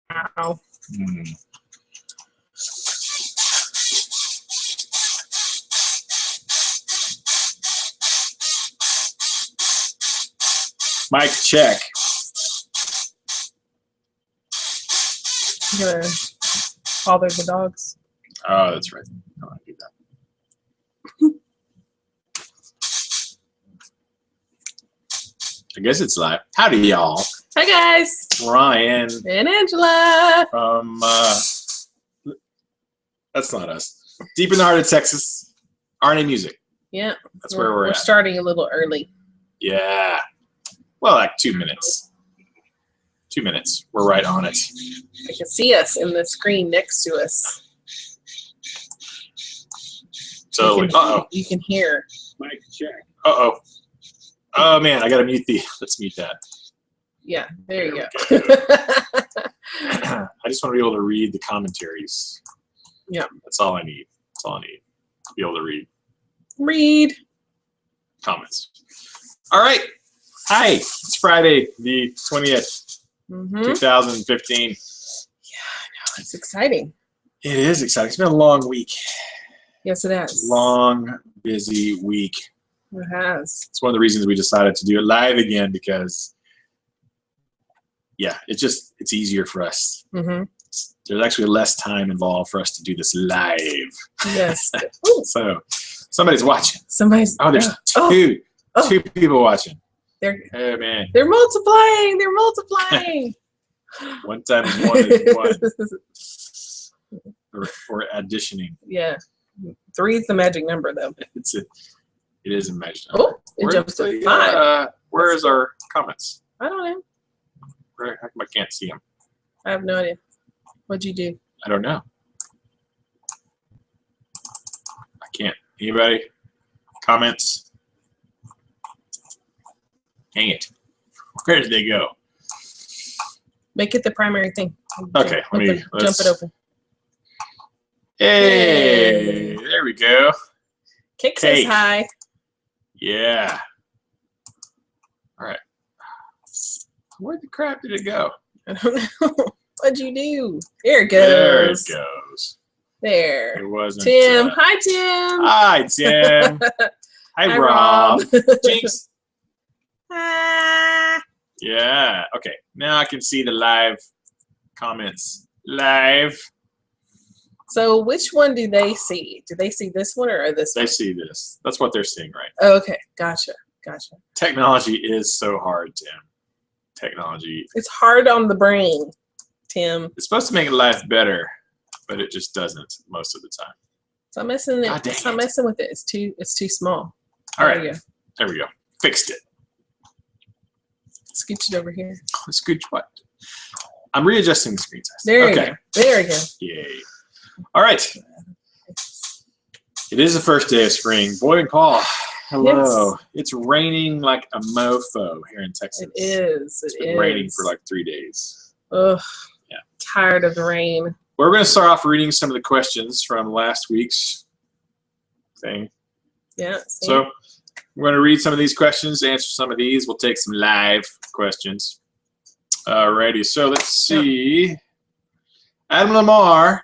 Wow. Mic check. I'm gonna bother the dogs. Oh, that's right. I want to do that. I guess it's live. Howdy, y'all. Hi, guys. Ryan. And Angela. From, that's not us. Deep in the heart of Texas. ASKRNA Music. Yeah. That's where we're at. We're starting a little early. Yeah. Well, like 2 minutes. 2 minutes. We're right on it. I can see us in the screen next to us. Totally. Uh-oh. You can hear. Mic check. Uh-oh. Oh, man. I got to mute the... Let's mute that. Yeah. There you go. I just want to be able to read the commentaries. Yeah. That's all I need. That's all I need. To be able to read. Read. Comments. All right. Hi. It's Friday, the 20th, 2015. Yeah, I know. It's exciting. It is exciting. It's been a long week. Yes, it has. Long, busy week. It has. It's one of the reasons we decided to do it live again because, yeah, it's easier for us. There's actually less time involved for us to do this live. Yes. So somebody's watching. Oh, there's two people watching. Oh, man. They're multiplying. They're multiplying. One times one is one. Or additioning. Yeah. 3 is the magic number, though. It is a magic number. Oh, it jumps to 5. Where is our comments? I don't know. How come I can't see them? I have no idea. What'd you do? I don't know. I can't. Anybody? Comments? Dang it. Where did they go? Make it the primary thing. Okay, jump it open. Hey, there we go. Kick says hi. Yeah. All right. Where the crap did it go? I don't know. What'd you do? There it goes. There it goes. There. It wasn't. Tim. Hi, Tim. Hi, Tim. Hi, Rob. Jinx. Hi. Yeah. Okay. Now I can see the live comments. Live. So which one do they see? Do they see this one or this one? They see this. That's what they're seeing right now. Oh, okay. Gotcha. Gotcha. Technology is so hard, Tim. Technology. It's hard on the brain, Tim. It's supposed to make life better, but it just doesn't most of the time. Stop messing with it. It's too small. All right. There we go. Fixed it. Scooch it over here. Scooch what? I'm readjusting the screen size. There you go. There we go. Yay. All right. It is the first day of spring. Boy and Paul, hello. Yes. It's raining like a mofo here in Texas. It is. It's been raining for like 3 days. Ugh. Yeah. Tired of the rain. We're going to start off reading some of the questions from last week's thing. Yeah. So we're going to read some of these questions, answer some of these. We'll take some live questions. Alrighty. So let's see. Yep. Adam Lamar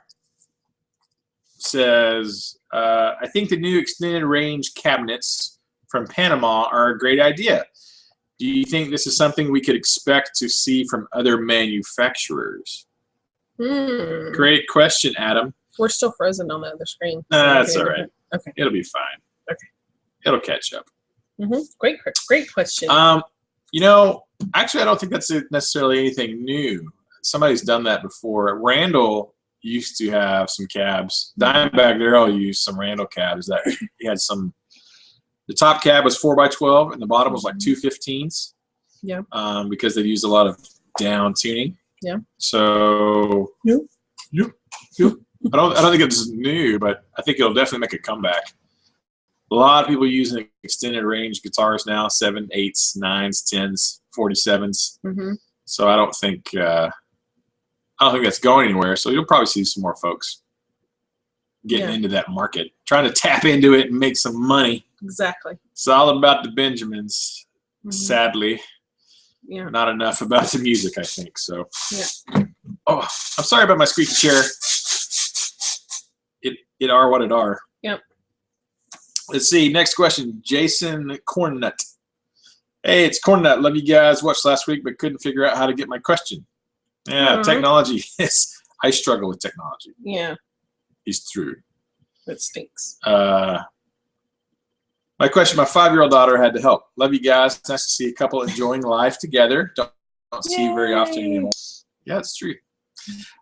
says, I think the new extended range cabinets from Panama are a great idea. Do you think this is something we could expect to see from other manufacturers? Great question, Adam. We're still frozen on the other screen. So that's all right. Okay. It'll be fine. Okay. It'll catch up. Great question. You know, actually, I don't think that's necessarily anything new. Somebody's done that before. Randall used to have some cabs. Dimebag Darrell used some Randall cabs that he had some. The top cab was 4x12 and the bottom was like 215s. Yeah. Because they used a lot of down tuning. Yeah. So. Yep. I don't think it's new, but I think it'll definitely make a comeback. A lot of people using extended range guitars now, 7, 8s, 9s, 10s, 47s. So I don't think that's going anywhere. So you'll probably see some more folks getting into that market, trying to tap into it and make some money. Exactly. It's all about the Benjamins, sadly. Yeah. Not enough about the music, I think. So. Yeah. Oh, I'm sorry about my squeaky chair. It are what it are. Yep. Let's see. Next question. Jason Cornut. Hey, it's Cornut. Love you guys. Watched last week, but couldn't figure out how to get my question. Yeah, technology. Yes, I struggle with technology. Yeah. It's true. It stinks. My question, my 5-year-old daughter had to help. Love you guys. Nice to see a couple enjoying life together. Don't see you very often anymore. Yeah, it's true.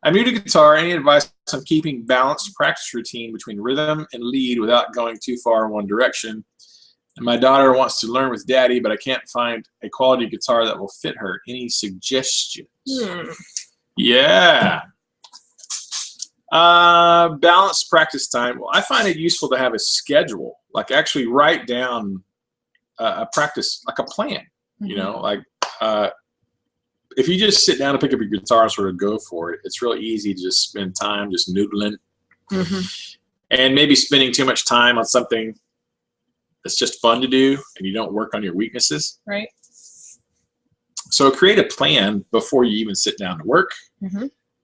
I'm new to guitar. Any advice on keeping balanced practice routine between rhythm and lead without going too far in one direction? And my daughter wants to learn with daddy, but I can't find a quality guitar that will fit her. Any suggestions? Yeah. Balanced practice time. Well, I find it useful to have a schedule, like actually write down a practice, like a plan, you know, like if you just sit down and pick up your guitar and sort of go for it, it's real easy to just spend time just noodling and maybe spending too much time on something that's just fun to do and you don't work on your weaknesses. Right. So create a plan before you even sit down to work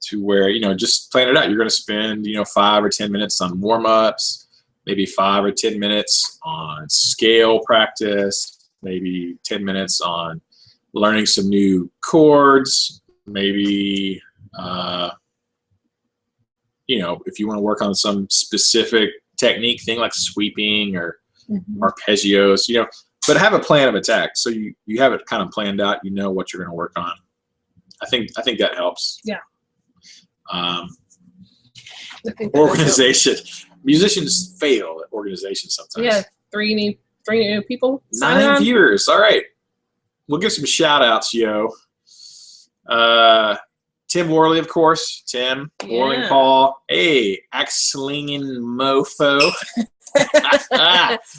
to where, you know, just plan it out. You're going to spend, you know, 5 or 10 minutes on warm-ups, maybe 5 or 10 minutes on scale practice, maybe 10 minutes on learning some new chords, maybe, you know, if you want to work on some specific technique thing like sweeping or arpeggios, you know, but have a plan of attack. So you have it kind of planned out, you know what you're going to work on. I think that helps. Yeah. I think organization. Musicians fail at organization sometimes. Yeah, three new people. 9 viewers. All right. We'll give some shout outs, yo. Tim Worley, of course. Tim, Worling Paul. Hey, Axlingen Mofo.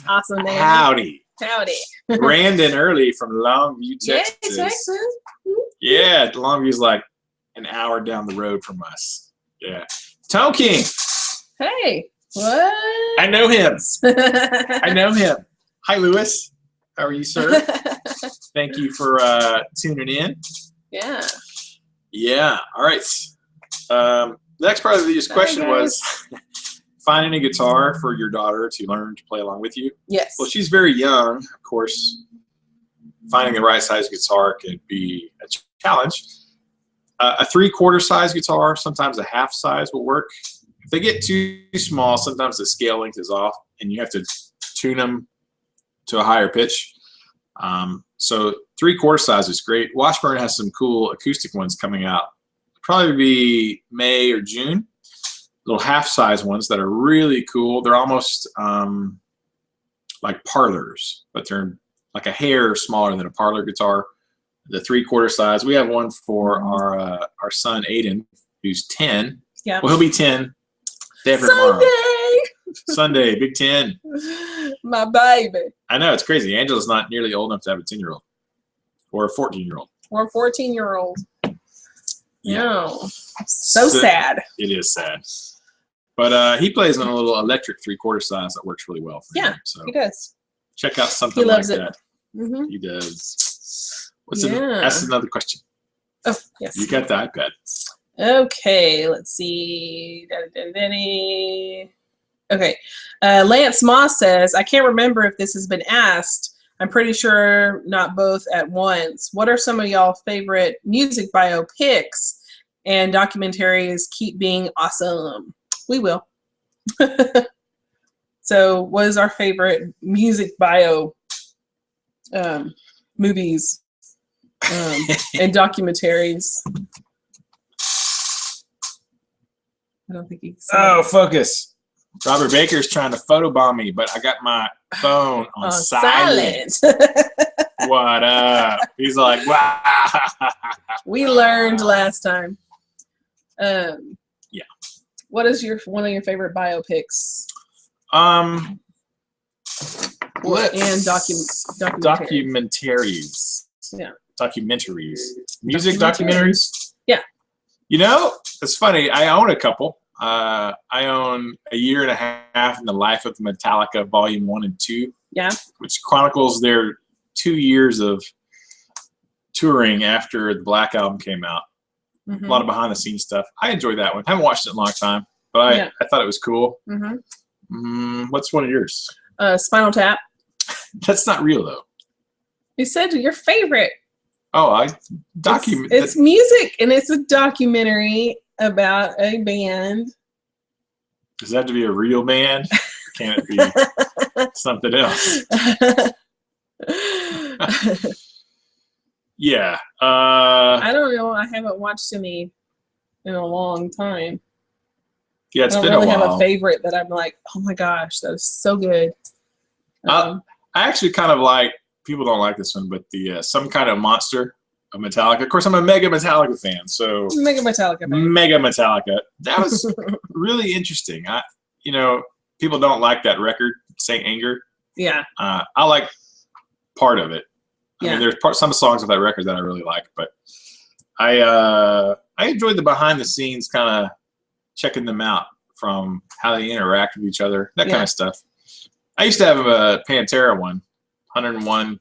Awesome name. Howdy. Brandon Early from Longview, Texas. Yeah, Texas. Yeah, Longview's like an hour down the road from us. Yeah. Tone King. Hey, what? I know him. I know him. Hi, Lewis. How are you, sir? Thank you for tuning in. Yeah. Yeah. All right. The next part of this question was finding a guitar for your daughter to learn to play along with you. Yes. Well, she's very young. Of course, finding the right size guitar can be a challenge. A 3/4 size guitar, sometimes a half size will work. If they get too small, sometimes the scale length is off, and you have to tune them to a higher pitch. So 3/4 size is great. Washburn has some cool acoustic ones coming out. Probably be May or June. Little half size ones that are really cool. They're almost like Parlors, but they're like a hair smaller than a Parlor guitar. The 3/4 size. We have one for our son Aiden, who's 10. Yeah. Well, he'll be 10 day after tomorrow. Sunday, Big 10. My baby. I know, it's crazy. Angela's not nearly old enough to have a 10-year-old or a 14-year-old. Or a 14-year-old. Yeah. No. So sad. It is sad. But he plays on a little electric 3/4 size that works really well for him. So he does. Check out something he loves like it. that. He does. That's another question. Oh, yes. You got the iPad. Okay, let's see. Okay. Lance Moss says, I can't remember if this has been asked. I'm pretty sure not both at once. What are some of y'all favorite music biopics and documentaries keep being awesome? We will. So what is our favorite music bio movies and documentaries? I don't think he can see it. Focus. Robert Baker's trying to photobomb me, but I got my phone on silent. What up? He's like, wow. We learned last time. Yeah. What is one of your favorite biopics? And documentaries. Yeah. Documentaries. Music documentaries? Yeah. You know, it's funny. I own a couple. I own A Year and a Half in the Life of Metallica, Volume 1 and 2. Yeah. Which chronicles their 2 years of touring after the Black Album came out. A lot of behind the scenes stuff. I enjoyed that one. Haven't watched it in a long time, but I thought it was cool. What's one of yours? Spinal Tap. That's not real though. You said your favorite. Oh, It's music, and it's a documentary about a band. Does that have to be a real band? Or can it be something else? Yeah. I don't know. I haven't watched any in a long time. Yeah, it's been a while. I don't really have a a favorite that I'm like, oh my gosh, that is so good. I actually kind of like, people don't like this one, but the Some Kind of Monster of Metallica. Of course, I'm a mega Metallica fan, so Mega Metallica fan. Mega Metallica. That was really interesting. People don't like that record, Saint Anger. Yeah. I like part of it. I mean, there's some songs of that record that I really like, but I enjoyed the behind the scenes kind of checking them out, from how they interact with each other, that kind of stuff. I used to have a Pantera one, 101.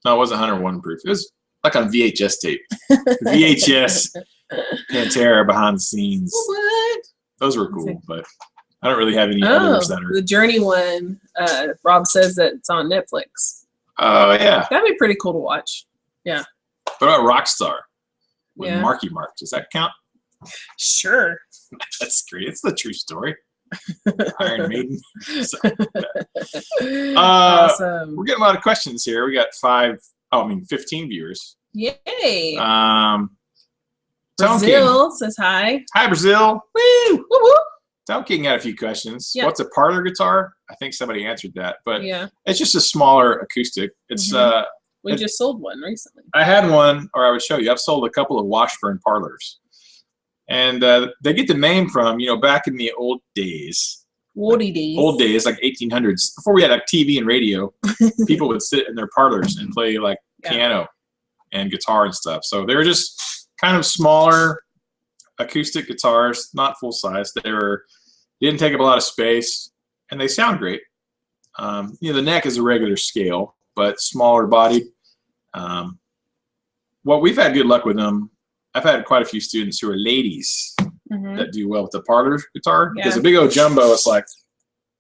No, it wasn't 101 proof. It was like on VHS tape. VHS Pantera behind the scenes. What? Those were cool, but I don't really have any others that are. The Journey one, Rob says that it's on Netflix. Oh, yeah. That'd be pretty cool to watch. Yeah. What about Rockstar with Yeah. Marky Mark? Does that count? Sure. That's great. It's the true story. Iron Maiden. So, Awesome. we're getting a lot of questions here. We got 15 viewers. Yay. Brazil says hi. Hi, Brazil. Woo! Woo woo. Tom King had a few questions. Yeah. What's a Parlor guitar? I think somebody answered that, but Yeah. it's just a smaller acoustic. It's We just sold one recently. I had one, or I would show you. I've sold a couple of Washburn Parlors, and they get the name from back in the old days. Old days, like 1800s, before we had like TV and radio. People would sit in their parlors and play like piano and guitar and stuff. So they were just kind of smaller acoustic guitars, not full size. Didn't take up a lot of space, and they sound great. The neck is a regular scale, but smaller bodied. We've had good luck with them. I've had quite a few students who are ladies that do well with the Parlor guitar, because a big old jumbo is like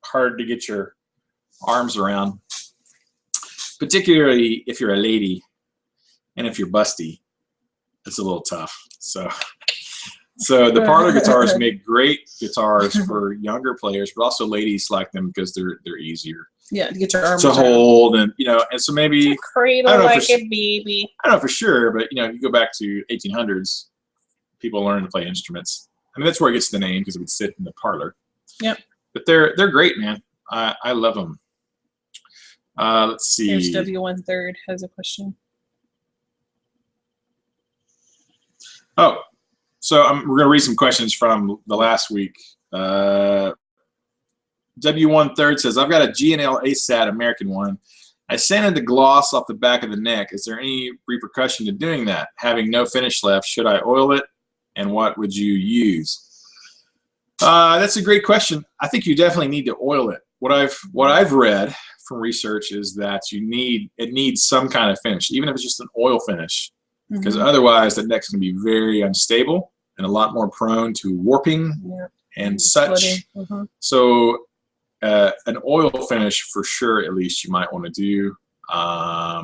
hard to get your arms around, particularly if you're a lady and if you're busty. It's a little tough. So the Parlor guitars make great guitars for younger players, but also ladies like them because they're easier. Yeah, to get your arms to hold, and so maybe cradle like a baby. I don't know for sure, but if you go back to 1800s, people learned to play instruments. I mean, that's where it gets the name, because it would sit in the parlor. Yep. But they're great, man. I love them. Let's see. Here's W1/3 has a question. Oh, so we're going to read some questions from the last week. W1/3 says, I've got a G&L ASAT American one. I sanded the gloss off the back of the neck. Is there any repercussion to doing that? Having no finish left, should I oil it? And what would you use? That's a great question. I think you definitely need to oil it. What I've read from research is that it needs some kind of finish, even if it's just an oil finish, because otherwise the neck's going to be very unstable and a lot more prone to warping and such. So an oil finish for sure, at least you might want to do. I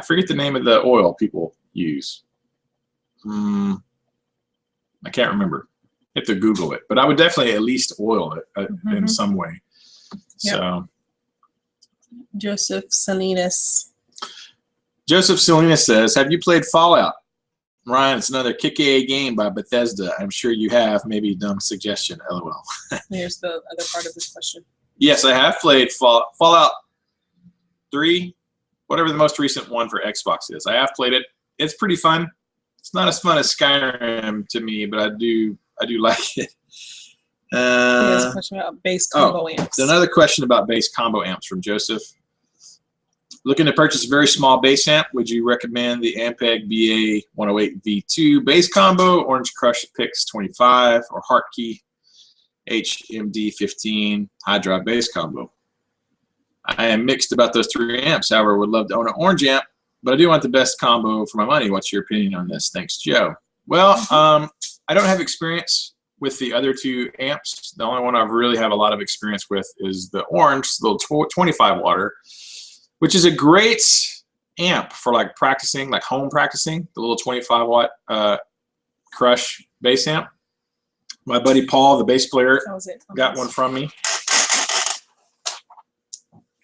forget the name of the oil people use. I can't remember. You have to Google it, but I would definitely at least oil it in some way. So Joseph Salinas says, have you played Fallout? Ryan, it's another kick-A game by Bethesda. I'm sure you have. Maybe dumb suggestion, LOL. Here's the other part of this question. Yes, I have played Fallout 3, whatever the most recent one for Xbox is. I have played it. It's pretty fun. It's not as fun as Skyrim to me, but I do like it. Here's a question about bass combo amps. Another question about bass combo amps from Joseph. Looking to purchase a very small bass amp, would you recommend the Ampeg BA108 V2 bass combo, Orange Crush Pix 25, or Hartkey HMD 15 high drive bass combo? I am mixed about those three amps. However, would love to own an orange amp, but I do want the best combo for my money. What's your opinion on this? Thanks, Joe. Well, I don't have experience with the other two amps. The only one I really have a lot of experience with is the orange, the little 25 watt, which is a great amp for like practicing, like home practicing. The little 25 watt Crush bass amp. My buddy Paul, the bass player, got one from me,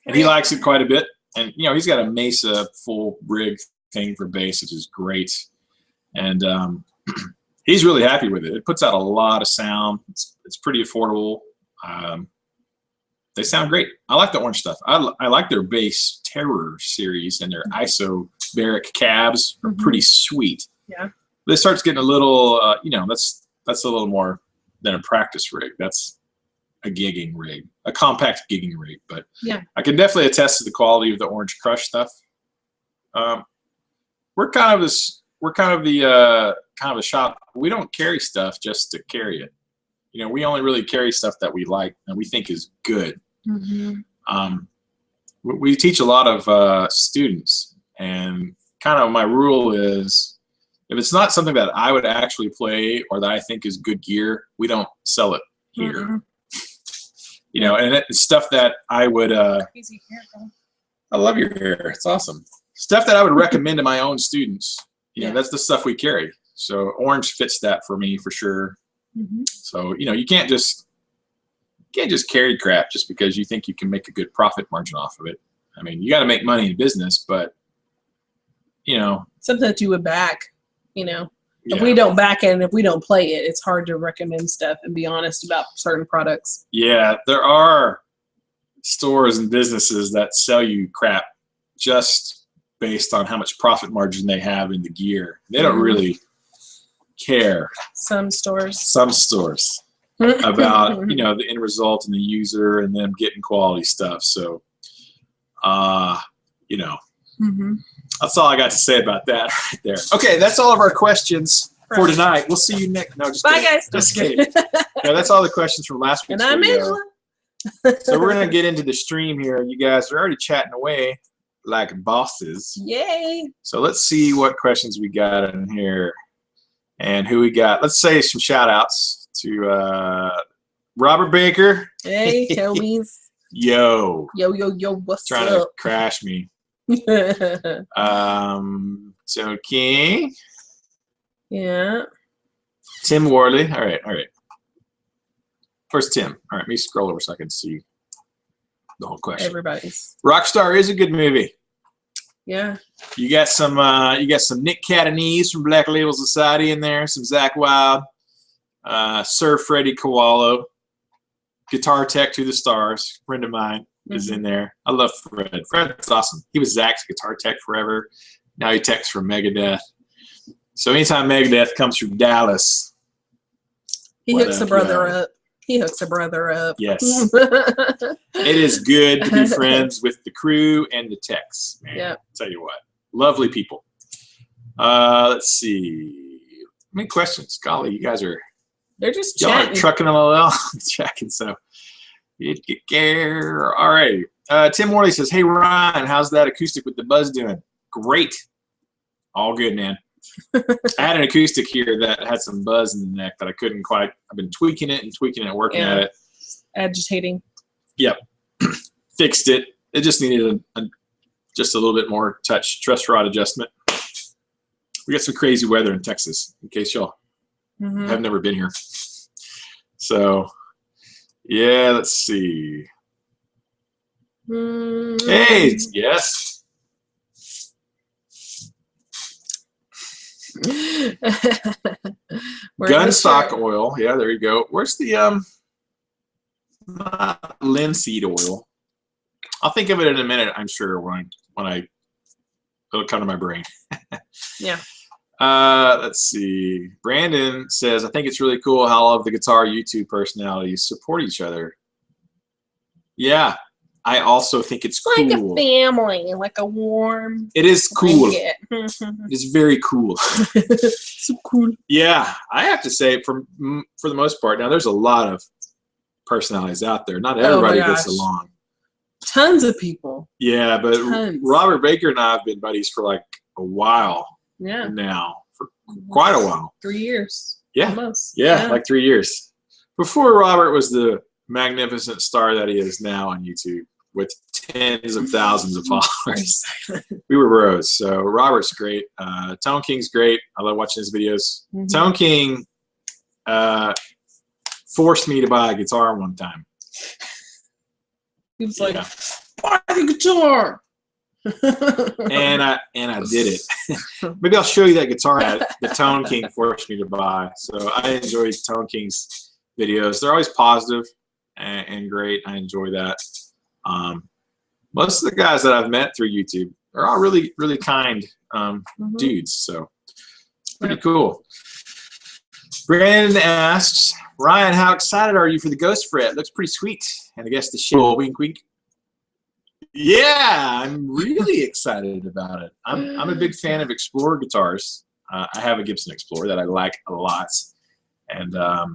and he likes it quite a bit. And you know, he's got a Mesa full rig thing for bass, which is great, and he's really happy with it. It puts out a lot of sound. It's pretty affordable. They sound great. I like the orange stuff. I like their bass Terror series, and their isobaric cabs are pretty sweet. Yeah. But it starts getting a little, you know, that's a little more than a practice rig. That's a gigging rig, a compact gigging rig. But yeah, I can definitely attest to the quality of the Orange Crush stuff. We're kind of a shop. We don't carry stuff just to carry it. You know, we only really carry stuff that we like and we think is good. We teach a lot of students, and kind of my rule is, if it's not something that I would actually play or that I think is good gear, we don't sell it here. You know, and it's stuff that I would. Crazy hair. I love your hair. It's awesome. Stuff that I would recommend to my own students. You know, that's the stuff we carry. So orange fits that for me for sure. So you know, you can't just carry crap just because you think you can make a good profit margin off of it. I mean, you got to make money in business, but you know, something that you would back. You know, if we don't back it and if we don't play it, it's hard to recommend stuff and be honest about certain products. Yeah, there are stores and businesses that sell you crap just based on how much profit margin they have in the gear. They don't really care. Some stores about, you know, the end result and the user and them getting quality stuff. So, you know. That's all I got to say about that right there. Okay, that's all of our questions for tonight. We'll see you next. No, just bye, kidding. guys. Just kidding. No, that's all the questions from last week's video. And I'm Angela. So we're gonna get into the stream here. You guys are already chatting away like bosses. Yay! So let's see what questions we got in here and who we got. Let's say some shout outs to Robert Baker. Hey, homies. Yo. Yo, what's trying up? To crash me. So King. Yeah. Tim Worley. All right. Where's Tim? All right, let me scroll over so I can see the whole question. Everybody's. Rockstar is a good movie. Yeah. You got some Nick Catanese from Black Label Society in there, some Zach Wild, Sir Freddie Kowalo, Guitar Tech to the Stars, friend of mine. Is in there. I love Fred. Fred's awesome. He was Zach's guitar tech forever. Now he techs for Megadeth. So anytime Megadeth comes from Dallas, he hooks a brother up. Yes. It is good to be friends with the crew and the techs. Yeah. Tell you what. Lovely people. Let's see. How many questions? Golly, you guys are just chatting. Trucking them along. Checking, so. All right. Tim Morley says, "Hey Ryan, how's that acoustic with the buzz doing?" Great. All good, man. I had an acoustic here that had some buzz in the neck that I couldn't quite. I've been tweaking it, working at it. Agitating. Yep. Fixed it. It just needed just a little bit more truss rod adjustment. We got some crazy weather in Texas, in case y'all have never been here. So. Yeah, let's see. Hey, yes. Gunstock oil. Yeah, there you go. Where's the linseed oil? I'll think of it in a minute, I'm sure, when it'll come to my brain. Yeah. Let's see. Brandon says, "I think it's really cool how all of the guitar YouTube personalities support each other." Yeah, I also think it's cool. Like a family, like a warm. It is cool. It's very cool. So cool. Yeah, I have to say, for the most part, now there's a lot of personalities out there. Not everybody gets along. Tons of people. Yeah, but Robert Baker and I have been buddies for like a while. Yeah. Now, for quite a while. 3 years. Yeah. Almost. Yeah, like 3 years. Before Robert was the magnificent star that he is now on YouTube with tens of thousands of followers. We were bros. So Robert's great. Tone King's great. I love watching his videos. Tone King forced me to buy a guitar one time. He was like, buy the guitar. and I did it. Maybe I'll show you that guitar that the Tone King forced me to buy. So I enjoy Tone King's videos. They're always positive and great. I enjoy that. Most of the guys that I've met through YouTube are all really, really kind dudes. So pretty cool. Brandon asks, Ryan, how excited are you for the Ghost Fret? Looks pretty sweet. And I guess the shit, wink, wink. Yeah, I'm really excited about it. I'm a big fan of Explorer guitars. I have a Gibson Explorer that I like a lot. And I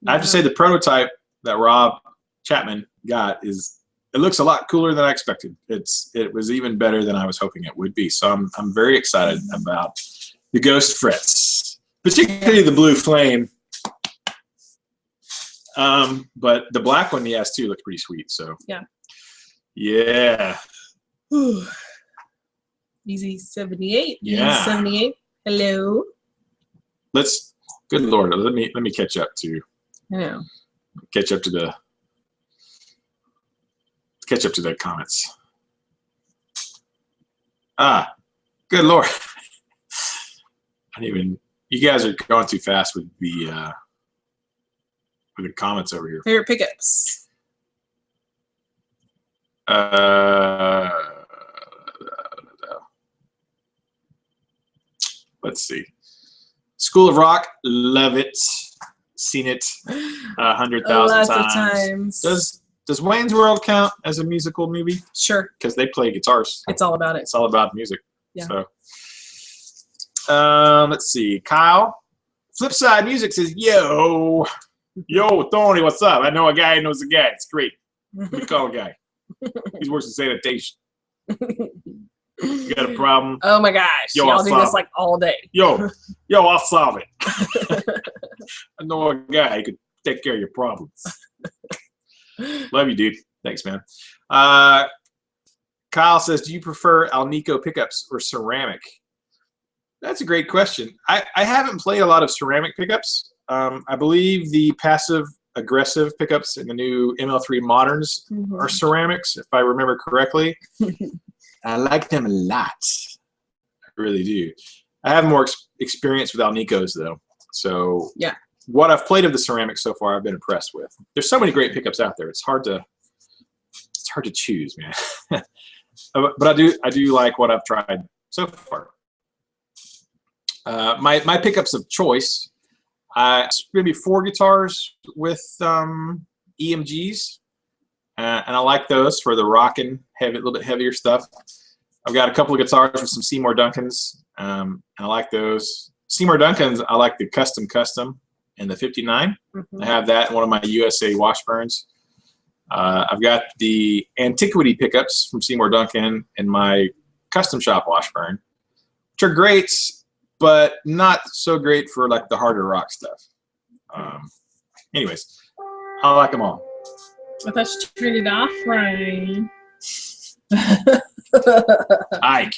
have to say the prototype that Rob Chapman got it looks a lot cooler than I expected. It was even better than I was hoping it would be. So I'm very excited about the Ghost Frets, particularly the Blue Flame. But the black one he has too looks pretty sweet. So yeah. Easy 78. Yeah. Easy 78. Hello. Good Lord, let me catch up to. Yeah. Catch up to the comments. Good Lord. You guys are going too fast with the comments over here. Favorite pickups. Let's see. School of Rock, love it, seen it 100,000 times. Does Wayne's World count as a musical movie? Sure. Because they play guitars. It's all about it. It's all about music. Yeah. So, let's see. Kyle, Flipside Music says, yo, Tony, what's up? I know a guy who knows a guy. It's great. We call a guy. He's worse than sanitation. You got a problem? Oh my gosh. Y'all do this like all day. Yo, I'll solve it. I know a guy who could take care of your problems. Love you, dude. Thanks, man. Kyle says, do you prefer Alnico pickups or ceramic? That's a great question. I haven't played a lot of ceramic pickups. I believe the passive aggressive pickups in the new ML3 Moderns are ceramics, if I remember correctly. I like them a lot. I really do. I have more experience with Alnicos, though. So yeah, what I've played of the ceramics so far, I've been impressed with. There's so many great pickups out there. It's hard to choose, man. But I do like what I've tried so far. My pickups of choice, maybe 4 guitars with EMGs, and I like those for the rockin' heavy, a little bit heavier stuff. I've got a couple of guitars with some Seymour Duncans, and I like those. Seymour Duncans, I like the custom and the 59. I have that in one of my USA Washburns. I've got the Antiquity pickups from Seymour Duncan in my custom shop Washburn, which are great, but not so great for like the harder rock stuff. Anyways, I like them all. I thought you turned it off, Ryan. Ike.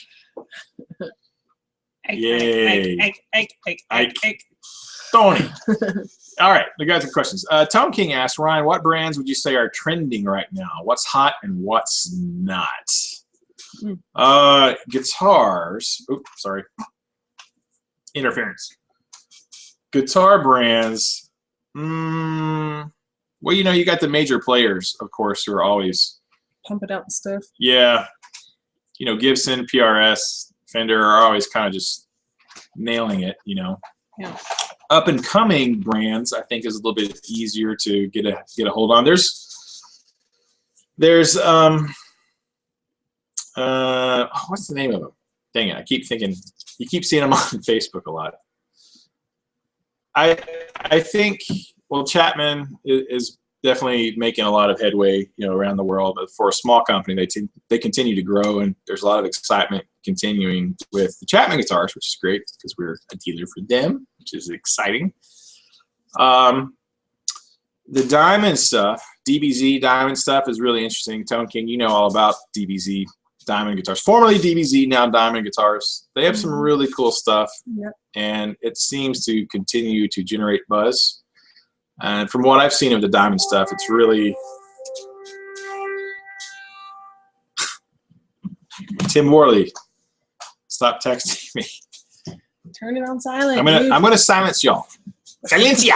Yay. Ike. Tony. All right, we got some questions. Tone King asks, Ryan, what brands would you say are trending right now? What's hot and what's not? Guitars. Oops, sorry. Interference. Guitar brands. Well, you know, you got the major players, of course, who are always pumping out the stuff. Yeah. You know, Gibson, PRS, Fender are always kind of just nailing it, you know. Yeah. Up and coming brands, I think, is a little bit easier to get a hold on. There's what's the name of them? Dang it, I keep thinking, you keep seeing them on Facebook a lot. I think, well, Chapman is definitely making a lot of headway, you know, around the world. But for a small company, they continue to grow, and there's a lot of excitement continuing with the Chapman Guitars, which is great because we're a dealer for them, which is exciting. The diamond stuff, DBZ diamond stuff, is really interesting. Tone King, you know all about DBZ diamond guitars. Formerly DBZ, now Diamond Guitars. They have some really cool stuff, and it seems to continue to generate buzz. And from what I've seen of the diamond stuff, it's really... Tim Worley, stop texting me. Turn it on silent. I'm gonna silence y'all. Silencia.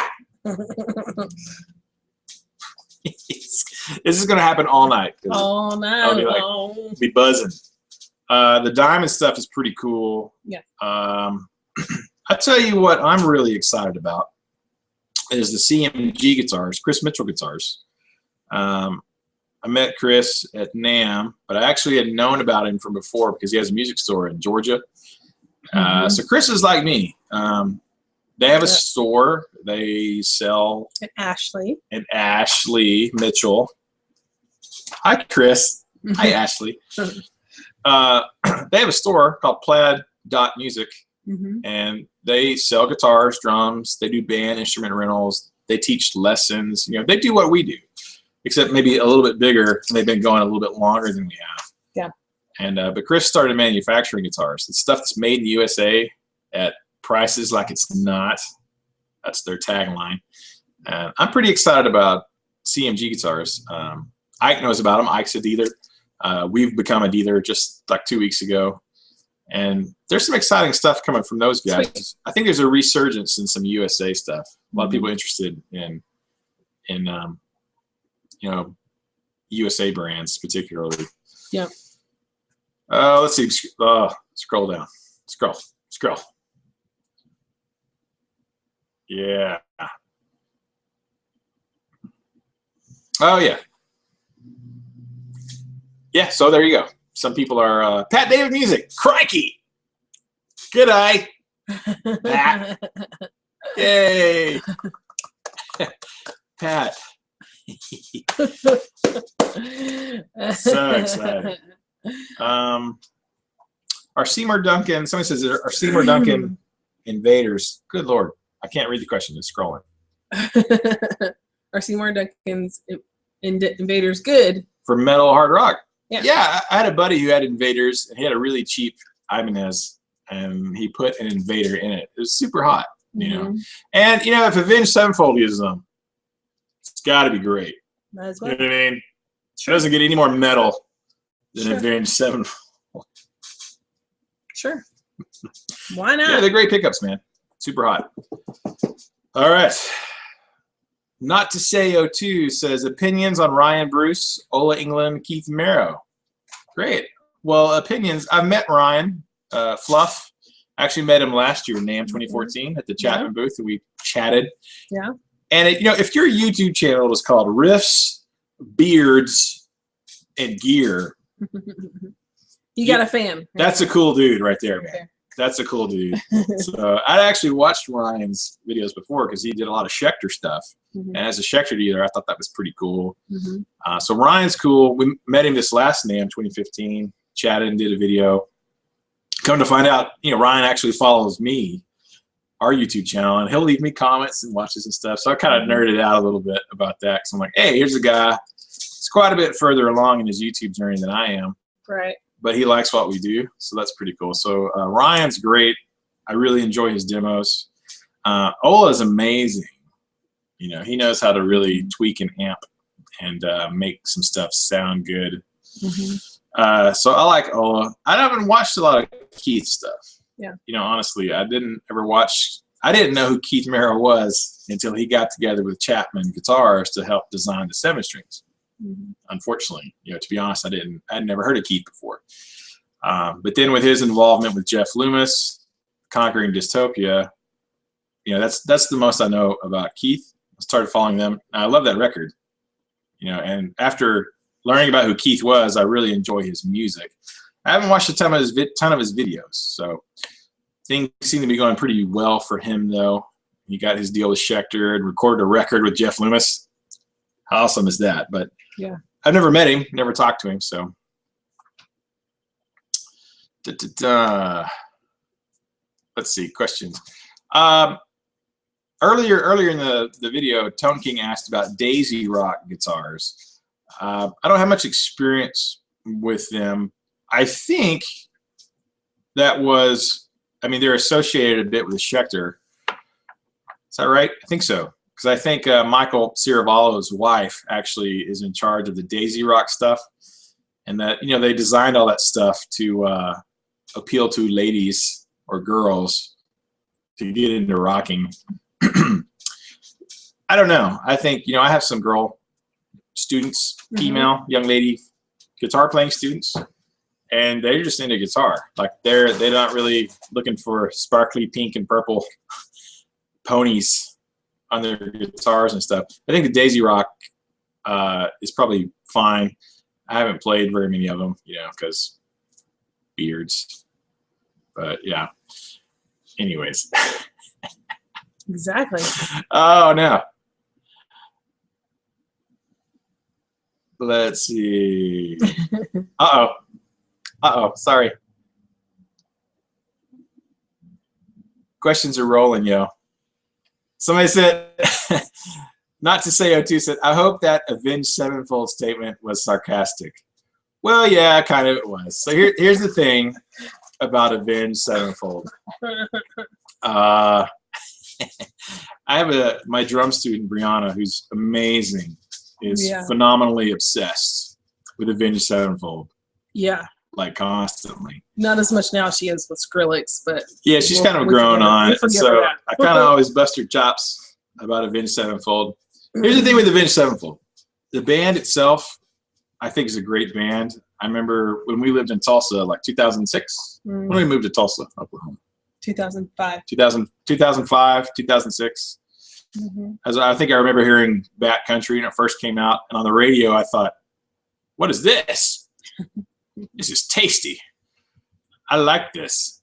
This is gonna happen all night. All night. I'll be buzzing. The diamond stuff is pretty cool. Yeah. I tell you what, I'm really excited about is the CMG guitars, Chris Mitchell guitars. I met Chris at NAMM, but I actually had known about him from before because he has a music store in Georgia. So Chris is like me. They have a store. They sell at Ashley. And Ashley Mitchell. Hi, Chris. Hi, Ashley. They have a store called Plaid.music, and they sell guitars, drums. They do band instrument rentals. They teach lessons. You know, they do what we do, except maybe a little bit bigger. And they've been going a little bit longer than we have. Yeah. And but Chris started manufacturing guitars. The stuff that's made in the USA at prices like it's not. That's their tagline. I'm pretty excited about CMG guitars. Ike knows about them. Ike's a dealer. We've become a dealer just like 2 weeks ago. And there's some exciting stuff coming from those guys. Sweet. I think there's a resurgence in some USA stuff. A lot of people interested in you know, USA brands particularly. Yeah. Let's see. Scroll down. Scroll. Yeah. Oh, yeah. Yeah, so there you go. Some people are Pat David Music. Crikey. Good eye. Pat. Yay. Pat. So excited. Are Seymour Duncan, somebody says, are Seymour Duncan invaders? Good Lord. I can't read the question. It's scrolling. Are Seymour Duncan's invaders good? For metal hard rock. Yeah. I had a buddy who had invaders, and he had a really cheap Ibanez, and he put an invader in it. It was super hot, you know. And, you know, if Avenged Sevenfold uses them, it's got to be great. Might as well. You know what I mean? It doesn't get any more metal than Avenged Sevenfold. Sure. Why not? Yeah, they're great pickups, man. Super hot. All right. Not to say O2 says opinions on Ryan Bruce, Ola England, Keith Merrow. Great. Well, opinions. I've met Ryan Fluff. I actually met him last year in NAMM 2014 at the Chapman booth, and we chatted. Yeah. And you know, if your YouTube channel is called Riffs, Beards, and Gear, you got a fan. That's a cool dude right there, man. That's a cool dude. So I actually watched Ryan's videos before because he did a lot of Schecter stuff. And as a Schecter dealer, I thought that was pretty cool. So Ryan's cool. We met him this last NAMM 2015, chatted and did a video. Come to find out, you know, Ryan actually follows me, our YouTube channel, and he'll leave me comments and watches and stuff. So I kind of nerded out a little bit about that because I'm like, hey, here's a guy. He's quite a bit further along in his YouTube journey than I am. Right. But he likes what we do, so that's pretty cool. So Ryan's great. I really enjoy his demos. Ola's amazing. You know, he knows how to really tweak an amp and make some stuff sound good. So I like Ola. I haven't watched a lot of Keith stuff. Yeah. You know, honestly, I didn't know who Keith Merrow was until he got together with Chapman Guitars to help design the 7-strings. Unfortunately, you know, to be honest, I'd never heard of Keith before. But then with his involvement with Jeff Loomis, Conquering Dystopia, you know, that's the most I know about Keith. I started following them. I love that record, you know, and after learning about who Keith was, I really enjoy his music. I haven't watched a ton of his videos, so things seem to be going pretty well for him, though. He got his deal with Schecter and recorded a record with Jeff Loomis. How awesome is that? But yeah, I've never met him, never talked to him. So Let's see, questions. Earlier in the video, Tone King asked about Daisy Rock guitars. I don't have much experience with them. I think that was, I mean, they're associated a bit with Schecter. Is that right? I think so. Because I think Michael Ciravallo's wife actually is in charge of the Daisy Rock stuff. And that, you know, they designed all that stuff to appeal to ladies or girls to get into rocking. I don't know. I think, you know, I have some girl students, female, young lady guitar playing students, and they're just into guitar. Like they're not really looking for sparkly pink and purple ponies on their guitars and stuff. I think the Daisy Rock is probably fine. I haven't played very many of them, you know, because beards. But yeah. Anyways. Exactly. Oh no. Let's see. Uh-oh. Sorry. Questions are rolling, yo. Somebody said, not to say O2 said, I hope that Avenged Sevenfold statement was sarcastic. Well, yeah, kind of it was. So here's the thing about Avenged Sevenfold. I have my drum student, Brianna, who's amazing, is phenomenally obsessed with Avenged Sevenfold. Yeah. Like constantly. Not as much now she is with Skrillex, but yeah, she's kind of grown on. So I kind of always bust her chops about Avenged Sevenfold. Here's the thing with Avenged Sevenfold. The band itself, I think, is a great band. I remember when we lived in Tulsa, like 2006. When we moved to Tulsa, Oklahoma. 2005. 2005, 2006. As I think I remember hearing Bat Country when it first came out, and on the radio I thought, what is this? This is tasty. I like this.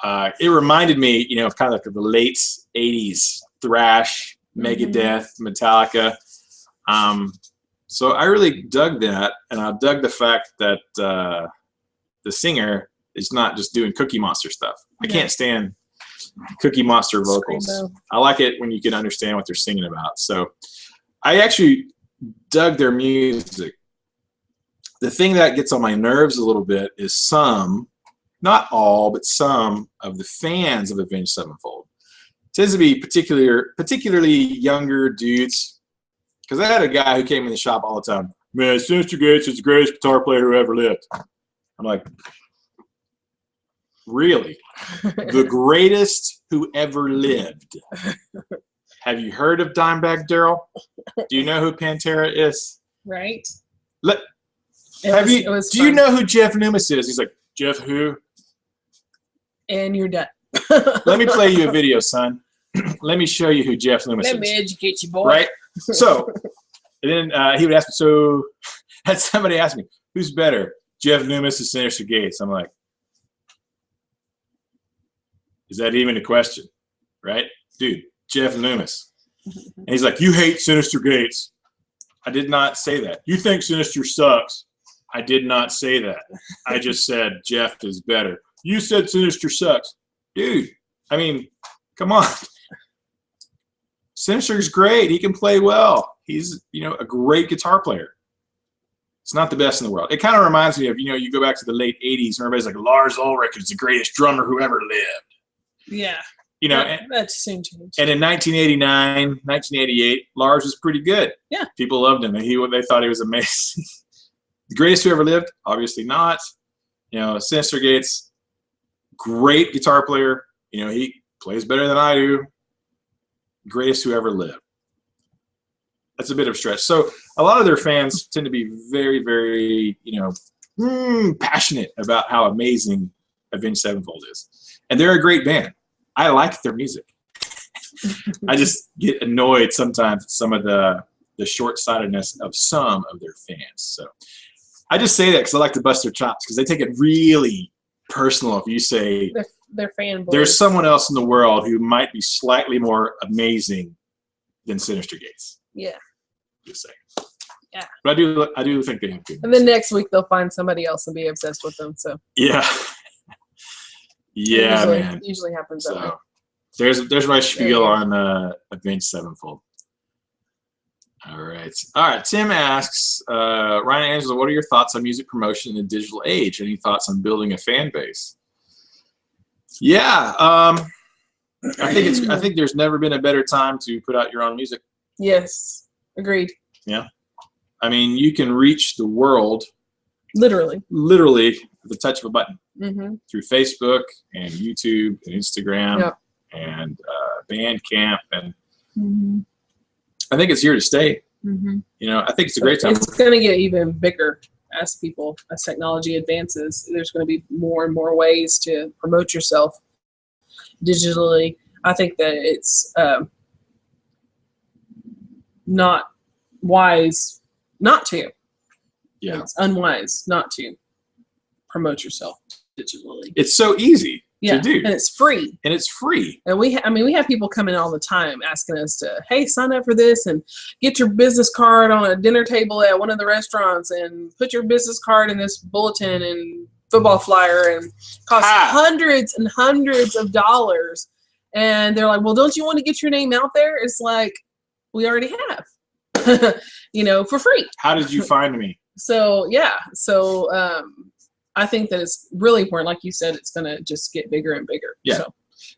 It reminded me, you know, of kind of like the late 80s thrash, Megadeth, Metallica. So I really dug that, and I dug the fact that the singer is not just doing Cookie Monster stuff. I can't stand Cookie Monster vocals. I like it when you can understand what they're singing about. So I actually dug their music. The thing that gets on my nerves a little bit is some, not all, but some of the fans of Avenged Sevenfold. It tends to be particularly younger dudes. Because I had a guy who came in the shop all the time. Man, Sinister Gates is the greatest guitar player who ever lived. I'm like, really? The greatest who ever lived? Have you heard of Dimebag Darrell? Do you know who Pantera is? Right. Do you know who Jeff Loomis is? He's like, Jeff who? And you're done. Let me play you a video, son. Let me show you who Jeff Loomis is. Let me educate you, boy. Right? So, and then he would ask me, so had somebody ask me, who's better, Jeff Loomis or Sinister Gates? I'm like, is that even a question? Right? Dude, Jeff Loomis. And he's like, you hate Sinister Gates. I did not say that. You think Sinister sucks. I did not say that. I just said Jeff is better. You said Sinister sucks. Dude, I mean, come on. Sinister's great. He can play well. He's, you know, a great guitar player. It's not the best in the world. It kind of reminds me of, you know, you go back to the late 80s and everybody's like, Lars Ulrich is the greatest drummer who ever lived. Yeah. You know, that's soon changed. And in 1989, 1988, Lars was pretty good. Yeah. People loved him. They thought he was amazing. The greatest who ever lived? Obviously not. You know, Sinister Gates, great guitar player. You know, he plays better than I do. Greatest who ever lived. That's a bit of a stretch. So a lot of their fans tend to be very, very, you know, passionate about how amazing Avenged Sevenfold is. And they're a great band. I like their music. I just get annoyed sometimes at some of the short-sightedness of some of their fans. So I just say that because I like to bust their chops, because they take it really personal if you say they're fanboys. There's someone else in the world who might be slightly more amazing than Sinister Gates. Yeah. Just saying. Yeah. But I do think they have good. And then next week they'll find somebody else and be obsessed with them. So yeah. Yeah, man. Usually happens that way. There's my spiel on Avenged Sevenfold. All right. Tim asks, Ryan and Angela, what are your thoughts on music promotion in the digital age? Any thoughts on building a fan base? Yeah, I think there's never been a better time to put out your own music. Yes, agreed. Yeah, I mean, you can reach the world literally with the touch of a button through Facebook and YouTube and Instagram and Bandcamp, and I think it's here to stay. You know, I think it's a great time. It's going to get even bigger as technology advances. There's going to be more and more ways to promote yourself digitally. I think that it's not wise not to. Yeah, it's unwise not to promote yourself digitally. It's so easy to do, and it's free. And we have people coming all the time asking us to, hey, sign up for this and get your business card on a dinner table at one of the restaurants and put your business card in this bulletin and football flyer, and cost hundreds and hundreds of dollars. And they're like, well, don't you want to get your name out there? It's like, we already have, you know, for free. How did you find me? So I think that it's really important. Like you said, it's going to just get bigger and bigger. Yeah. So.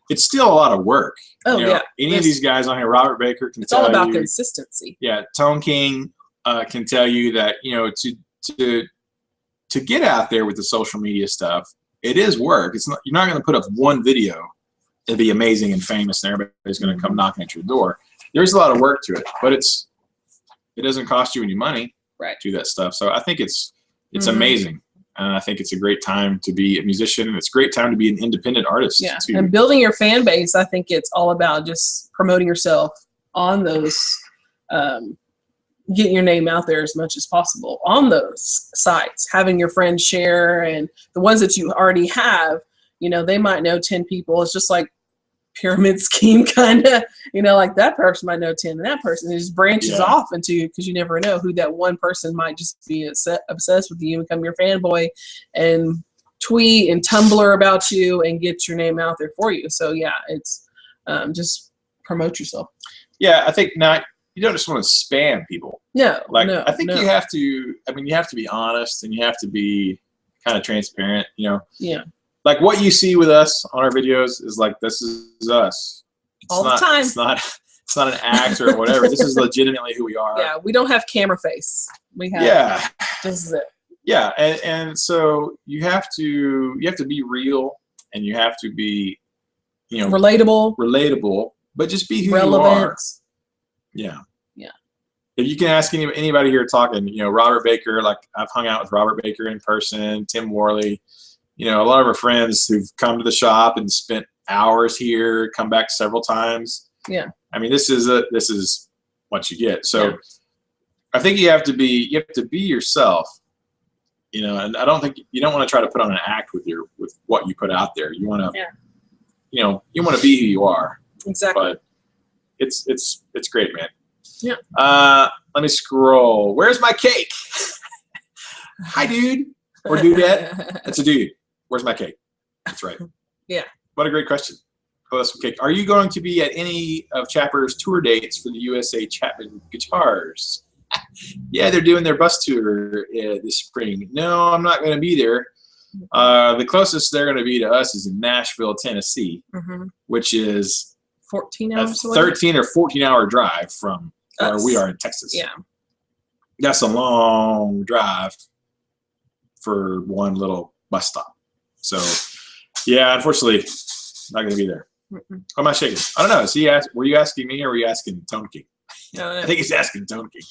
It's still a lot of work. Oh, you know, any of these guys on here, Robert Baker can tell you. It's all about consistency. Yeah. Tone King can tell you that, you know, to get out there with the social media stuff, it is work. It's not, you're not going to put up one video and be amazing and famous and everybody's going to come knocking at your door. There's a lot of work to it, but it doesn't cost you any money to do that stuff. So I think it's amazing. And I think it's a great time to be a musician. And it's a great time to be an independent artist. Yeah, too. And building your fan base, I think it's all about just promoting yourself on those, getting your name out there as much as possible on those sites, having your friends share, and the ones that you already have, you know, they might know 10 people. It's just like pyramid scheme kind of, you know, like that person might know 10 and that person, it just branches off into, because you never know who that one person might just be obsessed with you and become your fanboy and tweet and Tumblr about you and get your name out there for you. So yeah, it's just promote yourself. Yeah, I think you don't just want to spam people. No, I think you have to, you have to be honest and you have to be kind of transparent, you know. Yeah. Like what you see with us on our videos is like, this is us. All the time. It's not an act or whatever. This is legitimately who we are. Yeah, we don't have camera face. We have, this is it. Yeah, and so you have to be real, and you have to be, you know, relatable, but just be who you are. Yeah. Yeah. If you can ask anybody here talking, you know, Robert Baker, like I've hung out with Robert Baker in person, Tim Worley, you know, a lot of our friends who've come to the shop and spent hours here, come back several times. Yeah. I mean, this is what you get. So I think you have to be yourself, you know, and I don't think you don't want to try to put on an act with what you put out there. You want to, you know, you want to be who you are. Exactly. But it's great, man. Yeah. Let me scroll. Where's my cake? Hi, dude. Or dudette. That's a dude. Where's my cake? That's right. Yeah. What a great question. Oh, that's some cake. Are you going to be at any of Chapper's tour dates for the USA Chapman Guitars? Yeah, they're doing their bus tour this spring. No, I'm not going to be there. The closest they're going to be to us is in Nashville, Tennessee, which is 14 hours a 13 or 14-hour drive from where we are in Texas. Yeah. That's a long drive for one little bus stop. So, yeah, unfortunately, not going to be there. Why am I shaking? I don't know. Were you asking me or were you asking Tone King? I think he's asking Tone King.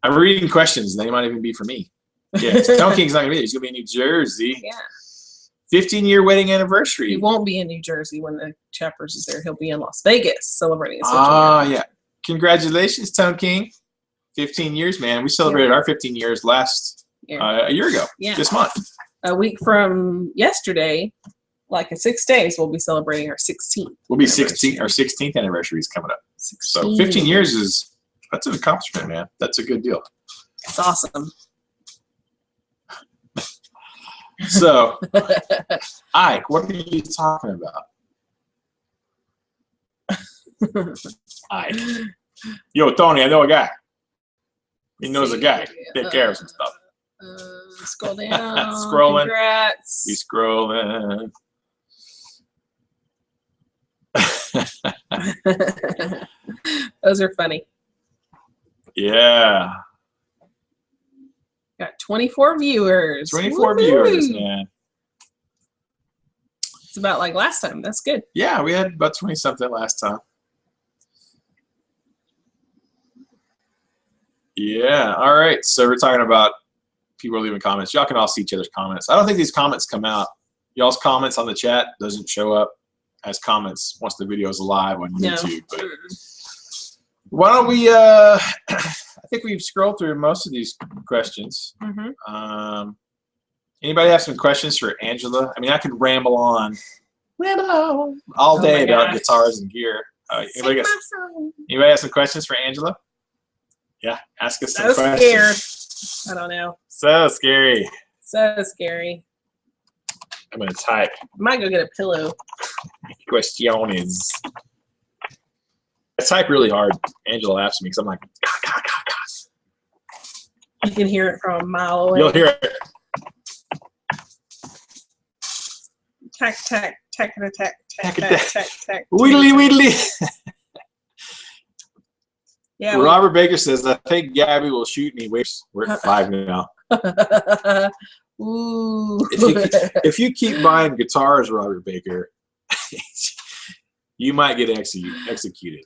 I'm reading questions. They might even be for me. Yeah, Tone King's not going to be there. He's going to be in New Jersey. Yeah. 15-year wedding anniversary. He won't be in New Jersey when the Chappers is there. He'll be in Las Vegas celebrating his 15 years. Yeah. Congratulations, Tone King. 15 years, man. We celebrated our 15 years a year ago, this month. A week from yesterday, like in 6 days, we'll be celebrating our 16th. We'll be 16. Our 16th anniversary is coming up. 16. So 15 years that's an accomplishment, man. That's a good deal. It's awesome. So, Ike, what are you talking about? Ike. Yo, Tony, I know a guy. He knows a guy. Take care of some stuff. Scroll down. Scrolling. Congrats. He's scrolling. Those are funny. Yeah. Got 24 viewers. 24 viewers, man. It's about like last time. That's good. Yeah, we had about 20 something last time. Yeah. All right. So we're talking about people are leaving comments. Y'all can all see each other's comments. I don't think these comments come out. Y'all's comments on the chat doesn't show up as comments once the video is live on YouTube. But why don't we? I think we've scrolled through most of these questions. Anybody have some questions for Angela? I mean, I could ramble on all day about guitars and gear. Anybody have some questions for Angela? Yeah, ask us some questions. Scared. I don't know. So scary. So scary. I'm gonna type. I might go get a pillow. Questiones. I type really hard. Angela laughs at me because I'm like, You can hear it from a mile away. You'll hear it. Tack, tack, tack, tack, tack, tack, tack, tack, tack. Wheedly, wheedly. Yeah. Robert Baker says, I think Gabby will shoot me. We're at 5 now. Ooh. If you keep buying guitars, Robert Baker, you might get executed.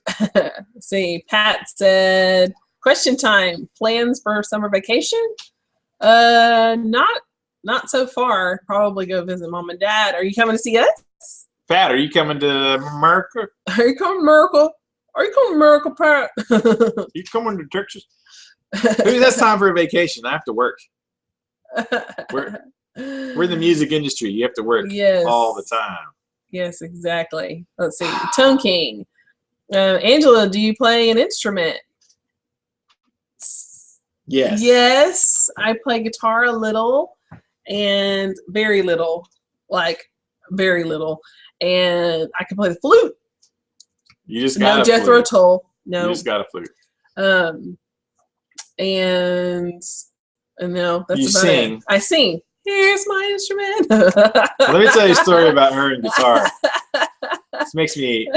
See, Pat said, question time. Plans for summer vacation? Not so far. Probably go visit mom and dad. Are you coming to see us? Pat, are you coming to America? Are you coming to America? Are you coming to America, Pat? You coming to Texas? Maybe that's time for a vacation. I have to work. We're in the music industry. You have to work all the time. Yes, exactly. Let's see. Tone King. Angela, do you play an instrument? Yes. Yes, I play guitar a little and very little. Like, very little. And I can play the flute. You just got no Jethro Tull. No. You just got a flute. And no, that's you about sing. it. I sing. Here's my instrument. Let me tell you a story about her and guitar. This makes me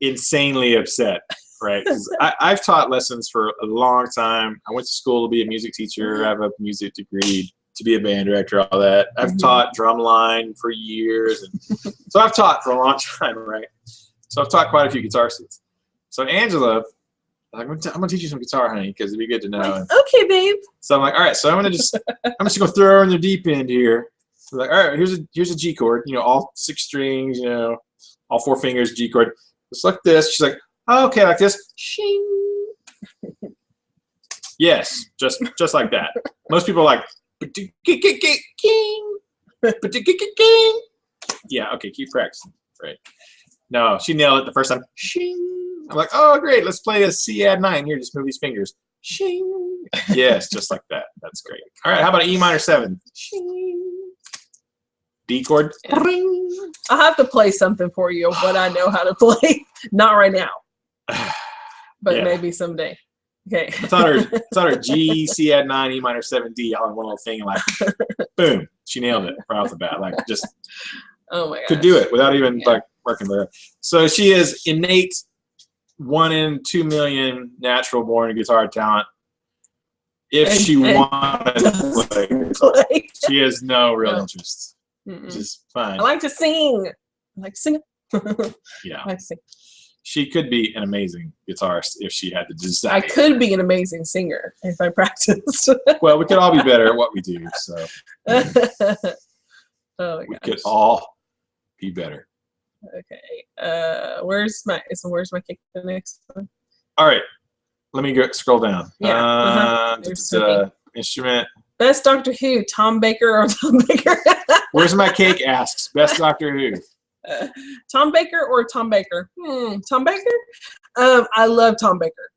insanely upset, right? Because I've taught lessons for a long time. I went to school to be a music teacher. I have a music degree to be a band director, all that. I've taught drumline for years. And so I've taught for a long time, right? So I've taught quite a few guitar students. So Angela, I'm gonna teach you some guitar, honey, because it'd be good to know. Like, okay, babe. So I'm like, all right. So I'm just gonna throw her in the deep end here. So like, all right, here's a G chord. You know, all 6 strings. You know, all 4 fingers G chord. Just like this. She's like, oh, okay, like this. Shing. Yes, just like that. Most people are like, yeah, okay, keep practicing. Right. No, she nailed it the first time. Shing. I'm like, oh, great. Let's play a C add 9 here. Just move these fingers. Shing. Yes, just like that. That's great. All right, how about an E minor 7? Shing. D chord. Ring. I'll have to play something for you of what I know how to play. Not right now, but maybe someday. Okay. I taught her G, C add 9, E minor 7, D all in one little thing, and like, boom, she nailed it right off the bat. Like, just oh my god, could do it without even like working with her. So she is innate 1 in 2 million natural born guitar talent. If she wanted to play guitar, she has no real interest. Which is fine. I like to sing. I like to sing. Yeah. I like to sing. She could be an amazing guitarist if she had the desire. I could be an amazing singer if I practiced. Well, we could all be better at what we do. So oh my we gosh. could all be better. Okay. Where's my kick? The next one. All right. Let me go scroll down. Yeah. Instrument. Best Doctor Who, Tom Baker or Tom Baker? Where's my cake? Asks. Best Doctor Who. Tom Baker or Tom Baker? Tom Baker? I love Tom Baker.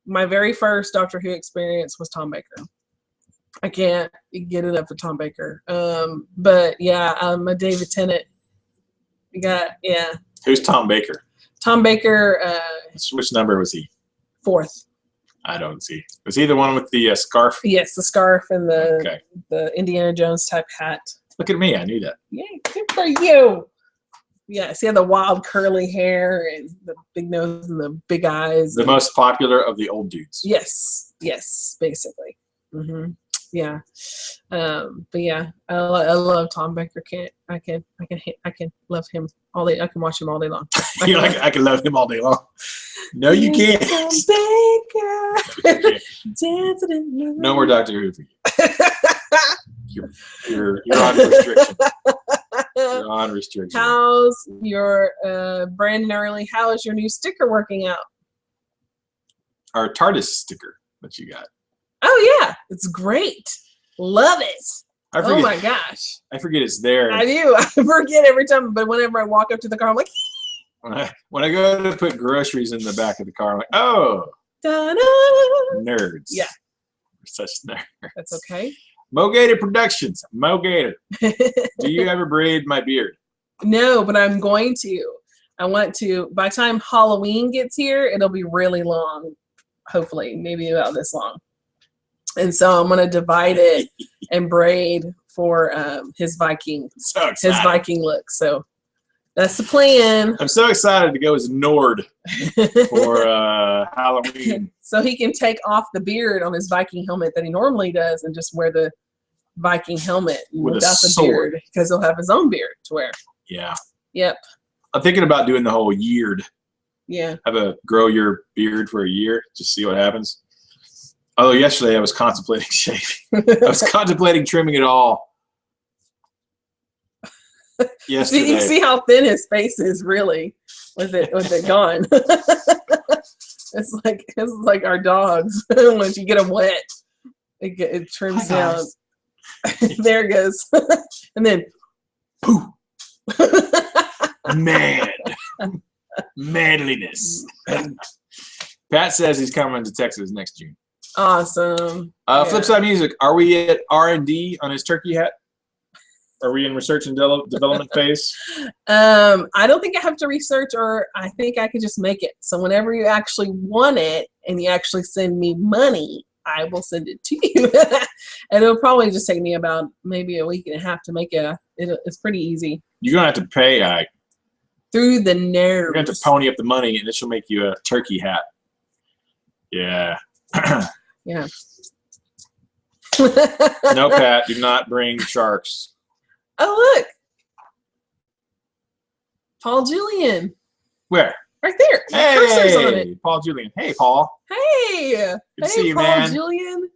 My very first Doctor Who experience was Tom Baker. I can't get it up for Tom Baker. But yeah, I'm a David Tennant. Yeah. Who's Tom Baker? Tom Baker. Which number was he? 4th. I don't see. Was he the one with the scarf? Yes, the scarf and the Indiana Jones type hat. Look at me. I knew that. Yeah, good for you. Yes, he had the wild curly hair and the big nose and the big eyes. The most popular of the old dudes. Yes, basically. Yeah, but yeah, I love Tom Baker. I can love him all day. I can watch him all day long. I can love him all day long. No, you can't. Baker. No more Doctor Who for you. You're on restriction. You're on restriction. How's your Brandon Early? How is your new sticker working out? Our TARDIS sticker that you got. Oh yeah, it's great. Love it. Oh my gosh. I forget it's there. I do. I forget every time, but whenever I walk up to the car, I'm like, when I go to put groceries in the back of the car, I'm like, oh, da-da. Nerds. Yeah. We're such nerds. That's okay. Mo Gator Productions. Mo Gator. Do you ever braid my beard? No, but I'm going to. I want to. By the time Halloween gets here, it'll be really long. Hopefully, maybe about this long. And so I'm going to divide it and braid for his Viking look. So that's the plan. I'm so excited to go as Nord for Halloween. So he can take off the beard on his Viking helmet that he normally does and just wear the Viking helmet without the beard because he'll have his own beard to wear. Yeah. Yep. I'm thinking about doing the whole yeared. Yeah. Have a grow your beard for a year, just see what happens. Although yesterday I was contemplating shaving. I was contemplating trimming it all. Yesterday. You see how thin his face is, really, with it gone. It's like our dogs. Once you get them wet, it trims down. There it goes, and then poof. Manliness. Pat says he's coming to Texas next June. Awesome. Flipside Music. Are we at R&D on his turkey hat? Are we in research and development phase? I don't think I have to research, or I think I could just make it. So whenever you actually want it and you actually send me money, I will send it to you. And it'll probably just take me about maybe a week and a half to make it. It's pretty easy. You're going to have to pay through the nerves. You're going to have to pony up the money, and then she'll make you a turkey hat. Yeah. Yeah. No, Pat, do not bring sharks. Oh, look. Paul Julian. Where? Right there. Hey, on it. Paul Julian. Hey, Paul. Hey. Good to see you, Paul man. Julian.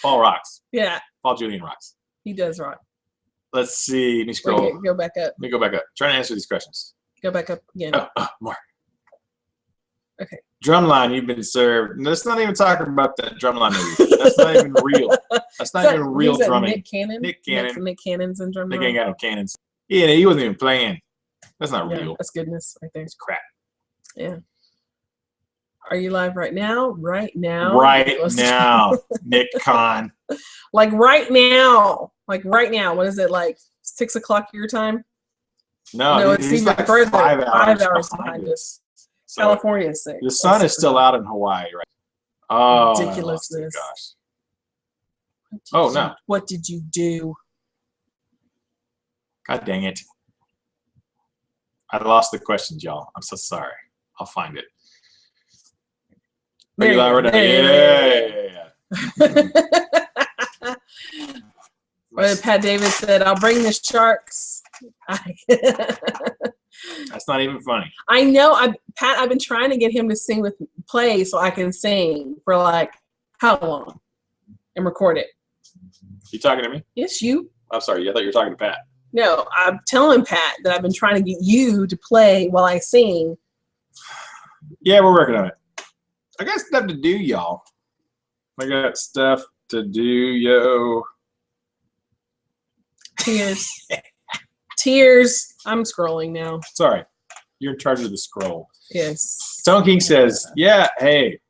Paul rocks. Yeah. Paul Julian rocks. He does rock. Let's see. Let me scroll. Wait, go back up. Let me go back up. Trying to answer these questions. Go back up again. Oh, more. Okay. Drumline, you've been served. Let's not even talk about that Drumline movie. That's not even real. That's not even real drumming. Nick Cannon? Nick Cannon. Nick Cannon's in Drumline. Nick ain't got no cannons. Yeah, he wasn't even playing. That's not real. That's goodness right there. It's crap. Yeah. Are you live right now? Right now? Right now, Nick Con. Like right now. Like right now. What is it, like 6 o'clock your time? No, it's even like further. 5 hours behind us. So California is 6. The sun is still out in Hawaii, right? Oh, ridiculousness. Gosh. Oh, no. What did you do? God dang it. I lost the questions, y'all. I'm so sorry. I'll find it. Are you live right now? Yeah. Well, Pat David said, I'll bring the sharks. That's not even funny. I know. Pat, I've been trying to get him to play so I can sing for like how long and record it. You talking to me? Yes, you. I'm sorry. I thought you were talking to Pat. No, I'm telling Pat that I've been trying to get you to play while I sing. Yeah, we're working on it. I got stuff to do, y'all. I got stuff to do, yo. Tears. Tears. I'm scrolling now. Sorry. You're in charge of the scroll. Yes. Tone King says, yeah, hey.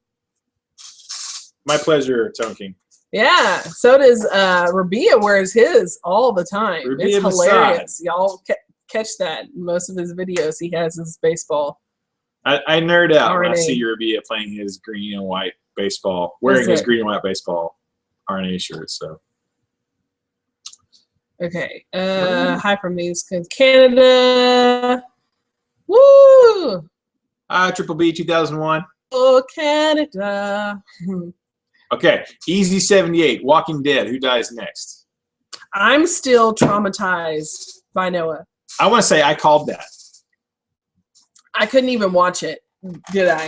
My pleasure, Tone King. Yeah, so does Rabia wears his all the time. Rabia It's hilarious. Y'all catch that. In most of his videos, he has his baseball. I nerd out when I RNA. see Rabia playing his green and white baseball, wearing his green and white baseball RNA shirt. So. Okay. Hi from these Canada. Woo! Triple B 2001. Oh, Canada. Okay. Easy 78. Walking Dead. Who dies next? I'm still traumatized by Noah. I want to say I called that. I couldn't even watch it, did I?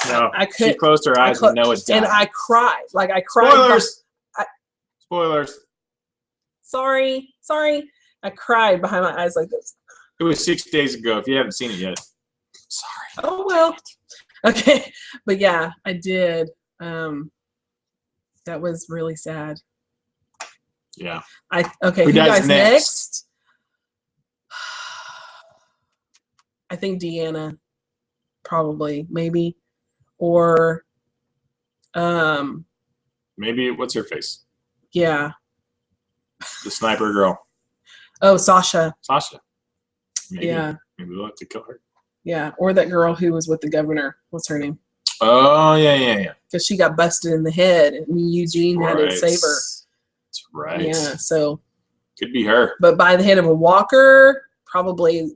No. I couldn't. She closed her eyes and Noah died. And I cried. Like I cried. Spoilers. Spoilers. Sorry. I cried behind my eyes like this. It was 6 days ago. If you haven't seen it yet. Sorry. Oh, well. Okay. But yeah, I did. That was really sad. Yeah. Okay, who dies next? I think Deanna, probably, maybe, or maybe what's her face? Yeah. The sniper girl. Oh, Sasha. Maybe. Yeah. Maybe we'll have to kill her. Yeah, or that girl who was with the governor. What's her name? Oh yeah. Because she got busted in the head, and Eugene had to save her. That's right. Yeah, so could be her. But by the head of a walker, probably.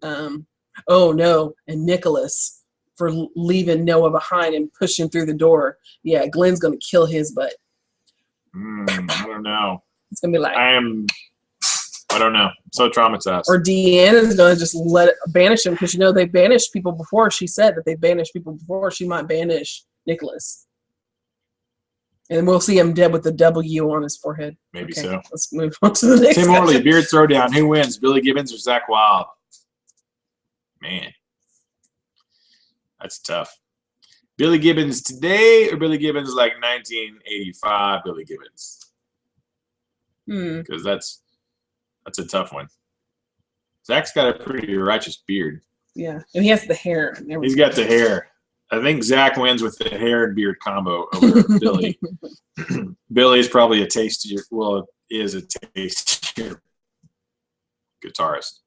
Oh no, and Nicholas for leaving Noah behind and pushing through the door. Yeah, Glenn's gonna kill his butt. I don't know. It's gonna be like I don't know. I'm so traumatized. Or Deanna's gonna just banish him because they banished people before. She said that they banished people before. She might banish Nicholas. And we'll see him dead with the W on his forehead. Maybe okay, so. Let's move on to the next Tim Orley, beard throwdown. Who wins? Billy Gibbons or Zach Wilde? Man, that's tough. Billy Gibbons today or Billy Gibbons like 1985 Billy Gibbons? Because that's a tough one. Zach's got a pretty righteous beard. Yeah, and he has the hair. He's got the hair. I think Zach wins with the hair and beard combo over Billy. Billy's probably is a tastier guitarist.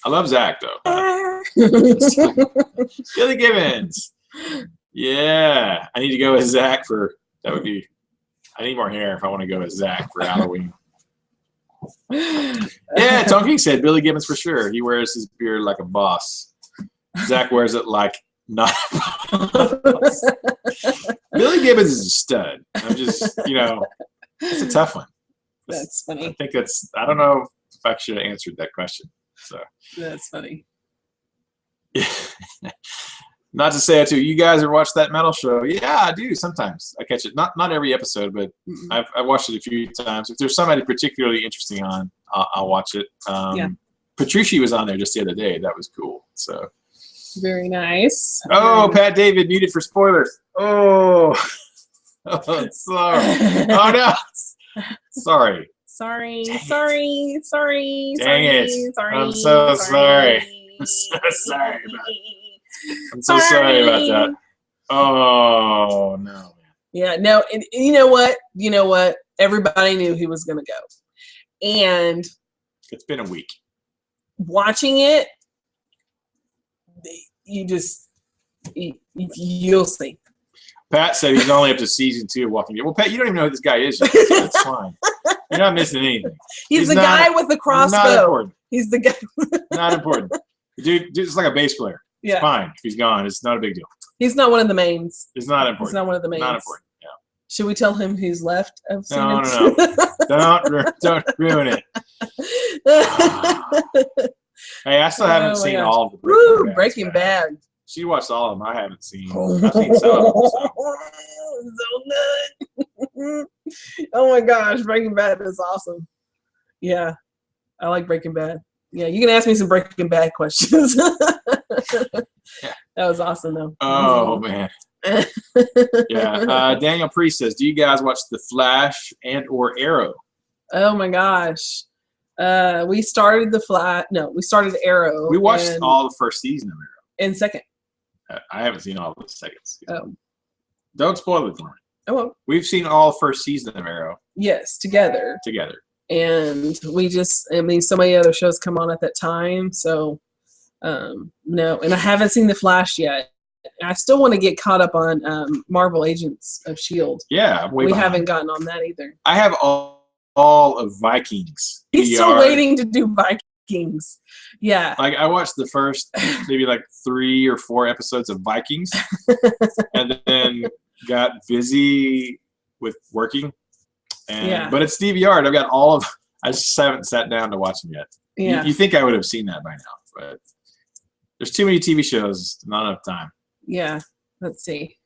I love Zach though. Billy Gibbons. Yeah, I need to go with Zach for that would be. I need more hair if I want to go with Zach for Halloween. Yeah, Tonking said Billy Gibbons for sure. He wears his beard like a boss. Zach wears it like not a boss. Billy Gibbons is a stud. I'm just, it's a tough one. That's funny. I think I don't know if I should have answered that question. So that's funny. Yeah. Not to say it too. You guys ever watch that metal show? Yeah, I do sometimes. I catch it. Not every episode, but I've watched it a few times. If there's somebody particularly interesting on, I'll watch it. Yeah. Patricia was on there just the other day. That was cool. So very nice. Oh, Pat David muted for spoilers. Oh, sorry. Oh no. Sorry. Sorry. Dang sorry. it. Sorry. Dang it. Sorry. I'm so sorry. I'm so sorry about it. I'm so sorry about that. Oh no, man. Yeah, no, and you know what? Everybody knew he was gonna go, and it's been a week. Watching it, you'll see. Pat said he's only up to season 2 of Walking Dead. Well, Pat, you don't even know who this guy is yet, so that's fine. You're not missing anything. He's the guy with the crossbow. Not important. He's the guy. Not important. Dude, it's like a bass player. Yeah. It's fine. If he's gone, it's not a big deal. He's not one of the mains. It's not important. He's not one of the mains. Not important. Yeah. Should we tell him who's left? No. Don't ruin it. Hey, I still haven't seen all of the Breaking Bad. She watched all of them. I haven't seen. I've seen some of them. So good. Oh my gosh, Breaking Bad is awesome. Yeah, I like Breaking Bad. Yeah, you can ask me some Breaking Bad questions. That was awesome, though. Oh man. Yeah. Daniel Priest says, "Do you guys watch The Flash and/or Arrow?" Oh my gosh. We started we started Arrow. We watched all the first season of Arrow. And second. I haven't seen all the seconds. Oh. Don't spoil it for me. Oh, well. We've seen all first season of Arrow. Yes, together. Together. And we just, I mean, so many other shows come on at that time. So, no. And I haven't seen The Flash yet. I still want to get caught up on Marvel Agents of S.H.I.E.L.D. Yeah. We haven't gotten on that either. I have all of Vikings. He's still waiting to do Vikings. Yeah. Like, I watched the first maybe like 3 or 4 episodes of Vikings and then got busy with working. And but it's DVR'd. I've got all of. I just haven't sat down to watch them yet. Yeah. You think I would have seen that by now, but there's too many TV shows, not enough time. Yeah. Let's see.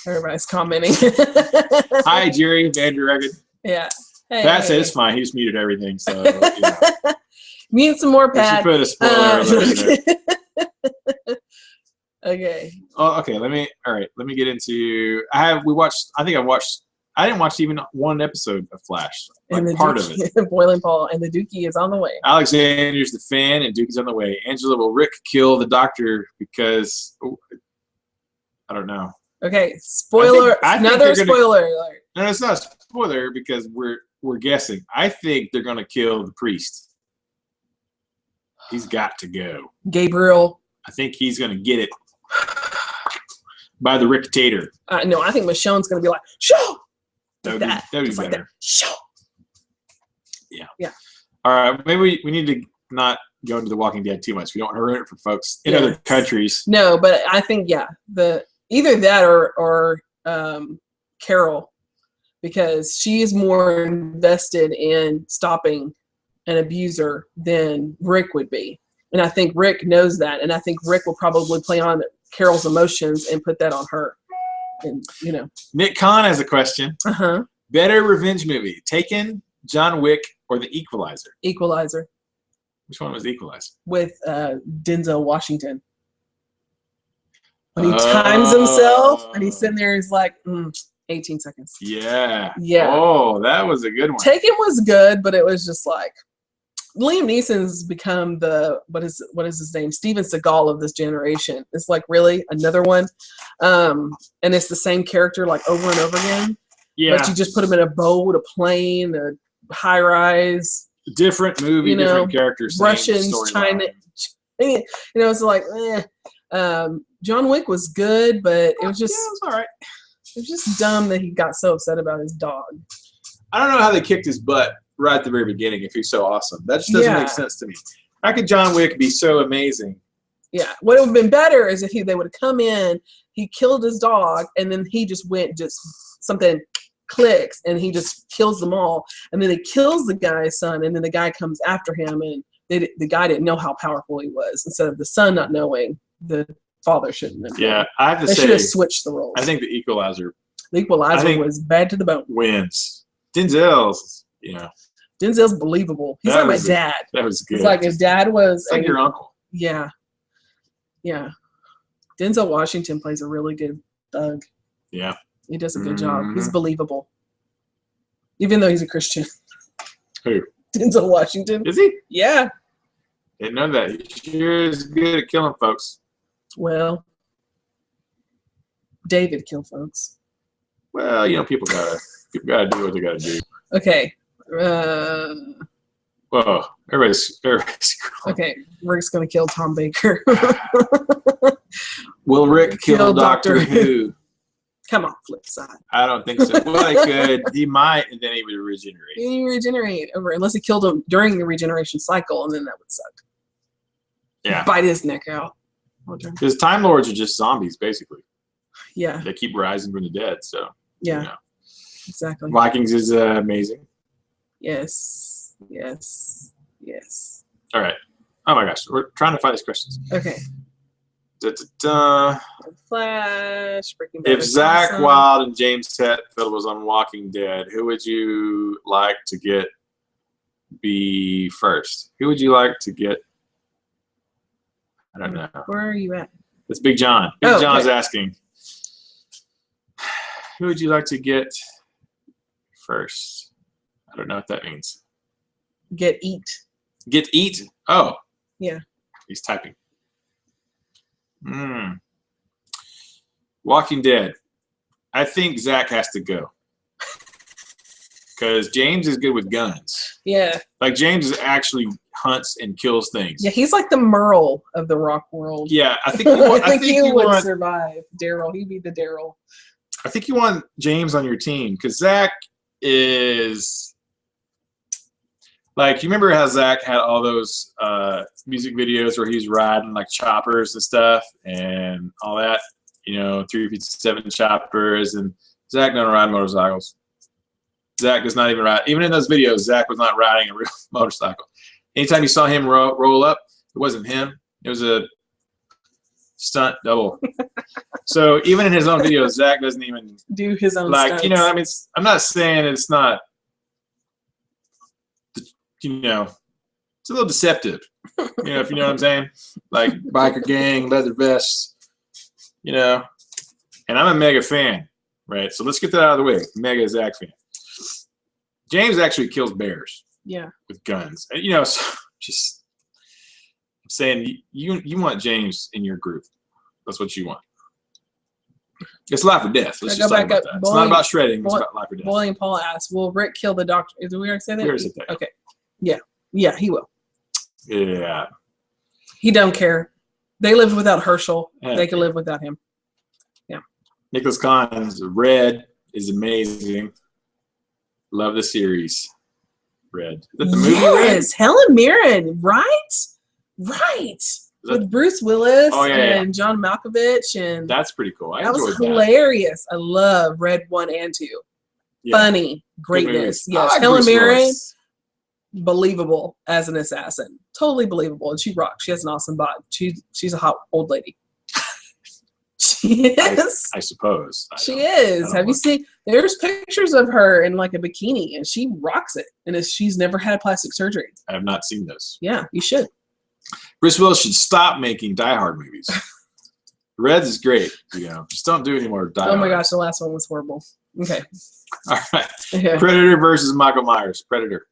Everybody's commenting. Hi, Jerry Vanderreggen. Yeah. Hey. Pat said it's fine. He just muted everything. So mute some more, Pat. Put a spoiler alert in there. Okay. Oh, okay. Let me get into. I didn't watch even one episode of Flash. Like part of it. Boiling Paul and the Dookie is on the way. Alexander's the fan and Dookie's on the way. Angela, will Rick kill the doctor because I don't know. Okay, spoiler. Another spoiler alert. No, it's not a spoiler because we're guessing. I think they're gonna kill the priest. He's got to go. Gabriel. I think he's gonna get it by the Ricktator. No, I think Michonne's gonna be like, show. That'd be better. Like that. Show. Yeah. Yeah. All right. Maybe we need to not go into The Walking Dead too much. We don't want to ruin it for folks in other countries. No, but I think either that or Carol, because she is more invested in stopping an abuser than Rick would be, and I think Rick knows that, and I think Rick will probably play on Carol's emotions and put that on her. And Nick Kahn has a question. Uh-huh. Better revenge movie: Taken, John Wick, or The Equalizer? Equalizer. Which one was The Equalizer? With Denzel Washington. When he times himself and he's sitting there, he's like, 18 seconds. Yeah. Yeah. Oh, that was a good one. Taken was good, but it was just like Liam Neeson's become the what is his name? Steven Seagal of this generation. It's like really another one. And it's the same character like over and over again. Yeah. But you just put him in a boat, a plane, a high rise. Different movie, different characters. Russians, China. It's like, John Wick was good, but it was just it was all right. It was just dumb that he got so upset about his dog. I don't know how they kicked his butt right at the very beginning if he's so awesome. That just doesn't make sense to me. How could John Wick be so amazing? Yeah. What would have been better is if they would have come in, he killed his dog, and then he just something clicks, and he just kills them all. And then he kills the guy's son, and then the guy comes after him, and the guy didn't know how powerful he was. Instead of the son not knowing, the father shouldn't have. Yeah, I have to say, they should have switched the roles. I think The Equalizer. The Equalizer was bad to the bone. Wins. Denzel's, Denzel's believable. He's like my dad. That was good. It's like his dad was like your uncle. Yeah. Yeah. Denzel Washington plays a really good thug. Yeah. He does a good job. He's believable. Even though he's a Christian. Who? Denzel Washington. Is he? Yeah. Didn't know that. He sure is good at killing folks. Well, David killed folks. Well, people gotta do what they gotta do. Okay. Whoa, everybody's okay. Rick's gonna kill Tom Baker. Will Rick kill Doctor Who? Come on, flip side. I don't think so. Well, he could. He might, and then he would regenerate. He regenerate unless he killed him during the regeneration cycle, and then that would suck. Yeah. Bite his neck out. Because Time Lords are just zombies, basically. Yeah. They keep rising from the dead, so. Yeah. Exactly. Vikings is amazing. Yes. Yes. Yes. All right. Oh my gosh, we're trying to find these questions. Okay. Flash. Breaking Bad. If Zach Wilde and James Hetfield was on Walking Dead, who would you like to be first? Who would you like to get? I don't know. Where are you at? It's Big John. Big John's asking, who would you like to get first? I don't know what that means. Get eat. Oh. Yeah. He's typing. Walking Dead. I think Zach has to go. Because James is good with guns. Yeah. Like James actually hunts and kills things. Yeah, he's like the Merle of the rock world. Yeah, I think he would survive. Daryl, he'd be the Daryl. I think you want James on your team because Zach is like, you remember how Zach had all those music videos where he's riding like choppers and stuff and all that, you know, 357 choppers, and Zach doesn't ride motorcycles. Zach does not even ride. Even in those videos, Zach was not riding a real motorcycle. Anytime you saw him roll up, it wasn't him. It was a stunt double. So even in his own videos, Zach doesn't even do his own like stunts. You know, I mean, I'm not saying it's not, you know, it's a little deceptive. You know, if you know what I'm saying, like biker gang, leather vests, you know. And I'm a mega fan, right? So let's get that out of the way. Mega Zach fan. James actually kills bears. Yeah. With guns. You know, so just I'm saying you want James in your group. That's what you want. It's life or death. Let's just talk about that. It's not about shredding. It's about life or death. William Paul asked, "Will Rick kill the doctor?" Did we already say that? We already said that. Okay. Yeah. Yeah, he will. Yeah. He don't care. They lived without Herschel. Yeah. They can live without him. Yeah. Nicholas Kahn's Red is amazing. Love the series. Red. Is that the movie Red? Helen Mirren, right? Right. With Bruce Willis and John Malkovich, and that's pretty cool. That was hilarious. I love Red 1 and 2. Yeah. Funny, greatness. Yes, like Helen Mirren, believable as an assassin. Totally believable, and she rocks. She has an awesome body. She's a hot old lady. She is. I suppose. She is. Have you seen? There's pictures of her in like a bikini, and she rocks it. And she's never had plastic surgery. I have not seen those. Yeah, you should. Bruce Willis should stop making Die Hard movies. Reds is great. You know, just don't do any more Die Hard. Oh my gosh, the last one was horrible. Okay. All right. Yeah. Predator versus Michael Myers. Predator.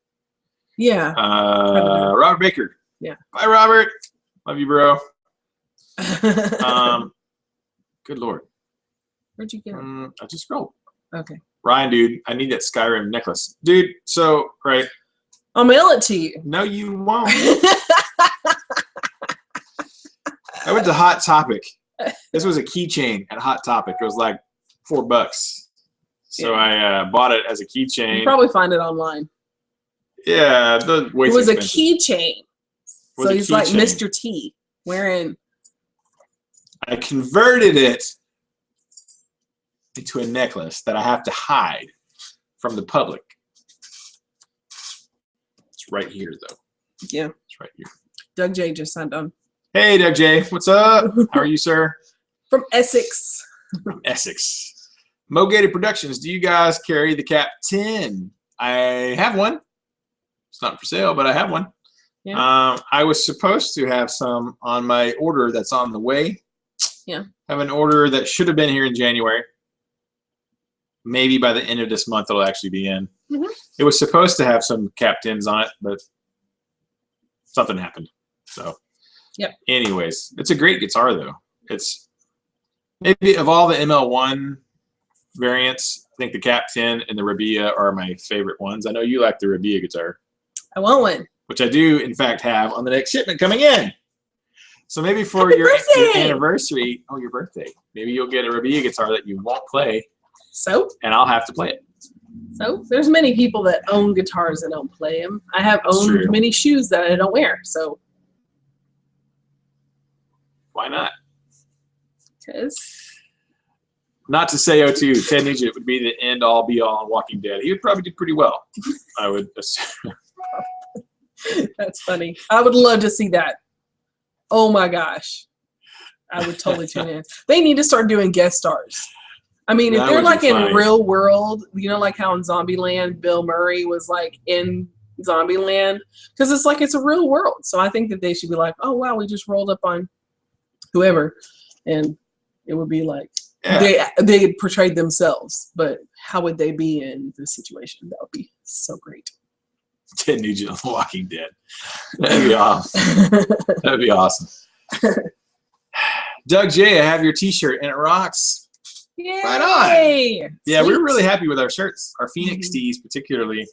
Yeah. Predator. Robert Baker. Yeah. Bye, Robert. Love you, bro. Good Lord. Where'd you get it? I just scrolled. Okay. Ryan, dude, I need that Skyrim necklace. Dude, so, right. I'll mail it to you. No, you won't. I went to Hot Topic. This was a keychain at Hot Topic. It was like $4. So I bought it as a keychain. You probably find it online. Yeah. It was a keychain. So he's like Mr. T wearing. I converted it into a necklace that I have to hide from the public. It's right here, though. Yeah. It's right here. Doug J just signed on. Hey, Doug J. What's up? How are you, sir? From Essex. From Essex. Mo Gated Productions, do you guys carry the Cap 10? I have one. It's not for sale, but I have one. Yeah. I was supposed to have some on my order that's on the way. Yeah. I have an order that should have been here in January. Maybe by the end of this month it'll actually be in. Mm-hmm. It was supposed to have some Cap 10s on it, but something happened. So, yep. Anyways, it's a great guitar though. It's maybe of all the ML1 variants, I think the Cap 10 and the Rabia are my favorite ones. I know you like the Rabia guitar. I want one. Which I do, in fact, have on the next shipment coming in. So maybe for your anniversary, your birthday, maybe you'll get a Rabia guitar that you won't play. So? And I'll have to play it. So? There's many people that own guitars and don't play them. I have owned many shoes that I don't wear, so. Why not? Because. Not to say O2, Ted Nugent would be the end-all, be-all on Walking Dead. He would probably do pretty well, I would assume. That's funny. I would love to see that. Oh my gosh. I would totally tune in. They need to start doing guest stars. I mean, if they're like in real world, you know, like how in Zombieland, Bill Murray was like in Zombieland, because it's like it's a real world. So I think that they should be like, oh wow, we just rolled up on whoever, and it would be like they portrayed themselves, but how would they be in this situation? That would be so great. Ted Nugent on The Walking Dead. That'd be awesome. That'd be awesome. Doug J, I have your T-shirt and it rocks. Yay! Right on. Yeah, Sweet. we're really happy with our shirts, our Phoenix tees particularly.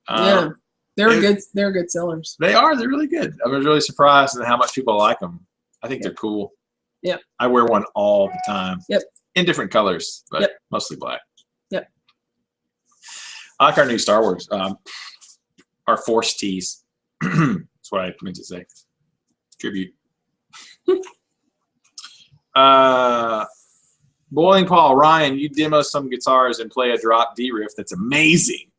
Yeah, they're good. They're good sellers. They are. They're really good. I was really surprised at how much people like them. I think they're cool. Yep. I wear one all the time. Yep. In different colors, but mostly black. Yep. I like our new Star Wars, our Force tees. That's what I meant to say. Tribute. Boiling Paul, Ryan, you demo some guitars and play a drop D riff. That's amazing.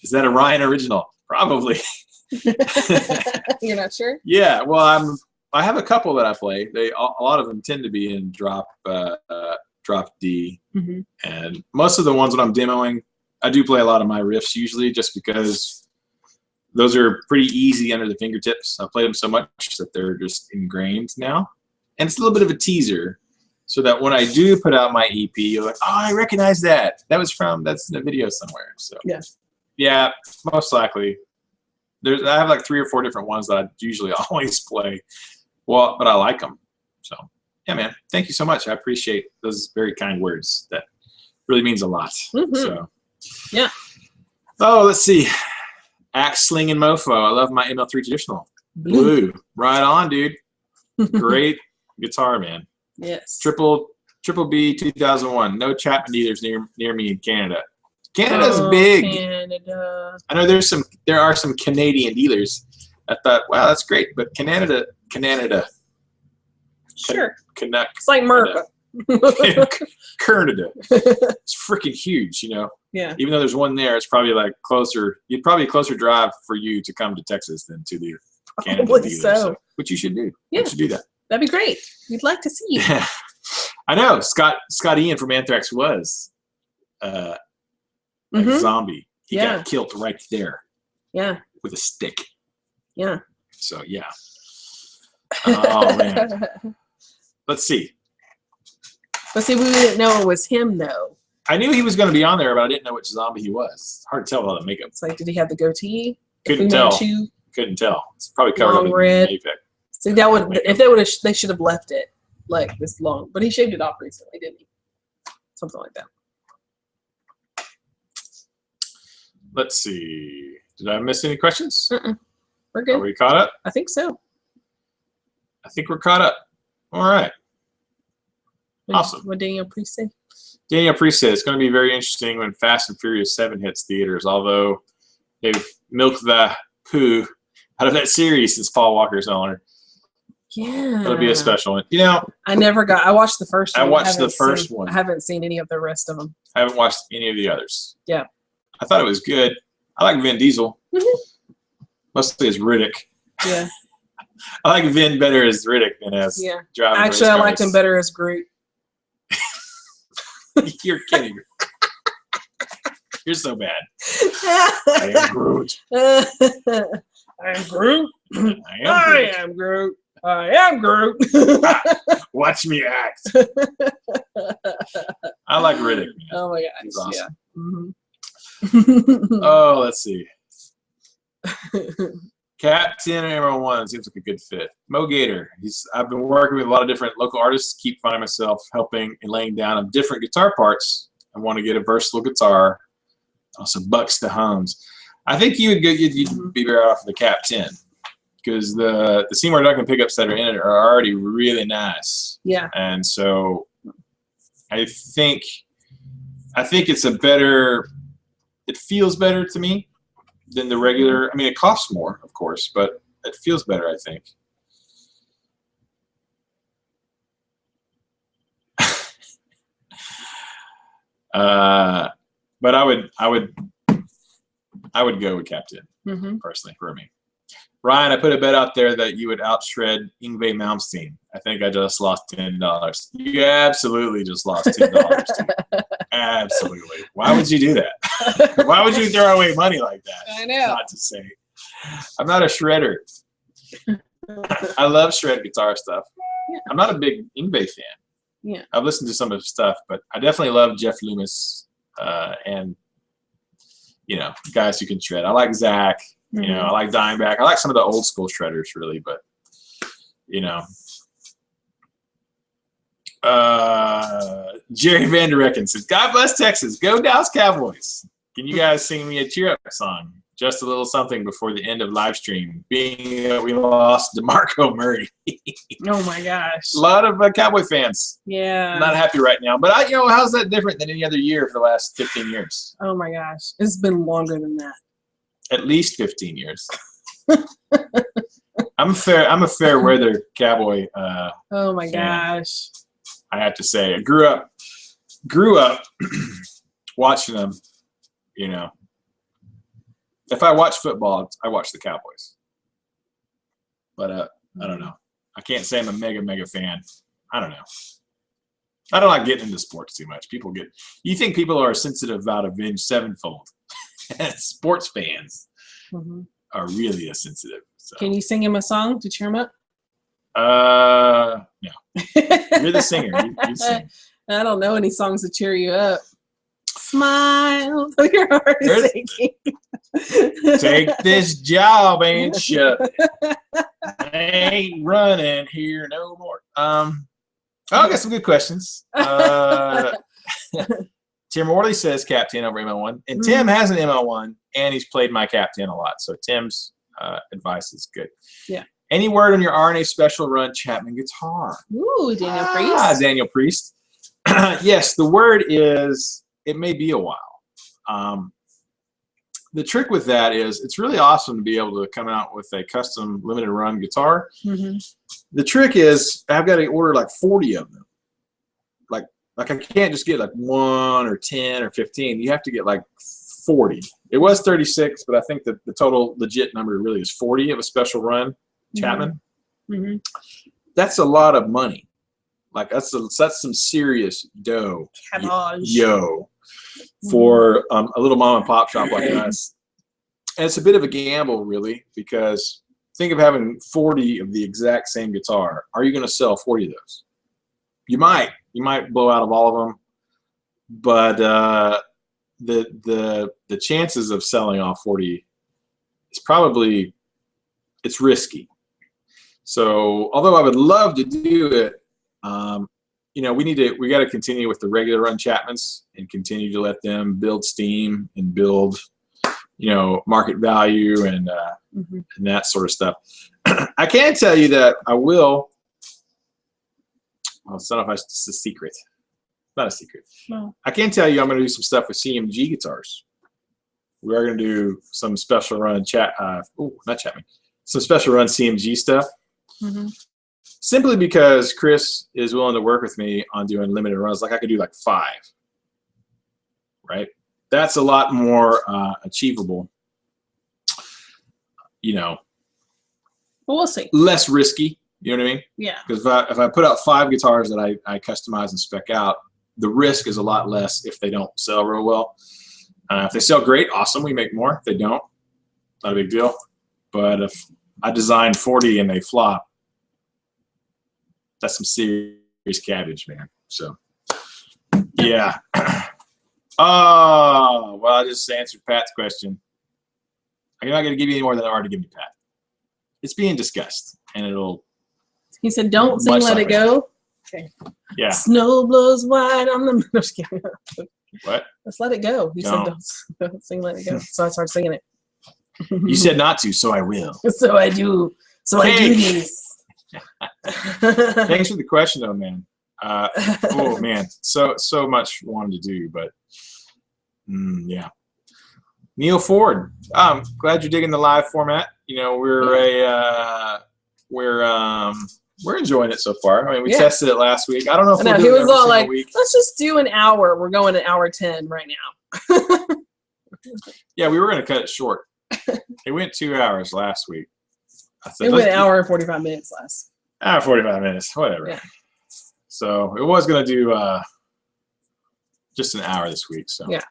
Is that a Ryan original? Probably. You're not sure? Yeah. Well, I have a couple that I play. A lot of them tend to be in drop D, and most of the ones that I'm demoing, I do play a lot of my riffs usually, just because those are pretty easy under the fingertips. I play them so much that they're just ingrained now, and it's a little bit of a teaser, so that when I do put out my EP, you're like, oh, I recognize that. That's in a video somewhere. So yeah, most likely. I have like 3 or 4 different ones that I usually always play. Well, but I like them. So, yeah, man. Thank you so much. I appreciate those very kind words. That really means a lot. So, yeah. Oh, let's see. Axe Slinging Mofo. I love my ML3 Traditional. Blue. Right on, dude. Great guitar, man. Yes. Triple B 2001. No Chapman dealers near me in Canada. Canada's big. Canada. I know there are some Canadian dealers. I thought, wow, that's great, but Canada. Sure. Connect. It's like America. Canada. It's freaking huge, you know. Yeah. Even though there's one there, it's probably like closer. You'd probably closer drive for you to come to Texas than to the Canada dealer. So, which you should do. Yeah. You should do that. That'd be great. We'd like to see you. Yeah. I know. Scott Ian from Anthrax was a zombie. He got killed right there. Yeah. With a stick. Yeah. So yeah. Oh man. Let's see. But see, we didn't know it was him though. I knew he was going to be on there, but I didn't know which zombie he was. It's hard to tell without the makeup. It's like, did he have the goatee? Couldn't tell. Couldn't tell. It's probably covered up in makeup. See, that would if they would have, they should have left it like this long. But he shaved it off recently, didn't he? Something like that. Let's see. Did I miss any questions? We're good. Are we caught up? I think so. I think we're caught up. All right. Awesome. What Daniel Priest say? Daniel Priest says it's going to be very interesting when Fast and Furious 7 hits theaters, although they've milked the poo out of that series since Paul Walker's owner. Yeah. It'll be a special one. You know, I watched the first one. I watched the first one. I haven't seen any of the rest of them. I haven't watched any of the others. Yeah. I thought it was good. I like Vin Diesel. Mostly as Riddick. Yeah. I like Vin better as Riddick than as driving. Actually, I liked him better as Groot. You're kidding me. You're so bad. I am Groot. I am Groot. I am Groot. I am Groot. Watch me act. I like Riddick, man. Oh my gosh. He's awesome. Yeah. Oh, let's see. Captain Emerald 1 seems like a good fit. Mo Gator. I've been working with a lot of different local artists. Keep finding myself helping and laying down on different guitar parts. I want to get a versatile guitar. Also bucks the hums. I think you'd be better off with the Cap 10 because the Seymour Duncan pickups that are in it are already really nice. Yeah. And so I think it's a better. It feels better to me than the regular. I mean, it costs more, of course, but it feels better, I think. But I would go with Captain personally for me. Ryan, I put a bet out there that you would outshred Yngwie Malmsteen. I think I just lost $10. You absolutely just lost $10. Absolutely. Why would you do that? Why would you throw away money like that? I know. Not to say. I'm not a shredder. I love shred guitar stuff. Yeah. I'm not a big Yngwie fan. Yeah. I've listened to some of his stuff, but I definitely love Jeff Loomis and, you know, guys who can shred. I like Zach. You know, I like Dimebag. I like some of the old school shredders, really, but, you know. Jerry Vanderecken says, God bless Texas. Go Dallas Cowboys. Can you guys sing me a cheer-up song? Just a little something before the end of live stream, being that we lost DeMarco Murray. Oh, my gosh. A lot of Cowboy fans. Yeah. I'm not happy right now. But, you know, how's that different than any other year for the last 15 years? Oh, my gosh. It's been longer than that. At least 15 years. I'm a fair weather Cowboy oh, my fan. gosh. I have to say, I grew up watching them, you know. If I watch football, I watch the Cowboys. But I don't know. I can't say I'm a mega fan. I don't know. I don't like getting into sports too much. You think people are sensitive about Avenged Sevenfold. Sports fans are really sensitive. So. Can you sing him a song to cheer him up? No. You're the singer. You sing. I don't know any songs to cheer you up. Smile. You're already singing. Take this job and shut it. I ain't running here no more. I got some good questions. Tim Morley says Cap 10 over ML1. And Tim has an ML1, and he's played my Cap 10 a lot. So Tim's advice is good. Yeah. Any word on your RNA special run Chapman guitar? Ooh, Daniel Priest. Daniel Priest. Yes, the word is, it may be a while. The trick with that is it's really awesome to be able to come out with a custom limited run guitar. The trick is I've got to order like 40 of them. Like I can't just get like 1 or 10 or 15. You have to get like 40. It was 36, but I think that the total legit number really is 40 of a special run Chapman. That's a lot of money. Like that's some serious dough. For a little mom and pop shop like us. And it's a bit of a gamble, really, because think of having 40 of the exact same guitar. Are you going to sell 40 of those? You might. You might blow out of all of them, but the chances of selling off 40 is it's risky. So although I would love to do it, you know, we got to continue with the regular run Chapmans and continue to let them build steam and build, you know, market value and that sort of stuff. I can tell you that I will. Well, it's not if it's a secret. Not a secret. No. I can tell you I'm going to do some stuff with CMG Guitars. We are going to do some special run some special run CMG stuff. Simply because Chris is willing to work with me on doing limited runs. Like I could do like 5. Right? That's a lot more achievable. You know. Well, we'll see. Less risky. You know what I mean? Yeah. Because if I put out 5 guitars that I customize and spec out, the risk is a lot less if they don't sell real well. If they sell great, awesome, we make more. If they don't, not a big deal. But if I design 40 and they flop, that's some serious cabbage, man. So, yeah. Oh, well, I just answered Pat's question. I'm not going to give you any more than I already given you, Pat. It's being discussed, and it'll. He said, "Don't sing, let it go." Okay. Yeah. Snow blows white on the. No, just kidding. What? Let's let it go. You said, "Don't sing, let it go." So I started singing it. You said not to, so I will. So I do. So I do this. Thanks for the question, though, man. Oh man, so much wanted to do, but yeah. Neil Ford, I'm glad you're digging the live format. You know, we're enjoying it so far. I mean, we tested it last week. I don't know if we'll do it every single week. Let's just do an hour. We're going to hour 10 right now. Yeah, we were going to cut it short. It went 2 hours last week. It went an hour and 45 minutes last. Hour 45 minutes, whatever. Yeah. So it was going to do just an hour this week. So yeah,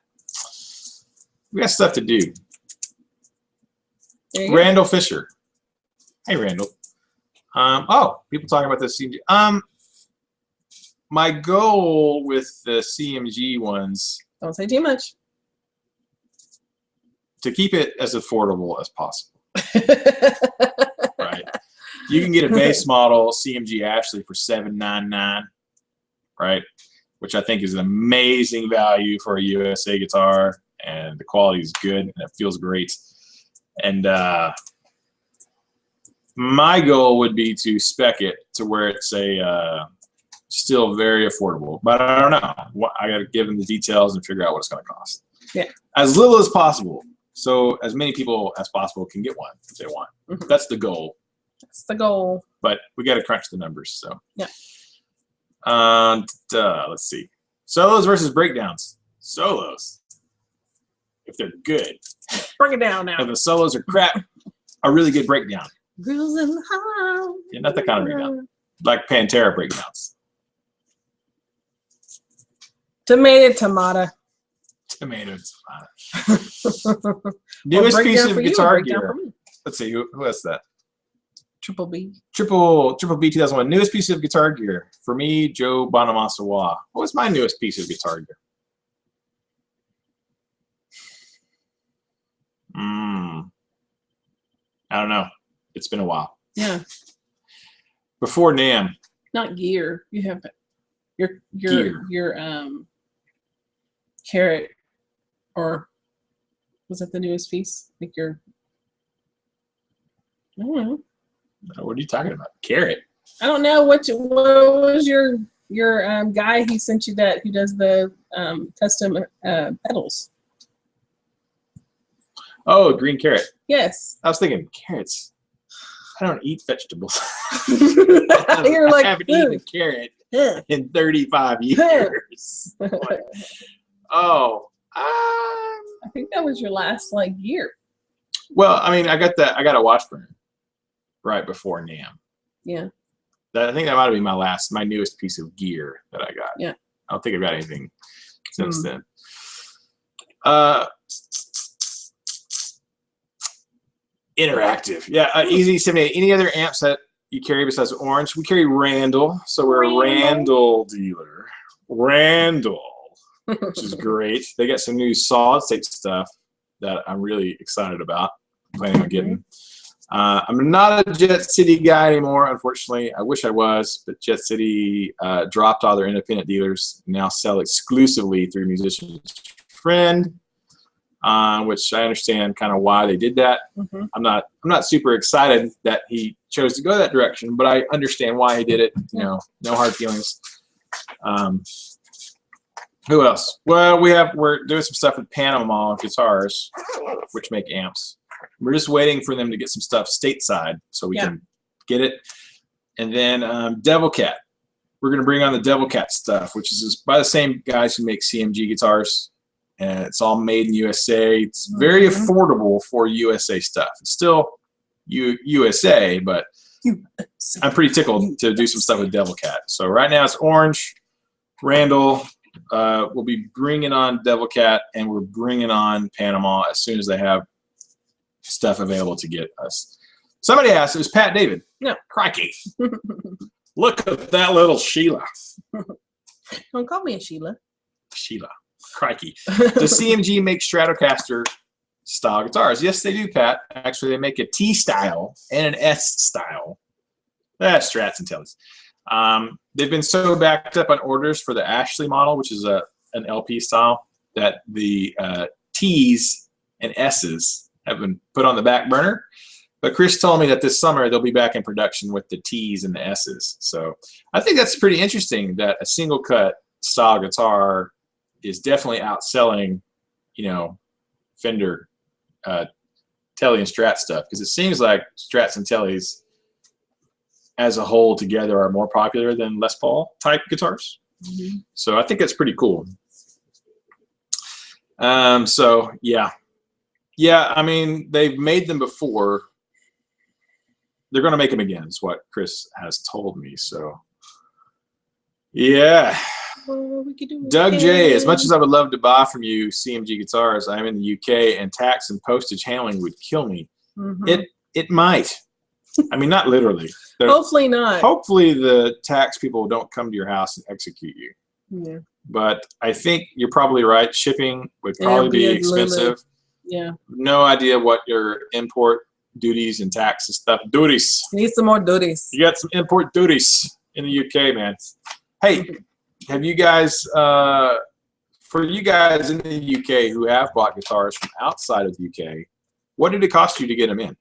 we got stuff to do. Randall Fisher. Hey, Randall. Oh, people talking about the CMG. My goal with the CMG ones. Don't say too much. To keep it as affordable as possible. Right. You can get a base model CMG Ashley for $799. right? Which I think is an amazing value for a USA guitar, and the quality is good and it feels great. And my goal would be to spec it to where it's a still very affordable, but I don't know. I got to give them the details and figure out what it's going to cost. Yeah, as little as possible, so as many people as possible can get one if they want. Mm-hmm. That's the goal. That's the goal. But we got to crunch the numbers. So yeah. Let's see. Solos versus breakdowns. Solos, if they're good. Bring it down now. If the solos are crap, a really good breakdown. Girls in the house. Yeah, not that kind of breakdown. Like Pantera breakdowns. Tomato. Newest piece of guitar gear. Let's see, who has that? Triple B 2001. Newest piece of guitar gear. For me, Joe Bonamassa. What's my newest piece of guitar gear? I don't know. It's been a while. Yeah. Before NAMM. Not gear. You have your gear. Carrot, or was that the newest piece? I think I don't know. What are you talking about? Carrot. I don't know what was your guy he sent you that who does the custom pedals. Oh, green carrot. Yes. I was thinking carrots. I don't eat vegetables. You're like, I haven't eaten a carrot in 35 years. Oh, I think that was your last year. Well, I mean, I got a Washburn right before NAMM. Yeah. I think that might have been my newest piece of gear that I got. Yeah. I don't think I've got anything since then. Interactive. Yeah, Easy 78. Any other amps that you carry besides Orange? We carry Randall, so we're a Randall dealer. Randall, which is great. They got some new solid state stuff that I'm really excited about. Planning on getting. I'm not a Jet City guy anymore, unfortunately. I wish I was, but Jet City dropped all their independent dealers and now sell exclusively through Musician's Friend. Which I understand kind of why they did that. Mm-hmm. I'm not super excited that he chose to go that direction, but I understand why he did it. You know, no hard feelings. Who else? Well, we're doing some stuff with Panama Guitars, which make amps. We're just waiting for them to get some stuff stateside so we can get it. And then Devil Cat. We're going to bring on the Devil Cat stuff, which is by the same guys who make CMG Guitars. And it's all made in USA. It's very affordable for USA stuff. It's still USA, but I'm pretty tickled to do some stuff with Devil Cat. So right now it's Orange, Randall. We'll be bringing on Devil Cat, and we're bringing on Panama as soon as they have stuff available to get us. Somebody asked, it was Pat David. No. Crikey. Look at that little Sheila. Don't call me a Sheila. Sheila. Crikey. Does CMG make Stratocaster style guitars? Yes, they do, Pat. Actually, they make a T style and an S style. That's Strats and Tellys. They've been so backed up on orders for the Ashley model, which is an LP style, that the T's and S's have been put on the back burner. But Chris told me that this summer they'll be back in production with the T's and the S's. So I think that's pretty interesting that a single cut style guitar is definitely outselling, Fender, Telly and Strat stuff, because it seems like Strats and Tellys as a whole together are more popular than Les Paul type guitars. Mm-hmm. So I think that's pretty cool. So yeah, I mean, they've made them before. They're going to make them again, is what Chris has told me. So yeah. Well, we could do Doug J, as much as I would love to buy from you CMG guitars, I'm in the UK and tax and postage handling would kill me. Mm-hmm. It might. I mean, not literally. Hopefully not. Hopefully the tax people don't come to your house and execute you. Yeah. But I think you're probably right. Shipping would probably be expensive. Yeah. No idea what your import duties and tax and stuff. Duties. You need some more duties. You got some import duties in the UK, man. Hey. have you guys, for you guys in the UK who have bought guitars from outside of the UK, what did it cost you to get them in?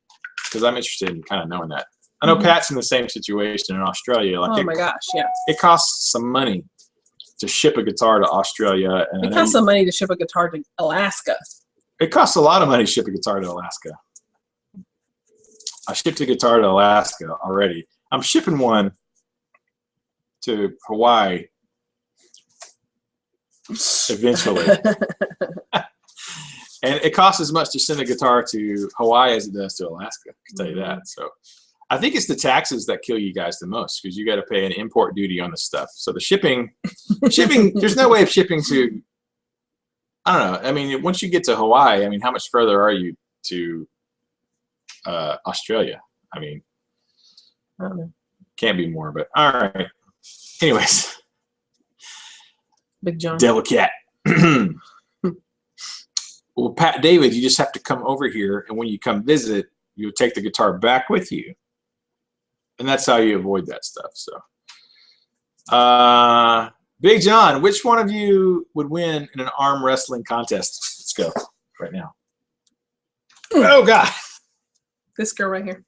Because I'm interested in kind of knowing that. I know Pat's in the same situation in Australia. Like oh my gosh, yeah. It costs some money to ship a guitar to Australia. And it costs some money to ship a guitar to Alaska. It costs a lot of money to ship a guitar to Alaska. I shipped a guitar to Alaska already. I'm shipping one to Hawaii eventually. And it costs as much to send a guitar to Hawaii as it does to Alaska, I can tell you that. So I think it's the taxes that kill you guys the most, because you got to pay an import duty on the stuff. So the shipping, there's no way of shipping to, I don't know. I mean, once you get to Hawaii, I mean, how much further are you to Australia? I mean, I don't know. Can't be more, but all right. Anyways. Big John. Devil Cat. Well, Pat David, you just have to come over here, and when you come visit, you'll take the guitar back with you. And that's how you avoid that stuff. So, Big John, which one of you would win in an arm wrestling contest? Let's go right now. Oh, God. This girl right here.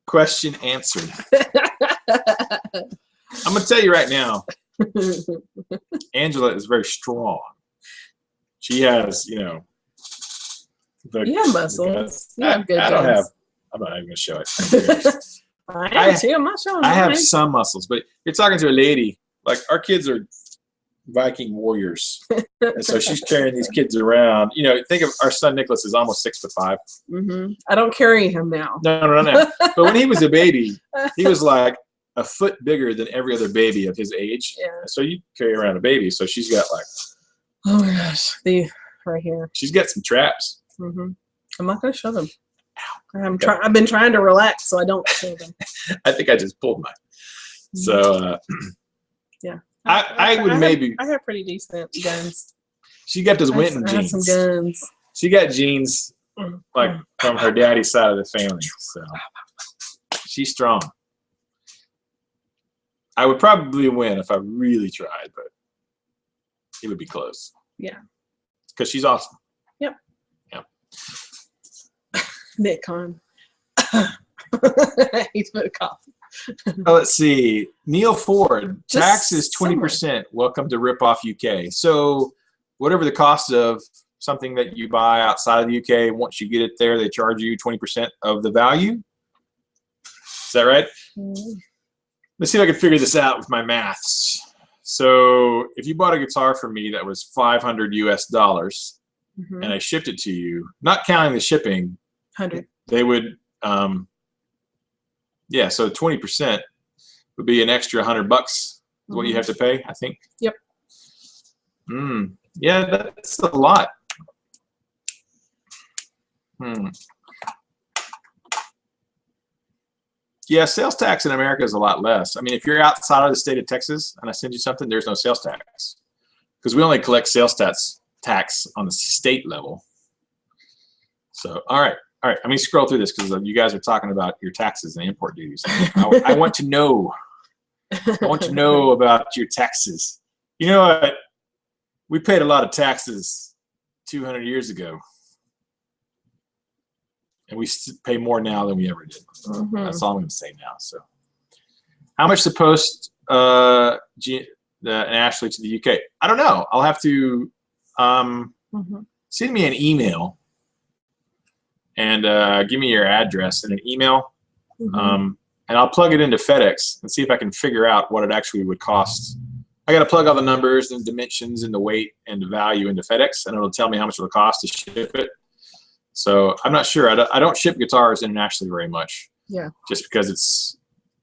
Question answered. I'm going to tell you right now, Angela is very strong. She has, you know. You have muscles. You have good I don't guns. have. I'm not even going to show it. I am too. I'm not showing I have mine. some muscles, but you're talking to a lady. Like, our kids are Viking warriors. And so she's carrying these kids around. You know, think of our son Nicholas is almost 6'5". Mm-hmm. I don't carry him now. No. But when he was a baby, he was like a foot bigger than every other baby of his age. Yeah. So you carry around a baby. So she's got like. Oh my gosh, the right here. She's got some traps. Mm-hmm. I'm not gonna show them. I've been trying to relax so I don't show them. I think I just pulled mine. So yeah, I would maybe. I have pretty decent guns. She got those Winton I have jeans. some guns. She got jeans like from her daddy's side of the family. So she's strong. I would probably win if I really tried, but it would be close. Yeah. Because she's awesome. Yep. Yep. Bitcoin. He's put a coffee. Oh, let's see. Neil Ford, tax is 20%. Welcome to Rip Off UK. So whatever the cost of something that you buy outside of the UK, once you get it there, they charge you 20% of the value. Is that right? Mm-hmm. Let's see if I can figure this out with my maths. So if you bought a guitar from me that was $500 US, and I shipped it to you, not counting the shipping, 100. They would, yeah. So 20% would be an extra $100 is what you have to pay, I think. Yep. Yeah, that's a lot. Yeah, sales tax in America is a lot less. I mean, if you're outside of the state of Texas and I send you something, there's no sales tax because we only collect sales tax on the state level. So, all right. Let me scroll through this because you guys are talking about your taxes and import duties. I want to know. I want to know about your taxes. You know what? We paid a lot of taxes 200 years ago. And we pay more now than we ever did. That's all I'm going to say now. So, how much to post Ashley to the UK? I don't know. I'll have to send me an email and give me your address in an email, and I'll plug it into FedEx and see if I can figure out what it actually would cost. I got to plug all the numbers and dimensions and the weight and the value into FedEx, and it'll tell me how much it will cost to ship it. So I'm not sure. I don't ship guitars internationally very much. Yeah. Just because it's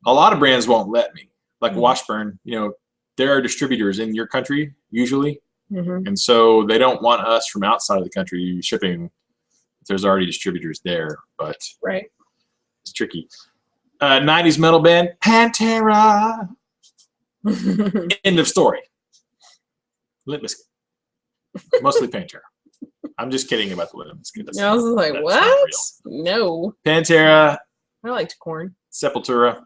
a lot of brands won't let me. Like Washburn, you know, there are distributors in your country usually, and so they don't want us from outside of the country shipping. If there's already distributors there, but it's tricky. 90s metal band Pantera. End of story. Limp Bizkit. Mostly Pantera. I'm just kidding about the Limp Bizkit. I was like, what? No. Pantera. I liked Korn. Sepultura.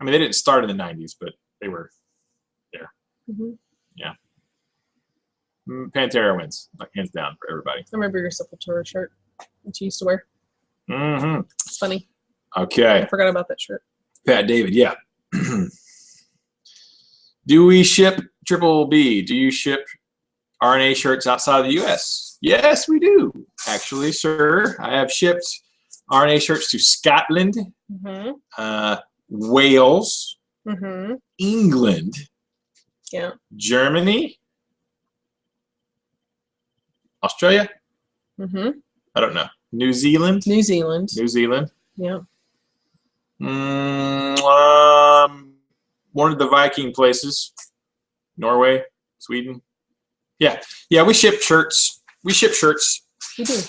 I mean, they didn't start in the 90s, but they were there. Mm-hmm. Yeah. Pantera wins, like hands down for everybody. I remember your Sepultura shirt that you used to wear. Mm-hmm. It's funny. Okay. I forgot about that shirt. Pat David, yeah. Do we ship Triple B? Do you ship RNA shirts outside of the U.S.? Yes, we do, actually, sir. I have shipped RNA shirts to Scotland, Wales, England, Germany, Australia. I don't know. New Zealand. New Zealand. Yeah. One of the Viking places. Norway, Sweden. Yeah, we ship shirts. We ship shirts. We do.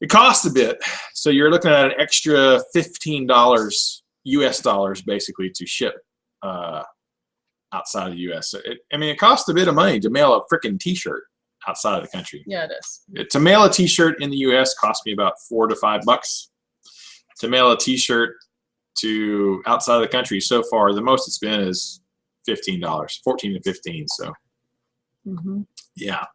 It costs a bit, so you're looking at an extra $15 US dollars basically to ship outside of the US. It costs a bit of money to mail a freaking T-shirt outside of the country. Yeah, it is. To mail a T-shirt in the US cost me about $4 to $5. To mail a T-shirt to outside of the country, so far the most it's been is $15, $14 to $15. So, yeah.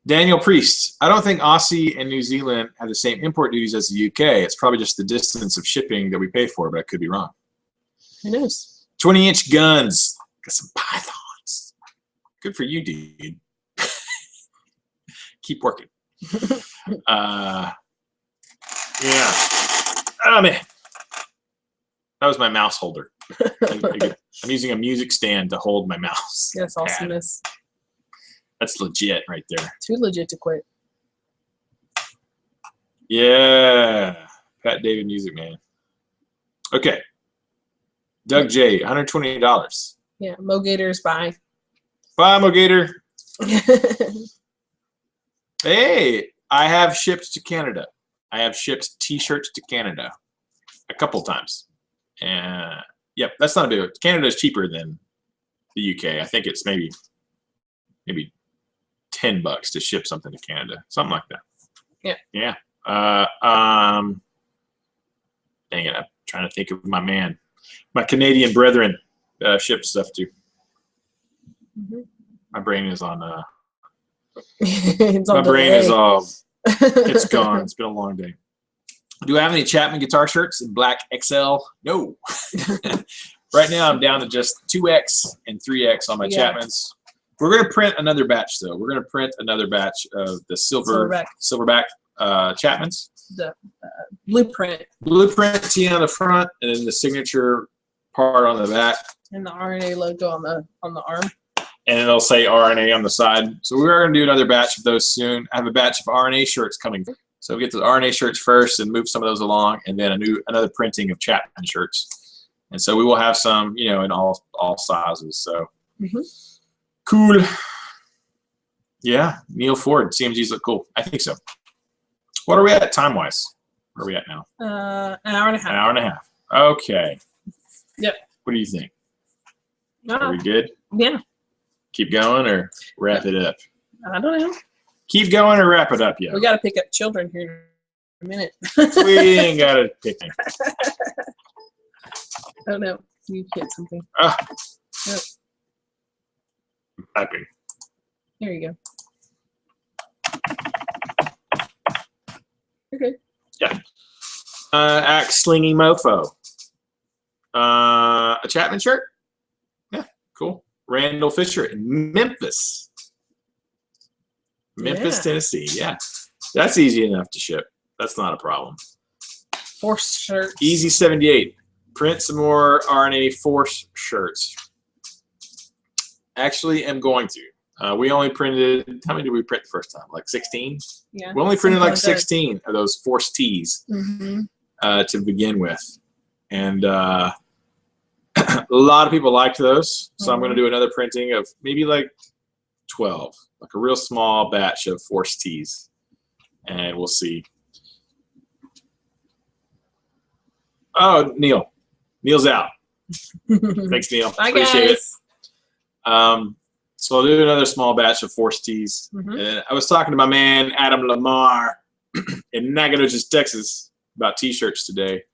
Daniel Priest, I don't think Aussie and New Zealand have the same import duties as the UK. It's probably just the distance of shipping that we pay for, but I could be wrong. Who knows? 20-inch guns. Got some pythons. Good for you, dude. Keep working. Yeah. Oh, man. That was my mouse holder. I'm using a music stand to hold my mouse. That's awesomeness. That's legit right there. Too legit to quit. Yeah. Pat David Music Man. Okay. Doug J, $120. Yeah. Mo Gators, bye. Bye, Mo Gator. Hey, I have shipped to Canada. I have shipped T-shirts to Canada a couple times. And yep, that's not a big. Canada is cheaper than the UK. I think it's maybe $10 to ship something to Canada, something like that. Yeah. Yeah. Dang it, I'm trying to think of my Canadian brethren ship stuff to. My brain is on. My brain is all. It's gone. It's been a long day. Do I have any Chapman guitar shirts in black XL? No. Right now I'm down to just 2X and 3X on my Chapmans. We're going to print another batch, though. We're going to print another batch of the silverback Chapmans. The blueprint. Blueprint T on the front, and then the signature part on the back. And the RNA logo on the arm. And it'll say RNA on the side. So we are going to do another batch of those soon. I have a batch of RNA shirts coming. So we'll get the RNA shirts first and move some of those along, and then another printing of Chapman shirts. And so we will have some, in all sizes. So cool. Yeah, Neil Ford, CMGs look cool. I think so. What are we at time-wise? Where are we at now? An hour and a half. An hour and a half. Okay. Yep. What do you think? Are we good? Yeah. Keep going or wrap it up? I don't know. Keep going or wrap it up, yeah. We got to pick up children here in a minute. We ain't got to pick them. I don't know. You hit something. Yep. I'm typing. There you go. Okay. Yeah. Axe Slinging Mofo. A Chapman shirt? Yeah, cool. Randall Fisher in Memphis. Tennessee. Yeah. That's easy enough to ship. That's not a problem. Force shirts. Easy 78. Print some more RNA Force shirts. Actually, I'm going to. We only printed, how many did we print the first time? Like 16? Yeah. We only printed like 16 of those Force Tees to begin with. And a lot of people liked those. So I'm going to do another printing of maybe like 12. Like a real small batch of Force Tees. And we'll see. Oh, Neil. Neil's out. Thanks, Neil. Bye, appreciate guys. it. So I'll do another small batch of Force Tees. And I was talking to my man, Adam Lamar, in Nacogdoches, Texas, about T-shirts today.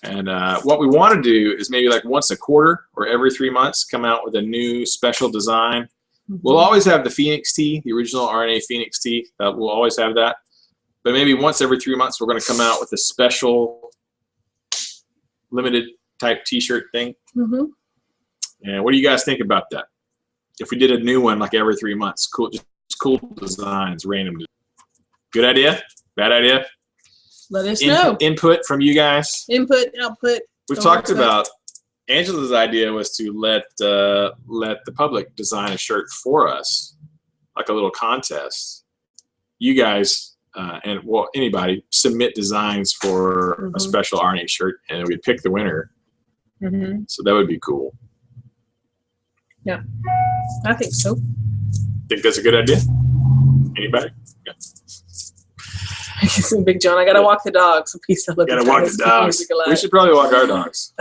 And what we want to do is maybe like once a quarter or every 3 months come out with a new special design. We'll always have the Phoenix tee, the original RNA Phoenix tee. We'll always have that. But maybe once every 3 months, we're going to come out with a special limited type T-shirt thing. And what do you guys think about that? If we did a new one like every 3 months, cool, just cool designs, random. Good idea? Bad idea? Let us know. Input from you guys. Input, output. We've talked about Angela's idea was to let the public design a shirt for us, like a little contest. You guys and well anybody submit designs for a special RNA shirt, and we'd pick the winner. So that would be cool. Yeah, I think so. Think that's a good idea? Anybody? Yeah. Big John, I gotta walk the dogs. Peace out. Gotta walk the dogs. We should probably walk our dogs.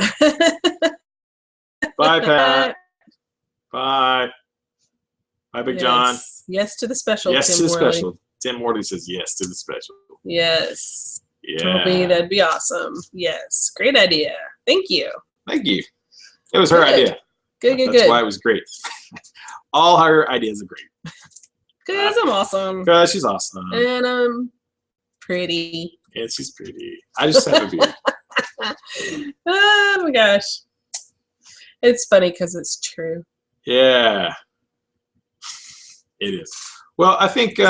Bye, Pat. Bye. Bye, Big John. Yes to the special. Yes Tim to the Worley. special. Tim Morley says yes to the special. Yes. Yeah. That'd be awesome. Yes. Great idea. Thank you. Thank you. It was her idea. Good. That's why it was great. All her ideas are great. Because I'm awesome. Because she's awesome. And I'm pretty. And she's pretty. I just have a beard. Oh my gosh. It's funny because it's true. Yeah. It is. Well, I think we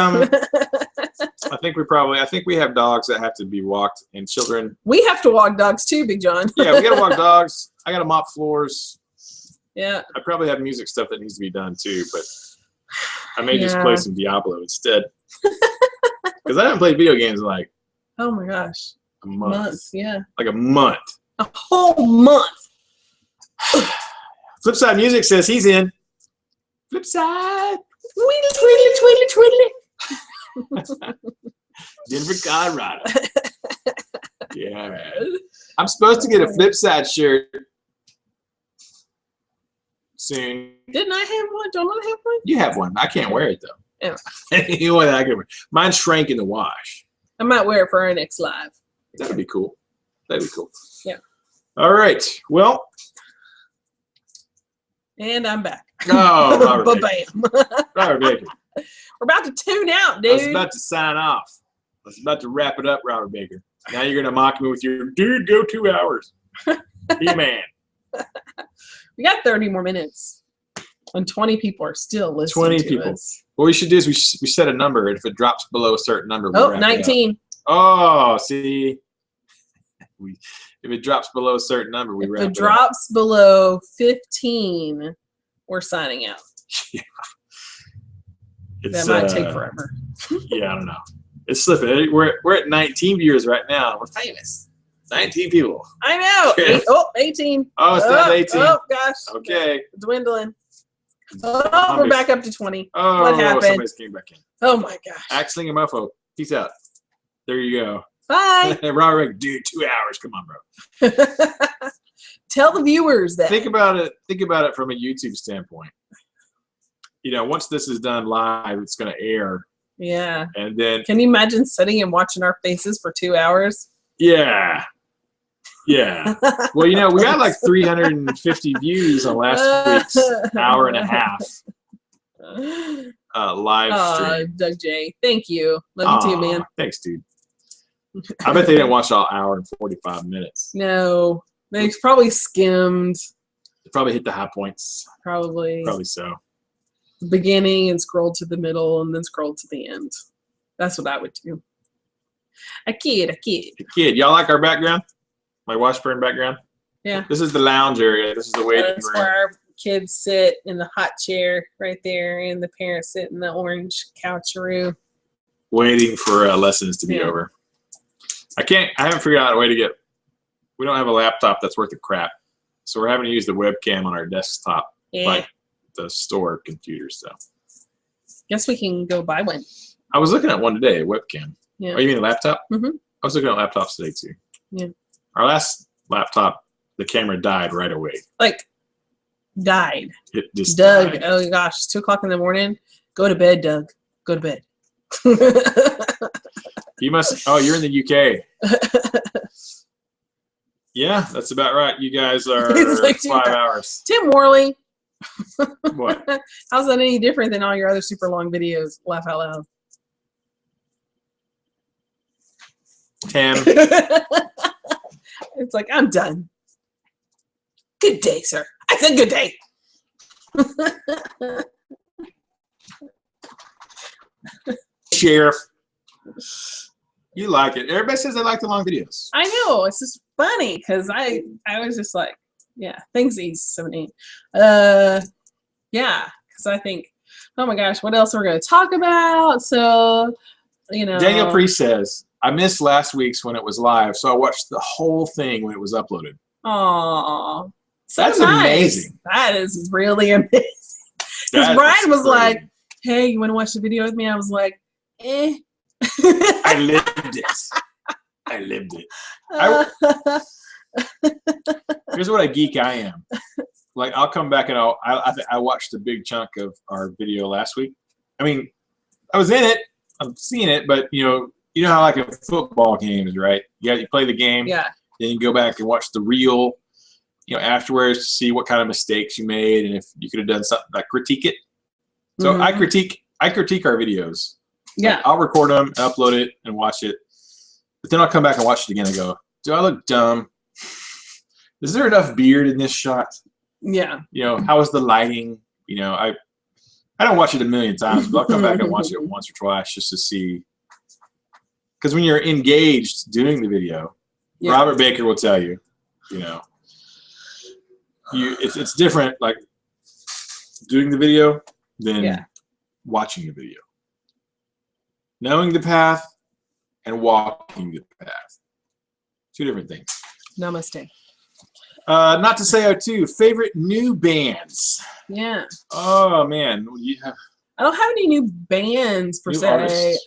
have dogs that have to be walked, and children. We have to walk dogs too, Big John. Yeah, we gotta walk dogs. I gotta mop floors. Yeah. I probably have music stuff that needs to be done too, but I may just play some Diablo instead. Because I haven't played video games in like oh my gosh. A month. Yeah. Like a month. A whole month. Flipside Music says he's in. Flipside. Twiddly, twiddly, twiddly. Denver, Colorado. Yeah, man. I'm supposed to get a Flipside shirt soon. Didn't I have one? Don't I have one? You have one. I can't wear it though. Yeah. You know what I can wear? Mine shrank in the wash. I might wear it for our next live. That'd be cool. That'd be cool. Yeah. All right. Well. And I'm back. Oh, Robert Ba-bam. Robert Baker. We're about to tune out, dude. I was about to sign off. I was about to wrap it up, Robert Baker. Now you're going to mock me with your, dude, go 2 hours. He-Man. We got 30 more minutes. And 20 people are still listening 20 people. Us. What we should do is we set a number, and if it drops below a certain number, we wrap 19. It up. Oh, see? If it drops below a certain number, we wrap it up. If it drops below 15, we're signing out. Yeah. That might take forever. Yeah, I don't know. It's slipping. We're at 19 viewers right now. We're famous. 19 people. I know. 18. Oh, it's down to 18. Oh, gosh. Okay. Dwindling. Oh, we're back up to 20. Oh, what happened? Somebody's came back in. Oh, my gosh. Axling and Mofo. Peace out. There you go. Bye. Robert, dude, 2 hours. Come on, bro. Tell the viewers that. Think about it from a YouTube standpoint. You know, once this is done live, it's going to air. Yeah. And then. Can you imagine sitting and watching our faces for 2 hours? Yeah. Yeah. Well, you know, we got like 350 views on last week's hour and a half live stream. Doug J. Thank you. Love you too, man. Thanks, dude. I bet they didn't watch all hour and 45 minutes. No. They probably skimmed. They probably hit the high points. Probably. Probably so. The beginning and scroll to the middle and then scroll to the end. That's what I would do. A kid. Y'all like our background? My Washburn background? Yeah. This is the lounge area. This is the waiting room. That's where our kids sit in the hot chair right there, and the parents sit in the orange coucharoo. Waiting for lessons to be over. I haven't figured out a way to get, we don't have a laptop that's worth a crap. So we're having to use the webcam on our desktop, like the store computer stuff. Guess we can go buy one. I was looking at one today, a webcam. Yeah. Oh, you mean a laptop? Mm-hmm. I was looking at laptops today too. Yeah. Our last laptop, the camera died right away. Like, died. It just Doug, died. oh gosh, it's 2 o'clock in the morning. Go to bed, Doug. Go to bed. You must, you're in the UK. Yeah, that's about right. You guys are like 5 hours. Tim Worley. What? How's that any different than all your other super long videos? Laugh out loud. Tim. It's like, I'm done. Good day, sir. I said good day. Sheriff. You like it. Everybody says they like the long videos. I know. It's just funny because I was just like, yeah, thanks, E17. Yeah, because I think, oh my gosh, what else are we going to talk about? So, you know. Daniel Priest says, I missed last week's when it was live, so I watched the whole thing when it was uploaded. Aw. So That's nice. amazing. That is really amazing. Because Brian was like, hey, you want to watch the video with me? I was like, eh. I lived it. I lived it. Here's what a geek I am. Like, I'll come back and I watched a big chunk of our video last week. I mean, I was in it. I'm seeing it, but you know how like a football game is, right? You play the game. Yeah. Then you go back and watch the reel, afterwards to see what kind of mistakes you made and if you could have done something, like critique it. So I critique our videos. Yeah. Like, I'll record them, upload it, and watch it. But then I'll come back and watch it again and go, do I look dumb? Is there enough beard in this shot? Yeah. How is the lighting? I don't watch it a million times, but I'll come back and watch it once or twice just to see. Because when you're engaged doing the video, Robert Baker will tell you, it's different, like doing the video than watching the video. Knowing the path and walking the path. 2 different things. Namaste. Not to say too, favorite new bands. Yeah. Oh man, I don't have any new bands per se. Artists.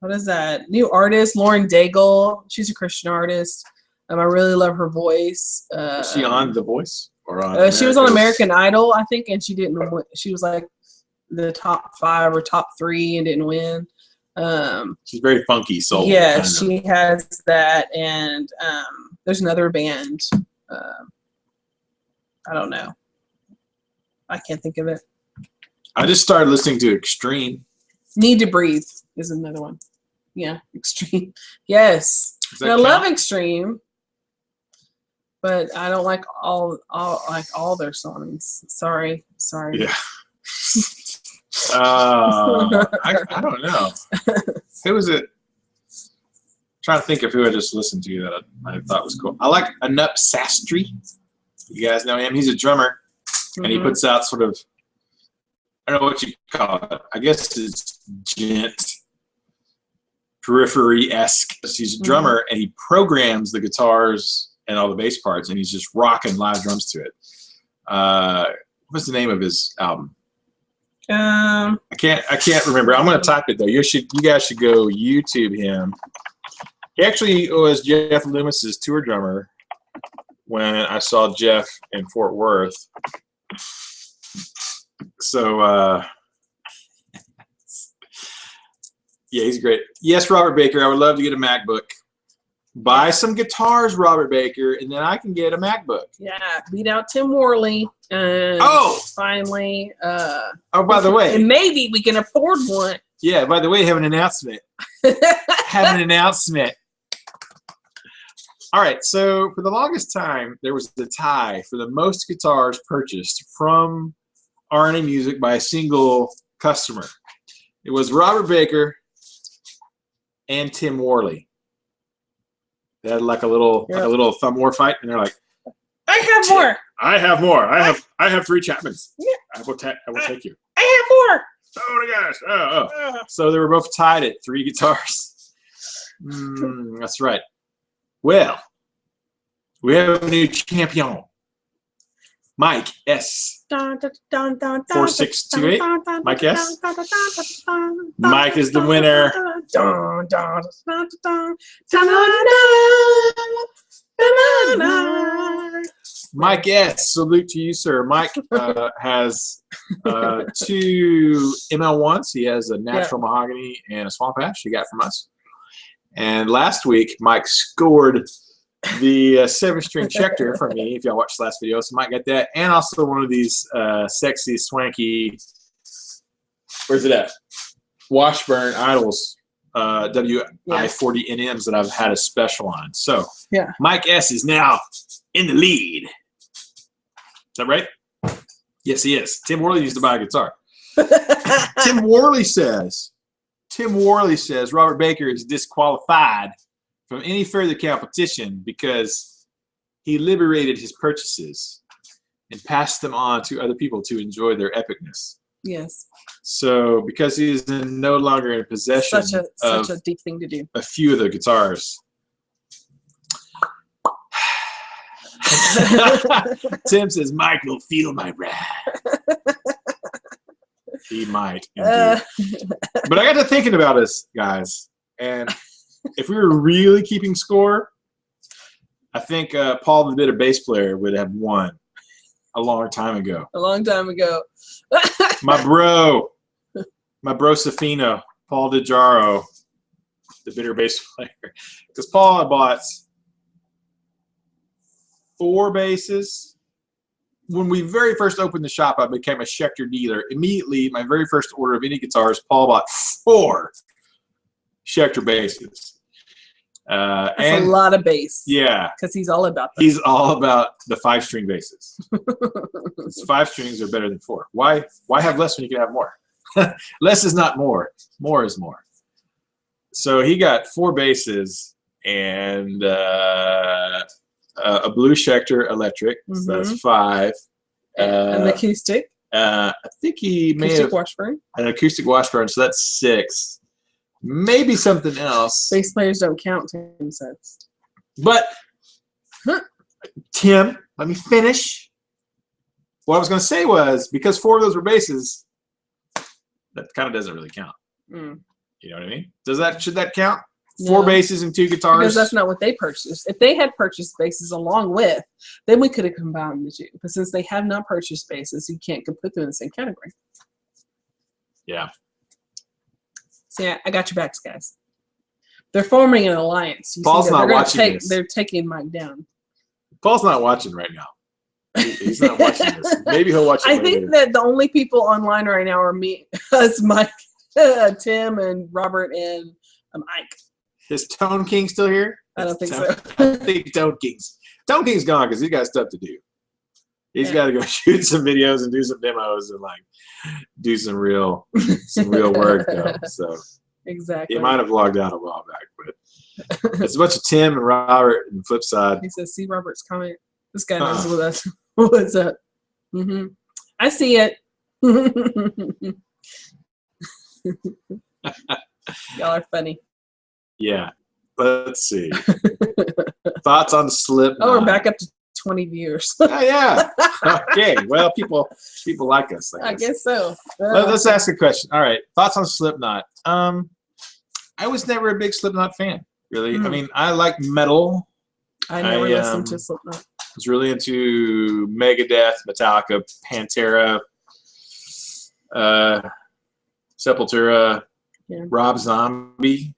What is that? New artist, Lauren Daigle. She's a Christian artist. I really love her voice. Is she on The Voice or on? She was on American Idol, I think, and she didn't win. She was like the top 5 or top 3 and didn't win. She's very funky soul. Yeah, she has that, and there's another band. I don't know. I can't think of it. I just started listening to Extreme. Need to Breathe is another one. Yeah, Extreme. Yes, I love Extreme, but I don't like all their songs. Sorry. Yeah. I don't know. Who was it? I'm trying to think of who I just listened to that I thought was cool. I like Anup Sastry. You guys know him. He's a drummer, and he puts out sort of, I don't know what you call it. I guess it's gent periphery-esque. He's a drummer, and he programs the guitars and all the bass parts, and he's just rocking live drums to it. What's the name of his album? I can't remember. I'm gonna type it though. You guys should go YouTube him. He actually was Jeff Loomis's tour drummer when I saw Jeff in Fort Worth. So yeah, he's great. Yes, Robert Baker, I would love to get a MacBook. Buy some guitars, Robert Baker, and then I can get a MacBook. Yeah, beat out Tim Worley. Finally. Oh, by the way. And maybe we can afford one. Yeah, by the way, have an announcement. All right, so for the longest time, there was the tie for the most guitars purchased from ASKRNA Music by a single customer. It was Robert Baker and Tim Worley. They had like a little thumb war fight, and they're like, I have more. I have more. I have 3 Chapmans. Yeah. I will take you. I have more. Oh my gosh. Oh. So they were both tied at 3 guitars. That's right. Well, we have a new champion. Mike S. 4628. Mike S. Mike is the winner. Mike S. Salute to you, sir. Mike has 2 ML1s. He has a natural mahogany and a swamp ash he got from us. And last week, Mike scored the 7-string Schecter for me, if y'all watched the last video. So Mike got that. And also one of these sexy, swanky, where's it at? Washburn Idols WI-40 NMs that I've had a special on. So Mike S is now in the lead. Is that right? Yes, he is. Tim Worley used to buy a guitar. Tim Worley says Robert Baker is disqualified from any further competition because he liberated his purchases and passed them on to other people to enjoy their epicness. Yes. So because he is no longer in possession such a deep thing to do. A few of the guitars. Tim says Mike will feel my wrath. He might, indeed. But I got to thinking about this, guys, and if we were really keeping score, I think Paul the Bitter bass player would have won a long time ago. A long time ago. my bro Safino, Paul DeJaro, the Bitter bass player, because Paul bought 4 basses. When we very first opened the shop, I became a Schecter dealer. Immediately, my very first order of any guitars, Paul bought 4 Schecter basses. That's a lot of bass. Yeah. Because he's all about that. He's all about the 5-string basses. 5 strings are better than 4. Why have less when you can have more? Less is not more. More is more. So he got 4 basses and a blue Schecter electric, so that's 5. An acoustic. I think he may have Washburn. An acoustic Washburn, so that's 6. Maybe something else. Bass players don't count, Tim says. But Tim, let me finish. What I was going to say was because 4 of those were basses, that kind of doesn't really count. You know what I mean? Should that count? 4 basses and 2 guitars? Because that's not what they purchased. If they had purchased basses along with, then we could have combined the 2. But since they have not purchased basses, you can't put them in the same category. Yeah. So yeah, I got your backs, guys. They're forming an alliance. Paul's not watching this. They're taking Mike down. Paul's not watching right now. He's not watching this. Maybe he'll watch it later. I think that the only people online right now are me, us, Mike, Tim, and Robert, and Mike. Is Tone King still here? I don't think so. I think Tone King's gone because he's got stuff to do. He's got to go shoot some videos and do some demos and like do some real work though. So exactly. He might have logged out a while back, but it's a bunch of Tim and Robert and Flipside. He says, "See Robert's comment. This guy knows with us. What's up? I see it." Y'all are funny. Yeah. Let's see. Thoughts on Slipknot? Oh, we're back up to 20 viewers. Yeah. Okay. Well, people like us. I guess so. Let's ask a question. All right. Thoughts on Slipknot? I was never a big Slipknot fan, really. I mean, I like metal. I never listened to Slipknot. I was really into Megadeth, Metallica, Pantera, Sepultura, Rob Zombie.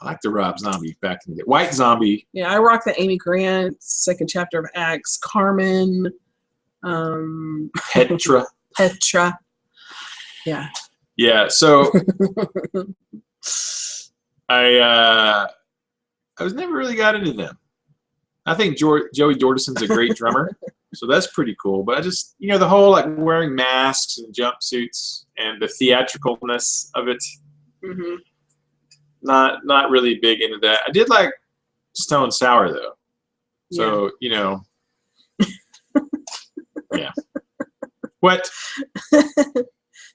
I like the Rob Zombie back in the day. White Zombie. Yeah, I rock the Amy Grant, second chapter of Acts, Carmen, Petra. Yeah. Yeah. So I was never really got into them. I think Joey Jordison's a great drummer, so that's pretty cool. But I just, the whole like wearing masks and jumpsuits and the theatricalness of it. Not really big into that. I did like Stone Sour though. So, yeah. What?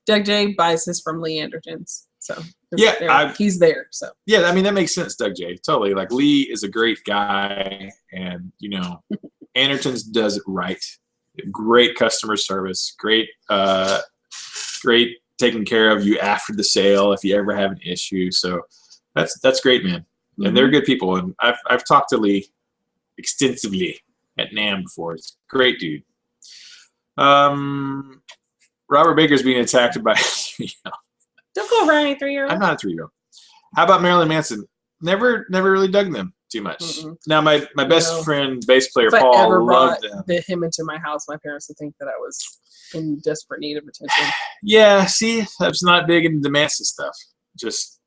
Doug J buys this from Lee Anderton's. So he's there. So yeah, I mean that makes sense, Doug J. Totally. Like Lee is a great guy, and Anderton's does it right. Great customer service. Great taking care of you after the sale if you ever have an issue. So that's great, man. And they're good people. And I've talked to Lee extensively at NAMM before. It's a great dude. Robert Baker's being attacked by Don't go around a 3-year-old. I'm not a 3-year-old. How about Marilyn Manson? never really dug them too much. Now my best friend, bass player if Paul, I ever loved brought them. him into my house, my parents would think that I was in desperate need of attention. Yeah, see, I was not big into the Manson stuff. Just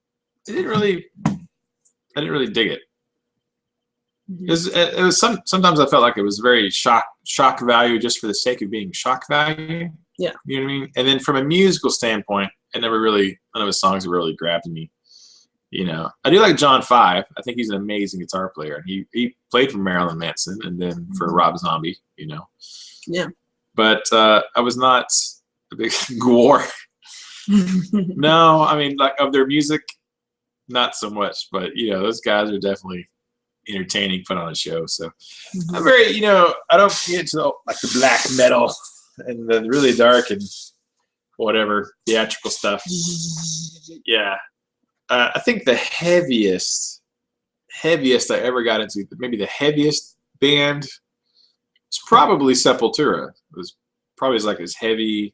I didn't really dig it. It was sometimes I felt like it was very shock value just for the sake of being shock value. Yeah. You know what I mean? And then from a musical standpoint, none of his songs really grabbed me. You know, I do like John Five. I think he's an amazing guitar player. He played for Marilyn Manson and then for Rob Zombie, you know. Yeah. But I was not a big Gore. No, I mean, like, of their music, not so much. But, you know, those guys are definitely entertaining, put on a show. So I'm very, you know, I don't get into the black metal and the really dark and whatever theatrical stuff. Yeah. I think the heaviest I ever got into, maybe the heaviest band, it's probably Sepultura. It was probably like as heavy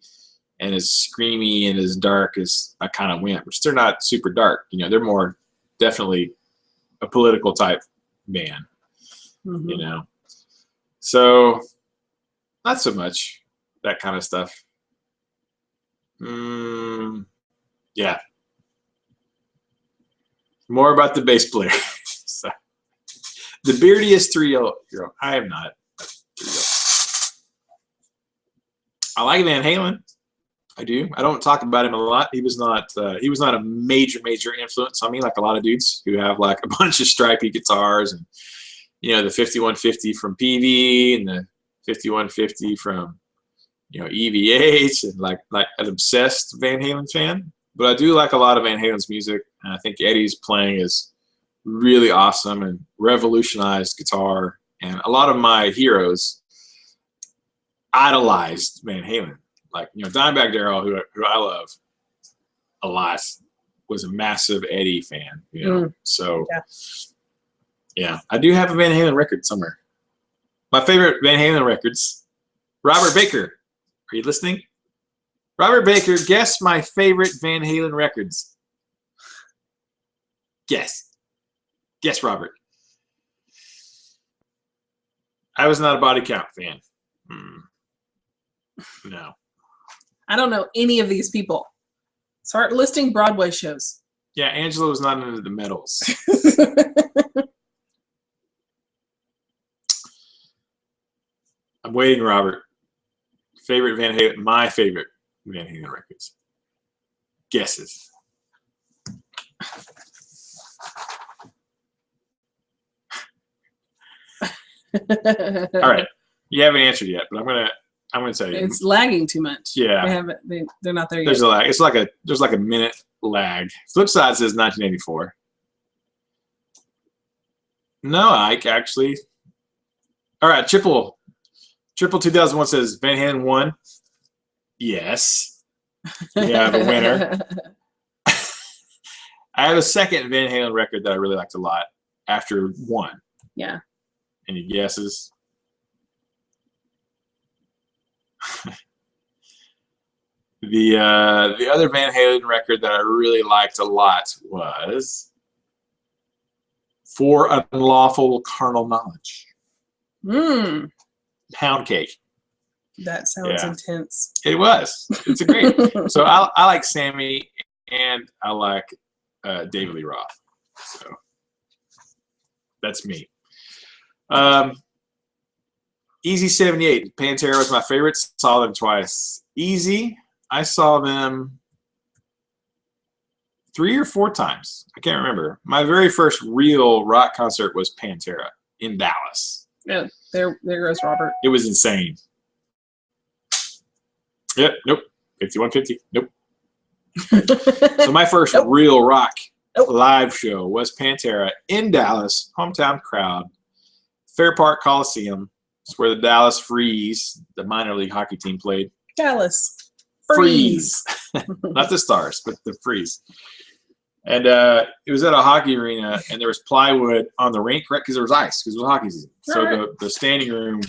and as screamy and as dark as I kind of went, which they're not super dark. You know, they're more definitely a political type band, you know. So not so much that kind of stuff. Yeah. More about the bass player. So, the beardiest 3-year-old. I am not. I like Van Halen. I do. I don't talk about him a lot. He was not a major influence on me, like a lot of dudes who have like a bunch of stripy guitars and, you know, the 5150 from PV and the 5150 from, you know, EVH, and like an obsessed Van Halen fan. But I do like a lot of Van Halen's music, and I think Eddie's playing is really awesome and revolutionized guitar. And a lot of my heroes idolized Van Halen. Like, you know, Dimebag Darrell, who I love a lot, was a massive Eddie fan. You know, so yeah, I do have a Van Halen record somewhere. My favorite Van Halen records. Robert Baker, are you listening? Robert Baker, guess my favorite Van Halen records. Guess, Robert. I was not a Body Count fan. No. I don't know any of these people. Start listing Broadway shows. Yeah, Angela was not into the medals. I'm waiting, Robert. Favorite Van Halen, my favorite Van Halen records. Guesses. All right. You haven't answered yet, but I'm gonna tell you. It's lagging too much. Yeah. They're not there yet. There's a lag. There's like a minute lag. Flip side says 1984. No, Ike, actually. All right, Triple 2001 says Van Halen 1. Yes. We have a winner. I have a second Van Halen record that I really liked a lot after 1. Yeah. Any guesses? The other Van Halen record that I really liked a lot was For Unlawful Carnal Knowledge. Pound Cake. That sounds intense. It was. It's a great. So I like Sammy and I like David Lee Roth. So that's me. Easy 78. Pantera was my favorite. Saw them twice. Easy. I saw them 3 or 4 times. I can't remember. My very first real rock concert was Pantera in Dallas. Yeah, there goes Robert. It was insane. Yep, nope. 5150. Nope. So my first real rock live show was Pantera in Dallas, hometown crowd, Fair Park Coliseum. It's where the Dallas Freeze, the minor league hockey team, played. Dallas Freeze. Not the Stars, but the Freeze. And it was at a hockey arena, and there was plywood on the rink, right? Because there was ice, because it was hockey season. So the standing room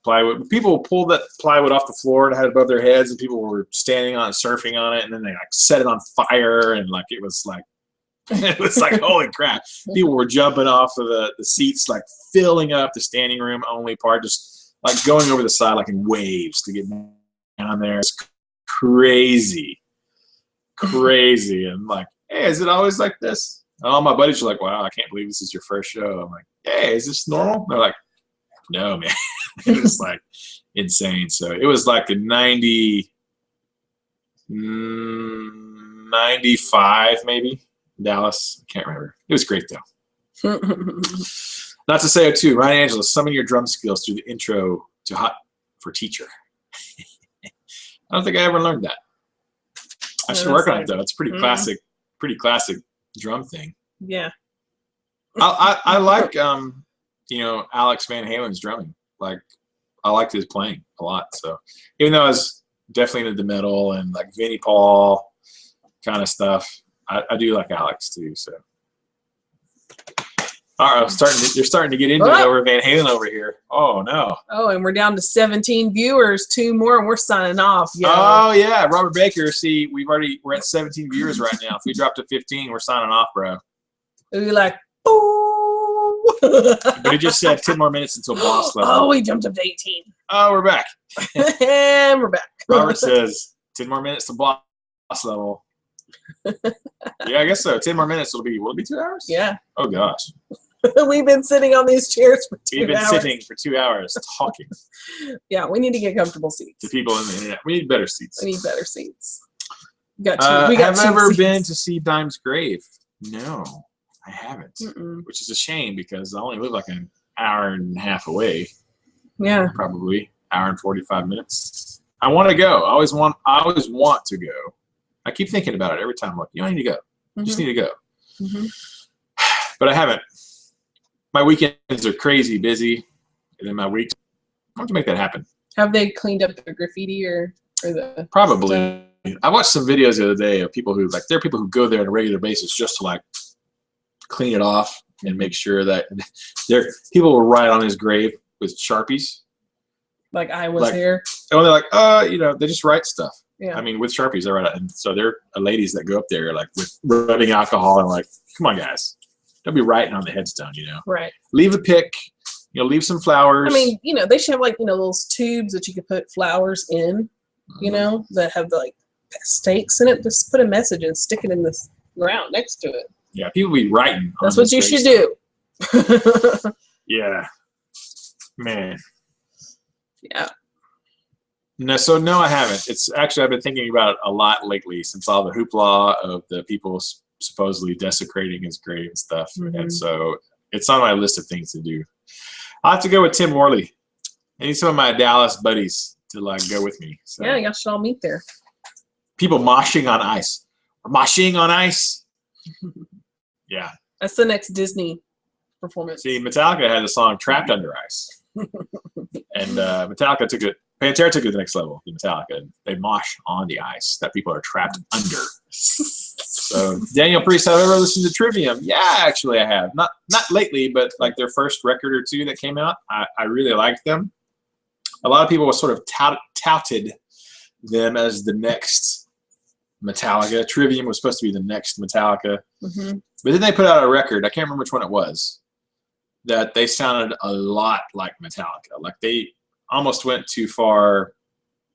plywood, people pulled that plywood off the floor and had it above their heads, and people were standing on it, surfing on it, and then they like set it on fire, and like it was like It was like, holy crap. People were jumping off of the seats, like filling up the standing room only part, just like going over the side like in waves to get down there. It's crazy. Crazy. And I'm like, hey, is it always like this? And all my buddies are like, wow, I can't believe this is your first show. I'm like, hey, is this normal? They're like, no, man. It was like insane. So it was like a 95 maybe. Dallas, I can't remember. It was great though. Not to say it too, Ryan Angela, summon your drum skills through the intro to Hot for Teacher. I don't think I ever learned that. I should work on it though. It's pretty classic drum thing. Yeah. I like you know, Alex Van Halen's drumming. Like I liked his playing a lot. So even though I was definitely into the metal and like Vinnie Paul kind of stuff, I do like Alex too. So all right, you're starting to get into it over Van Halen over here. Oh no. Oh, and we're down to 17 viewers, 2 more, and we're signing off. Yo. Oh yeah, Robert Baker. See, we're at 17 viewers right now. If we drop to 15, we're signing off, bro. We'd be like, boo. But he just said 10 more minutes until boss level. Oh, we jumped up to 18. Oh, we're back. And we're back. Robert says 10 more minutes to boss level. Yeah, I guess so. 10 more minutes. Will it be 2 hours? Yeah. Oh gosh. We've been sitting on these chairs for 2 hours. We've been sitting for 2 hours talking. Yeah, we need to get comfortable seats. To people on the internet. We need better seats. We need better seats. We got have I ever been to see Dime's grave? No, I haven't. Which is a shame because I only live like an hour and a half away. Yeah. Probably hour and 45 minutes. I want to go. I always want to go. I keep thinking about it every time. I'm like, I need to go. Just need to go. But I haven't. My weekends are crazy busy, and then my weeks. I want to make that happen. Have they cleaned up the graffiti or the? Probably. I watched some videos the other day of people who there are people who go there on a regular basis just to like clean it off and make sure that people will write on his grave with Sharpies. Like I was here. And they're like, they just write stuff. Yeah. I mean, with Sharpies, they write it. And so there are ladies that go up there like with rubbing alcohol and like, come on, guys. Don't be writing on the headstone, Right. Leave a pic, leave some flowers. I mean, they should have like, those tubes that you could put flowers in, that have like stakes in it. Just put a message and stick it in the ground next to it. Yeah, people be writing. That's what you should do. Yeah. Man. Yeah. No, I haven't. It's actually, I've been thinking about it a lot lately since all the hoopla of the people supposedly desecrating his grave and stuff. And so it's on my list of things to do. I'll have to go with Tim Worley. I need some of my Dallas buddies to go with me. So. Yeah, y'all should all meet there. People moshing on ice. Moshing on ice. Yeah. That's the next Disney performance. See, Metallica had the song Trapped Under Ice. And Pantera took it to the next level. Metallica, they mosh on the ice that people are trapped under. So Daniel Priest, have I ever listened to Trivium? Yeah, actually I have. Not lately, but like their first record or two that came out, I really liked them. A lot of people were sort of touted them as the next Metallica. Trivium was supposed to be the next Metallica. But then they put out a record, I can't remember which one it was, that they sounded a lot like Metallica. Like they almost went too far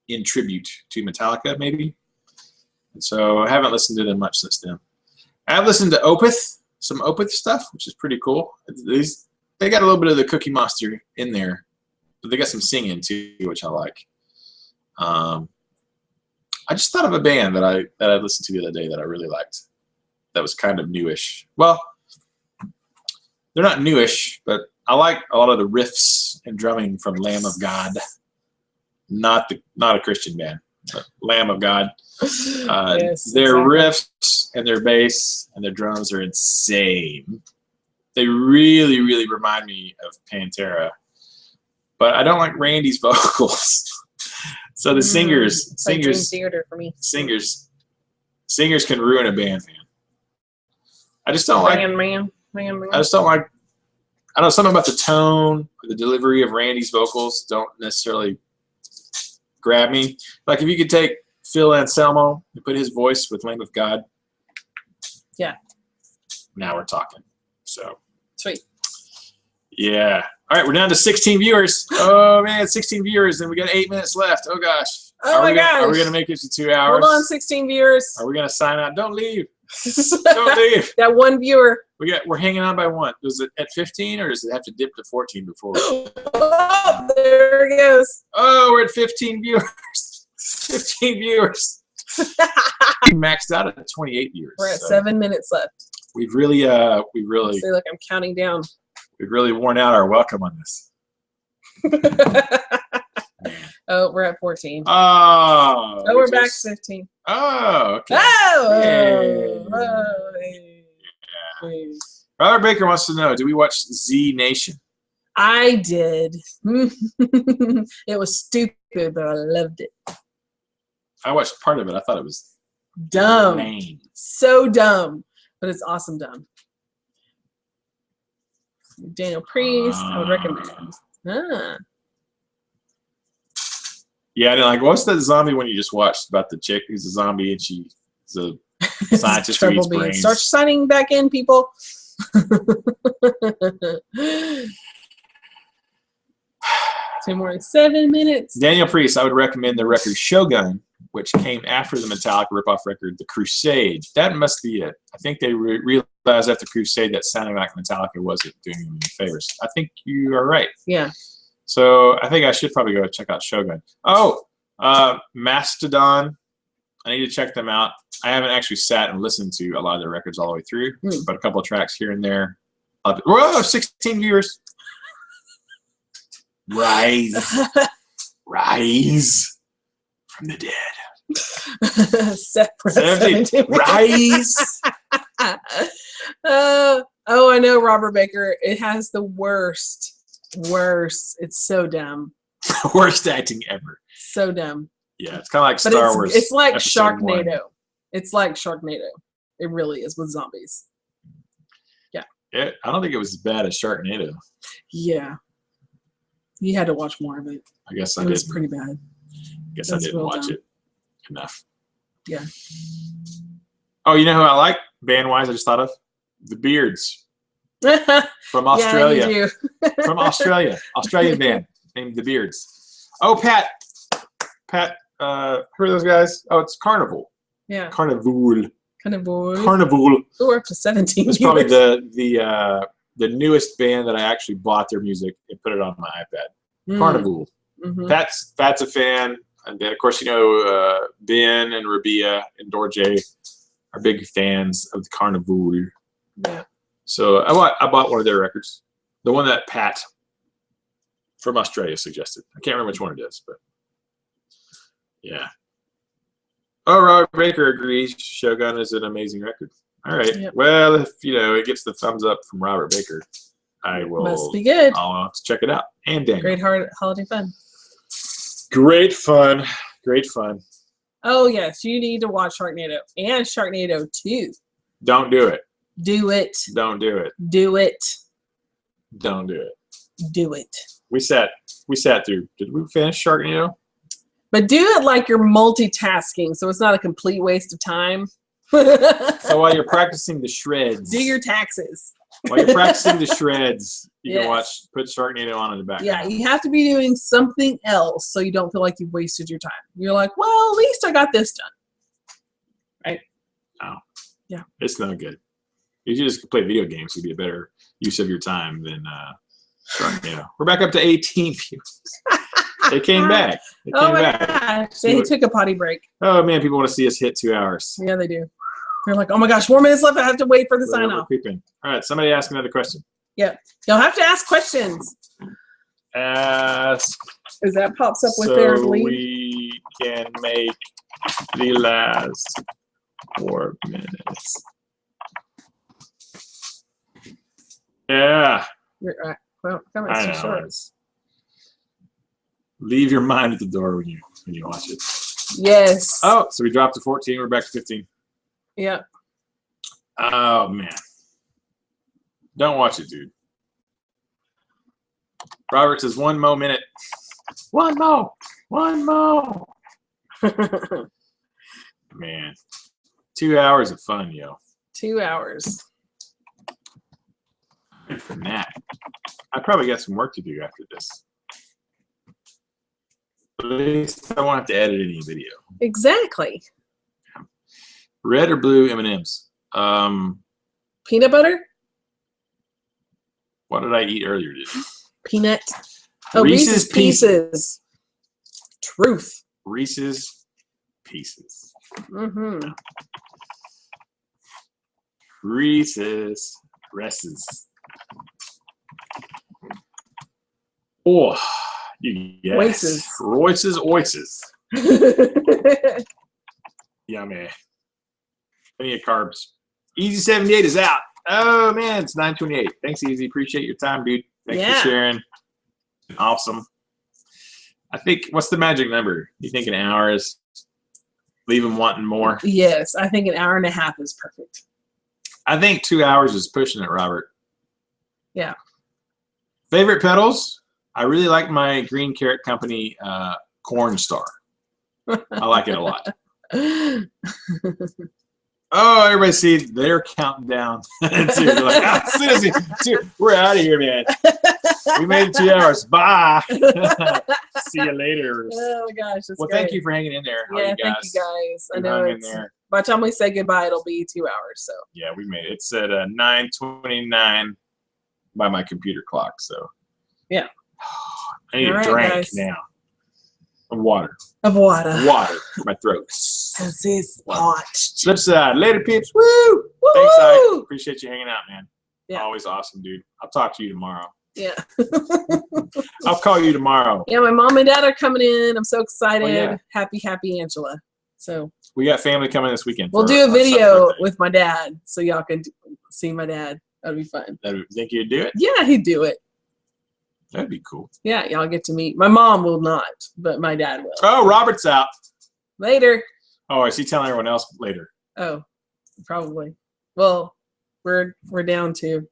in tribute to Metallica, maybe. And so I haven't listened to them much since then. I have listened to Opeth, some Opeth stuff, which is pretty cool. They got a little bit of the Cookie Monster in there, but they got some singing too, which I like. I just thought of a band that I listened to the other day that I really liked. That was kind of newish. Well, they're not newish, but I like a lot of the riffs and drumming from Lamb of God. Not a Christian band, but Lamb of God. Yes, their exactly. riffs and their bass and their drums are insane. They really, really remind me of Pantera. But I don't like Randy's vocals. So the singers theater for me. Singers can ruin a band, man. I just don't like. I just don't like. I don't know, something about the tone or the delivery of Randy's vocals don't necessarily grab me. Like if you could take Phil Anselmo and put his voice with Lamb of God. Yeah. Now we're talking. So sweet. Yeah. All right, we're down to 16 viewers. Oh man, 16 viewers, and we got 8 minutes left. Oh gosh. Oh my gosh. Are we gonna make it to 2 hours? Hold on, 16 viewers. Are we gonna sign out? Don't leave. Don't leave. That one viewer. We're hanging on by one. Does it at 15 or does it have to dip to 14 before? Oh, there it goes. Oh, we're at 15 viewers. 15 viewers. We maxed out at 28 viewers. We're at 7 minutes left. We've really See, look, I'm counting down. We've really worn out our welcome on this. Oh, we're at 14. Oh, we're back to 15. Oh, okay. Oh, Hey. Hey. Robert Baker wants to know, do we watch Z Nation? I did. It was stupid, but I loved it. I watched part of it. I thought it was dumb. lame. So dumb, but it's awesome dumb. Daniel Priest, I would recommend. Yeah, I didn't like. What's that zombie one you just watched about the chick who's a zombie and she's a scientist who eats brains? Start signing back in, people. 2 more than 7 minutes. Daniel Priest, I would recommend the record Shogun, which came after the Metallica ripoff record, The Crusade. That must be it. I think they realized after Crusade that sounding like Metallica wasn't doing them any favors. I think you are right. Yeah. So I think I should probably go check out Shogun. Oh, Mastodon. I need to check them out. I haven't actually sat and listened to a lot of their records all the way through, but a couple of tracks here and there. Whoa, 16 viewers. Rise. Rise from the dead. Separate. Rise. Oh, I know Robert Baker. It has the worst. It's so dumb. Worst acting ever. So dumb. Yeah, it's kind of like Star Wars. It's like Episode Sharknado. 1. It's like Sharknado. It really is with zombies. Yeah. I don't think it was as bad as Sharknado. Yeah. You had to watch more of it. I guess I did. It was pretty bad. I guess I didn't watch it enough. Yeah. Oh, you know who I like band-wise? I just thought of the Beards from Australia. Yeah, you do. From Australia, Australian band named the Beards. Oh, Pat, who are those guys? Oh, it's Carnival. Yeah. Carnival. Oh, we're up to 17. It's probably the newest band that I actually bought their music and put it on my iPad. Carnival. Mm-hmm. That's a fan. And then, of course, you know, Ben and Rabia and Dorje are big fans of the Carnival. Yeah. So I bought one of their records. The one that Pat from Australia suggested. I can't remember which one it is, but yeah. Oh, Robert Baker agrees. Shogun is an amazing record. All right. Yep. Well, if it gets the thumbs up from Robert Baker, I will. Must be good. I'll have to check it out. And Daniel. Great holiday fun. Great fun. Great fun. Oh yes, you need to watch Sharknado and Sharknado 2. Don't do it. Do it. Don't do it. Do it. Don't do it. Do it. We sat through. Did we finish Sharknado? But do it like you're multitasking, so it's not a complete waste of time. So while you're practicing the shreds, do your taxes. While you're practicing the shreds, you can put Sharknado on in the background. Yeah, you have to be doing something else so you don't feel like you've wasted your time. You're like, well, at least I got this done. Right? Oh. Yeah. It's no good. You should just play video games. Would be a better use of your time than Sharknado. We're back up to 18 views. They came back. They came back. Gosh. They took a potty break. Oh, man, people want to see us hit 2 hours. Yeah, they do. They're like, oh my gosh, 4 minutes left. I have to wait for the sign off. All right, somebody ask another question. Yep. You'll have to ask questions. Ask. As that pops up with their lead. We can make the last 4 minutes. Yeah. You're right. Well, that's too short. Leave your mind at the door when you watch it. Yes. Oh, so we dropped to 14. We're back to 15. Yeah. Oh, man. Don't watch it, dude. Robert says 1 more minute. 1 more. 1 more. Man. 2 hours of fun, yo. 2 hours. Good for Nat. I probably got some work to do after this. At least I won't have to edit any video. Exactly. Red or blue M&Ms? Peanut butter? What did I eat earlier today? Peanut. Oh, Reese's Pieces. Truth. Reese's Pieces. Mm-hmm. Reese's. Oh, yes. Royce's Oices. Yummy. Plenty of carbs. Easy 78 is out. Oh man, it's 9:28. Thanks, Easy. Appreciate your time, dude. Thanks for sharing. Awesome. I think, what's the magic number? You think an hour is leave them wanting more? Yes, I think an hour and a half is perfect. I think 2 hours is pushing it, Robert. Yeah. Favorite pedals? I really like my Green Carrot Company Corn Star. I like it a lot. Oh, everybody see they're counting down. They're like, ah, seriously, we're out of here, man. We made it 2 hours. Bye. See you later. Oh my gosh, that's well, great. thank you for hanging in there. Yeah, thank you guys. I know it's by the time we say goodbye, it'll be 2 hours. So yeah, we made it. It's at 9:29 by my computer clock. So yeah, I need a drink now. Of water. Water. My throat. This is hot. Flip side. Later, peeps. Woo! Woo-hoo! Thanks, Ike. Appreciate you hanging out, man. Yeah. Always awesome, dude. I'll talk to you tomorrow. Yeah. I'll call you tomorrow. Yeah, my mom and dad are coming in. I'm so excited. Oh, yeah. Happy Angela. So we got family coming this weekend. We'll do a video with my dad so y'all can see my dad. That'd be fun. Think you'd do it? Yeah, he'd do it. That'd be cool. Yeah, y'all get to meet. My mom will not, but my dad will. Oh, Robert's out. Later. Oh, is he telling everyone else later? Oh, probably. Well, we're down to.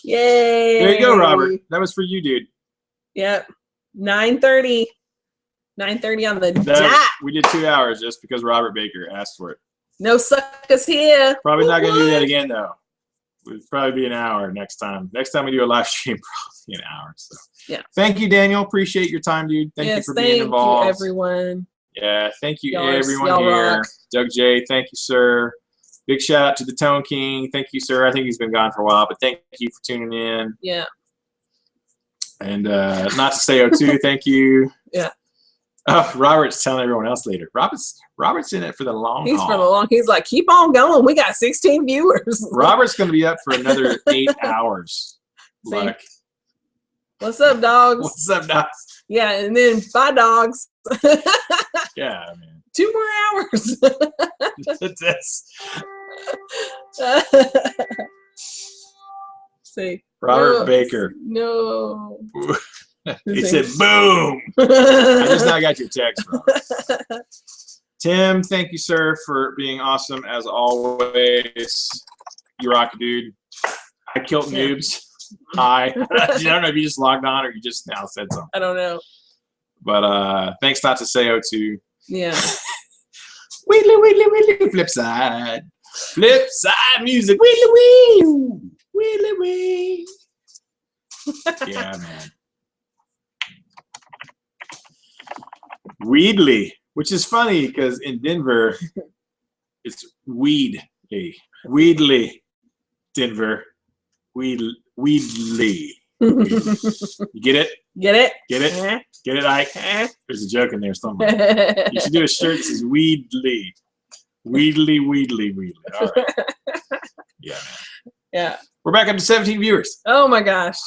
Yay! There you go, Robert. That was for you, dude. Yep. 9:30. 9:30 on the dot. We did 2 hours just because Robert Baker asked for it. No suckers here. Probably not going to do that again, though. It'll probably be an hour next time. Next time we do a live stream, probably an hour. So yeah. Thank you, Daniel. Appreciate your time, dude. Thank you for being involved. Thank you, everyone. Yeah, thank you, everyone here. Rock. Doug J, thank you, sir. Big shout out to the Tone King. Thank you, sir. I think he's been gone for a while, but thank you for tuning in. Yeah. And not to say O2, thank you. Yeah. Oh, Robert's telling everyone else later. Robert's in it for the long haul. He's like, keep on going. We got 16 viewers. Robert's going to be up for another 8 hours. Like, what's up, dogs? What's up, dogs? Yeah, and then bye, dogs. Yeah, man. 2 more hours. That's See. Robert Baker. No. He said, boom. I just now got your text, Robert. Tim, thank you, sir, for being awesome as always. You rock, dude. I killed noobs. Hi. I don't know if you just logged on or you just now said something. I don't know. But thanks not to say O2. Yeah. Wheedly, flip side. Flip side music. Wheedly, wee. Yeah, man. Weedly, which is funny because in Denver, it's Weedly. Weedly, Denver. Weedly. You get it? Get it? Get it? Get it, Ike? There's a joke in there somewhere. You should do a shirt that says Weedly. Weedly. All right. Yeah, man. Yeah. We're back up to 17 viewers. Oh my gosh.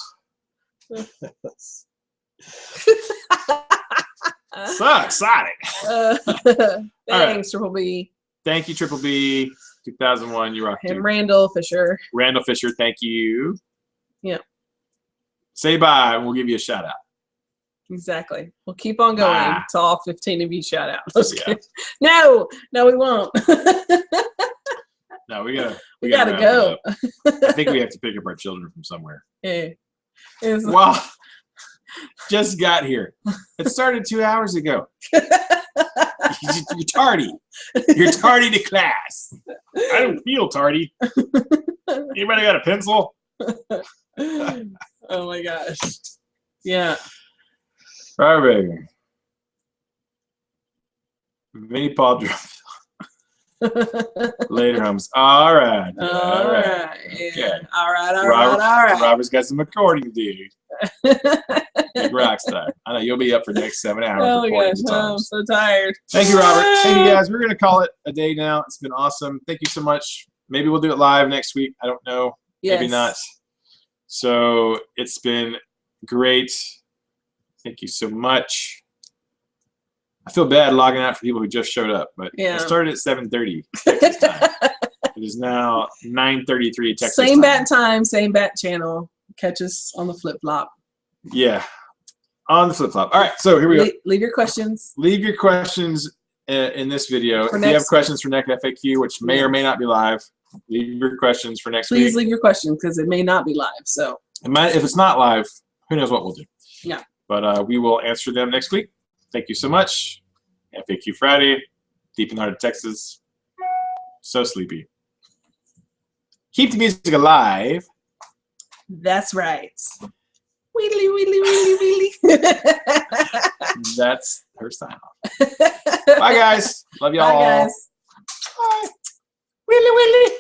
So exciting. Thanks, Triple B. Thank you, Triple B. 2001, you rock. And Randall Fisher. Randall Fisher, thank you. Yeah. Say bye, and we'll give you a shout out. Exactly. We'll keep on going to all 15 of you shout out. Yeah. No, we won't. No, we gotta go. I think we have to pick up our children from somewhere. Yeah. Well, Just got here. It started 2 hours ago. You're tardy. You're tardy to class. I don't feel tardy. Anybody got a pencil? Oh my gosh. Yeah. All right. Mini Paul drum. Later, Holmes. All right. All right. Okay. Yeah. All right. Robert's got some recording to do. Big rock star. I know you'll be up for the next 7 hours. Oh my gosh, I'm so tired. Thank you, Robert. Thank you, guys. We're going to call it a day now. It's been awesome. Thank you so much. Maybe we'll do it live next week. I don't know. Yes. Maybe not. So it's been great. Thank you so much. I feel bad logging out for people who just showed up, but yeah. I started at 7:30 Texas time. It is now 9:33 Texas same time. bat time, same bat channel. Catch us on the flip-flop. Yeah, on the flip-flop. All right, so here we go. Leave your questions. Leave your questions in this video. If you have questions for next FAQ, which may or may not be live, leave your questions for next week. Please leave your questions because it may not be live. So if it's not live, who knows what we'll do. Yeah. But we will answer them next week. Thank you so much. FAQ Friday, deep in the heart of Texas. So sleepy. Keep the music alive. That's right. Wheelie, wheelie, wheelie, wheelie. That's her sign off. Bye, guys. Love y'all. Bye, guys. Bye. Wheelie, wheelie.